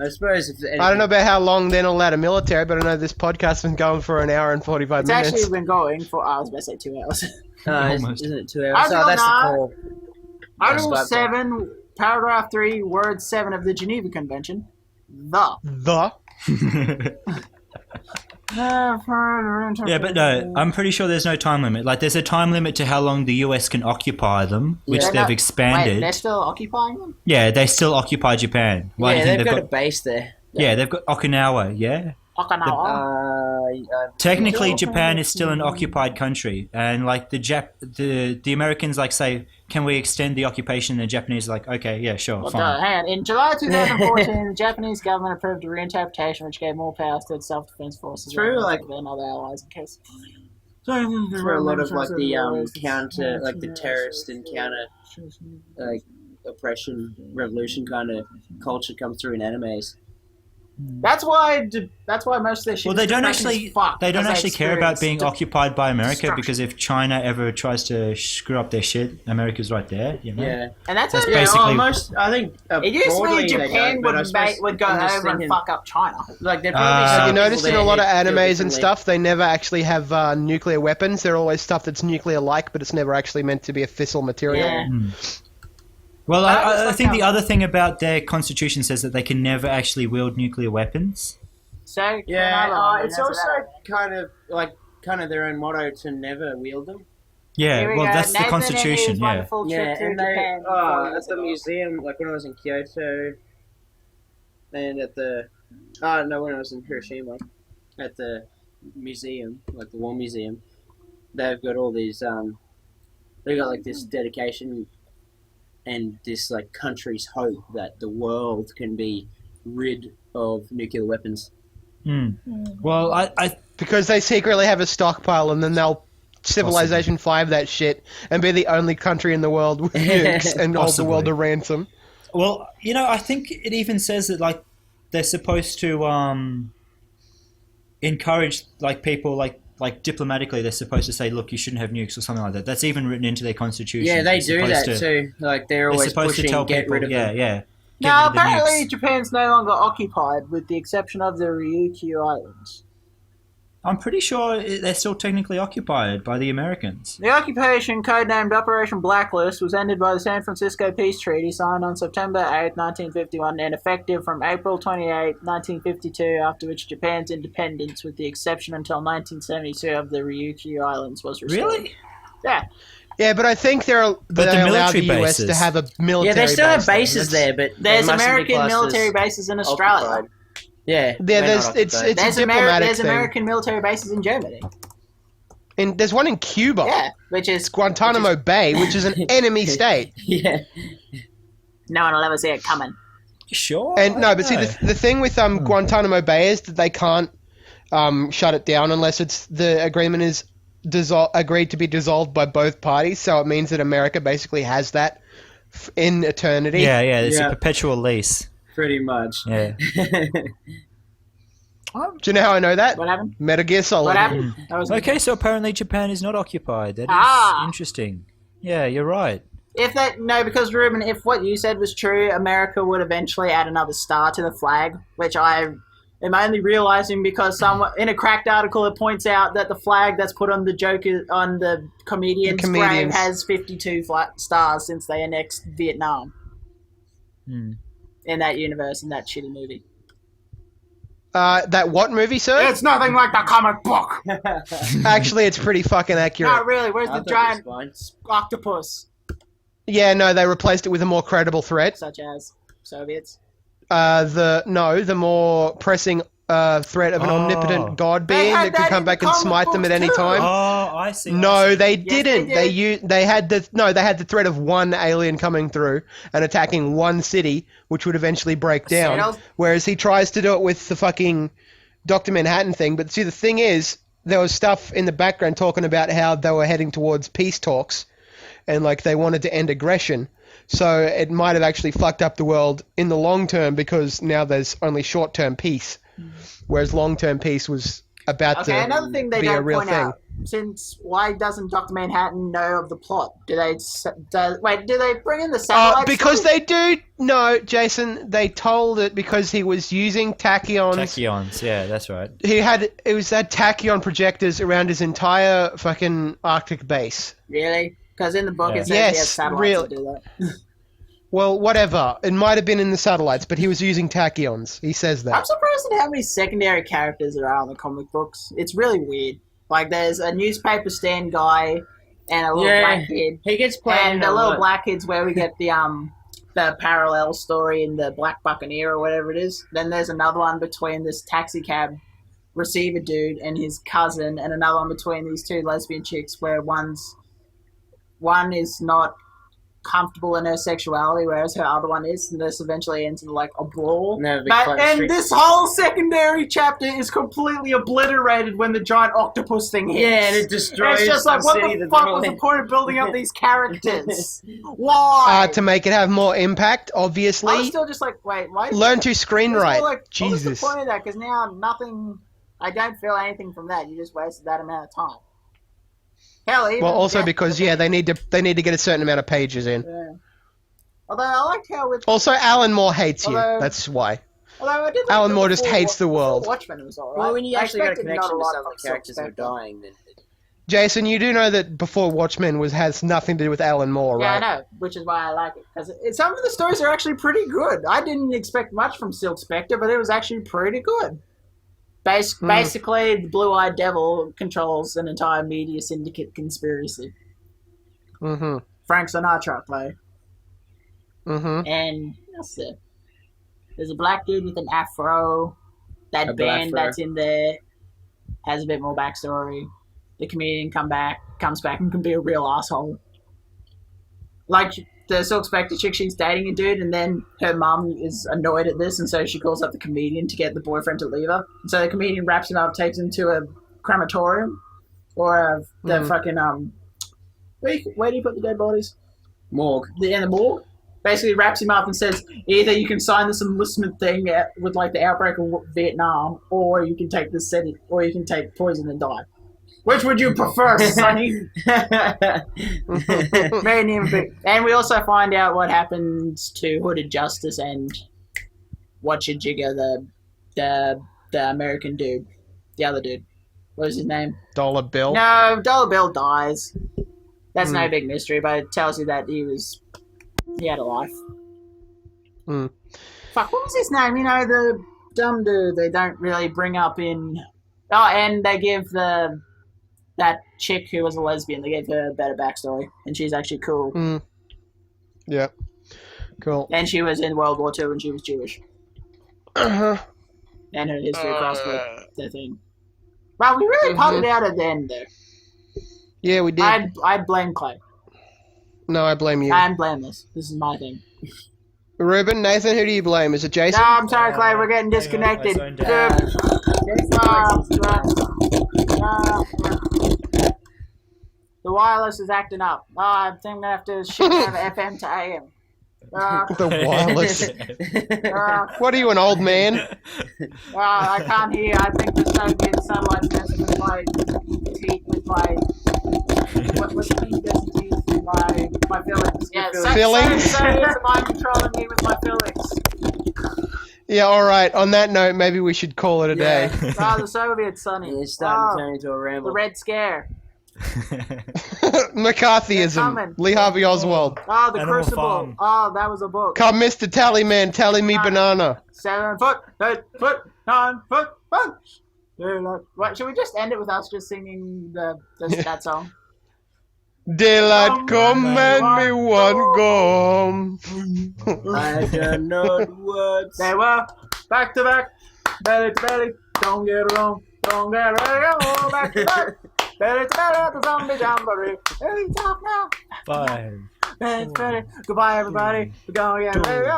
suppose if I don't know about how long they're not allowed a military, but I know this podcast's been going for an hour and 45 It's minutes. actually been going for, I was going to say 2 hours. Almost. Isn't it 2 hours? Article Oh, that's the 9. call. Article That's 7, paragraph 3, word 7 of the Geneva Convention. The? Yeah, but no, I'm pretty sure there's no time limit. Like, there's a time limit to how long the US can occupy them, which They're they've not- expanded. Wait, they're still occupying them? Yeah, they still occupy Japan. Why do Yeah, you think they've got a base there. Yeah, they've got Okinawa. Yeah. Okinawa. Technically, Japan is still an occupied country, and like the Americans like say, "Can we extend the occupation?" And the Japanese are like, "Okay, yeah, sure, Well, fine." hang on. In July 2014, the Japanese government approved a reinterpretation which gave more powers to its self-defense forces True, rather like- than other allies in case. For a lot of like the counter, like the terrorist and counter, like oppression, revolution kind of culture comes through in animes. That's why most of their shit. Well, they is don't depressing actually as fuck, they don't because actually care about being experienced occupied by America destruction. because if China ever tries to screw up their shit, America's right there. You know? Yeah, And that's That's only- basically- most. I think It used to broadly be they Japan don't, but I would, suppose would go I'm just over and thinking, fuck up China. Like they're probably. Have some You notice people in a there lot of who feel animes and differently. stuff, they never actually have nuclear weapons. They're always stuff that's nuclear-like, but it's never actually meant to be a fissile material. Yeah. Well, I just I like think how- the other thing about their constitution says that they can never actually wield nuclear weapons. So Yeah, another one, it's that's also about it. kind of their own motto to never wield them. Yeah, Here we well, go. that's the Nathan and constitution. his Yeah. wonderful trip Yeah, to and they Japan 4 years at the ago. museum, like when I was in Kyoto, and at the when I was in Hiroshima, at the museum, like the War Museum, they've got all these they got like this dedication and this like country's hope that the world can be rid of nuclear weapons. Well, I Because they secretly have a stockpile, and then they'll Civilization 5 that shit, and be the only country in the world with nukes and hold the world Possibly. to ransom. well, you know, I think it even says that like they're supposed to encourage like people like diplomatically. They're supposed to say, look, you shouldn't have nukes or something like that. That's even written into their constitution. Yeah, they They're do that supposed to- too. Like they're They're always supposed to pushing tell get people, rid of yeah, them. yeah. Get Now, rid of the apparently nukes. Japan's no longer occupied, with the exception of the Ryukyu Islands. I'm pretty sure they're still technically occupied by the Americans. The occupation, codenamed Operation Blacklist, was ended by the San Francisco Peace Treaty signed on September 8, 1951, and effective from April 28, 1952, after which Japan's independence, with the exception until 1972 of the Ryukyu Islands, was restored. Really? Yeah. Yeah, but I think they allow military the US bases. to have a military Yeah, they still have base there. bases there, but they There's mustn't be American classed military as bases in Australia. occupied. Yeah, Yeah, we're there's not it's occupied. a diplomatic There's thing. American military bases in Germany. There's one in Cuba. Yeah, which is Guantanamo Bay, which is an enemy state. Yeah. No one will ever see it coming. Sure. And no, but see, the thing with Guantanamo Bay is that they can't shut it down unless the agreement is agreed to be dissolved by both parties. So it means that America basically has that in eternity. Yeah, it's a perpetual lease. Pretty much. Yeah. Do you know how I know that? What happened? Metal Gear Solid. What happened? Okay, so apparently Japan is not occupied. That is interesting. Yeah, you're right. Because Ruben, if what you said was true, America would eventually add another star to the flag, which I am only realizing because someone in a cracked article it points out that the flag that's put on the comedian's grave has 52 stars since they annexed Vietnam. In that universe, in that shitty movie. That what movie, sir? It's nothing like the comic book. Actually, it's pretty fucking accurate. Not really. Where's the giant octopus? Yeah, no, they replaced it with a more credible threat. Such as Soviets? The more pressing threat of an omnipotent god being that could come back and smite them at any time. Oh, I see. No, they didn't. They had the threat of one alien coming through and attacking one city, which would eventually break down. Whereas he tries to do it with the fucking Dr. Manhattan thing. But see, the thing is, there was stuff in the background talking about how they were heading towards peace talks, and like they wanted to end aggression. So it might have actually fucked up the world in the long term because now there's only short-term peace, whereas long-term peace was about to another thing they be don't a real point thing. out. Since why doesn't Dr. Manhattan know of the plot? Do they bring in the satellites? Because they do. No, Jason, they told it because he was using tachyons. Tachyons, yeah, that's right. Had tachyon projectors around his entire fucking Arctic base. Really? Because in the book it says he has satellites to do that. Well, whatever. It might have been in the satellites, but he was using tachyons. He says that. I'm surprised at how many secondary characters there are in the comic books. It's really weird. Like, there's a newspaper stand guy and a little black kid. He gets played. And the little black kid's where we get the parallel story in the Black Buccaneer or whatever it is. Then there's another one between this taxi cab receiver dude and his cousin, and another one between these two lesbian chicks where one is not comfortable in her sexuality, whereas her other one is, and this eventually ends in like a brawl. And this whole secondary chapter is completely obliterated when the giant octopus thing hits. Yeah, and it destroys. It's just like, what the fuck was the point of building up these characters? Why? To make it have more impact, obviously. I'm still just like, wait, why? Learn to screenwrite. Like, Jesus. What was the point of that? Because now nothing. I don't feel anything from that. You just wasted that amount of time. Hell, even also because they need to get a certain amount of pages in. Yeah. Although I liked how also Alan Moore hates you. That's why. Although I did Alan Moore just hates the world. Watchmen was alright. Well, when you actually got a connection to some of the characters that are dying, then. Jason, you do know that Before Watchmen has nothing to do with Alan Moore, right? Yeah, I know, which is why I like it. Because some of the stories are actually pretty good. I didn't expect much from Silk Spectre, but it was actually pretty good. Basically, the Blue-Eyed Devil controls an entire media syndicate conspiracy. Mm-hmm. Frank Sinatra play. Mm-hmm. And that's it. There's a black dude with an afro. That band that's in there has a bit more backstory. The comedian comes back and can be a real asshole. Like the Silk Spectre chick, she's dating a dude, and then her mum is annoyed at this, and so she calls up the comedian to get the boyfriend to leave her. And so the comedian wraps him up, takes him to a crematorium, or the fucking where do you put the dead bodies? Morgue. In the morgue. Basically wraps him up and says, either you can sign this enlistment thing with like the outbreak of Vietnam, or you can take this setting, or you can take poison and die. Which would you prefer, Sonny? And we also find out what happens to Hooded Justice and Whatchajigger, the American dude. The other dude. What was his name? Dollar Bill? No, Dollar Bill dies. That's no big mystery, but it tells you that he had a life. Fuck, what was his name? You know, the dumb dude they don't really bring up in... Oh, and they give that chick who was a lesbian, they gave her a better backstory, and she's actually cool. Yeah. Cool. And she was in World War II and she was Jewish. Uh-huh. And her history across the thing. Well, we really pumped it out at the end there. Yeah, we did. I'd blame Clay. No, I blame you. I'm blameless. This is my thing. Ruben, Nathan, who do you blame? Is it Jason? No, I'm sorry, Clay. We're getting disconnected. The wireless is acting up. Oh, I think I'm gonna have to shift from FM to AM. The wireless. What are you, an old man? I can't hear. I think the satellite's messing with my teeth, with my what's the thing that's teeth? My fillings. Yeah, Fillings? So it's mind controlling me with my fillings. Yeah, alright. On that note, maybe we should call it a day. The Soviet's sunny. It's starting to turn into a ramble. The Red Scare. McCarthyism. Lee Harvey Oswald. Oh, the Animal Crucible. Farm. Oh, that was a book. Come, Mr. Tallyman, tally me banana. 7 foot, 8 foot, 9 foot, punch. What, should we just end it with us just singing that song? Daylight come and me one gum. I don't know the words. They were back to back, belly to belly. Don't get it wrong, don't get it wrong. Back to back, belly to belly at the zombie jamboree. Hey, talk now. 5. Belly to belly. Goodbye, everybody. We're going to get ready.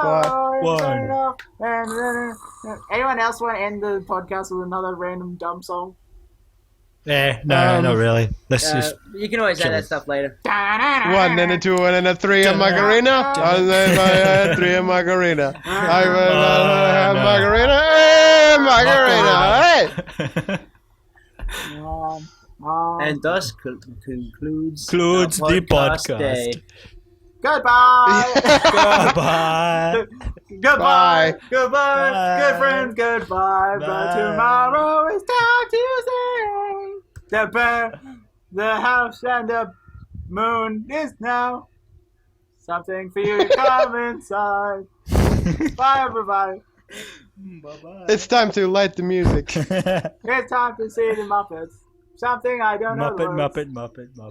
Anyone else want to end the podcast with another random dumb song? Yeah, no, not really. Let's just. You can always add that stuff later. 1 and a 2 and a 3 a margarina. And then I had 3 a margarina. I will have margarina. Hey, margarina. Hey. And thus concludes the podcast. Day. Goodbye. Goodbye. Goodbye. Bye. Goodbye. Bye. Good friends, goodbye. But Bye. tomorrow is time to say the bear, the house, and the moon is now something for you to come inside. Bye, everybody. Bye-bye. It's time to light the music. It's time to see the Muppets. Something I don't know. Muppet.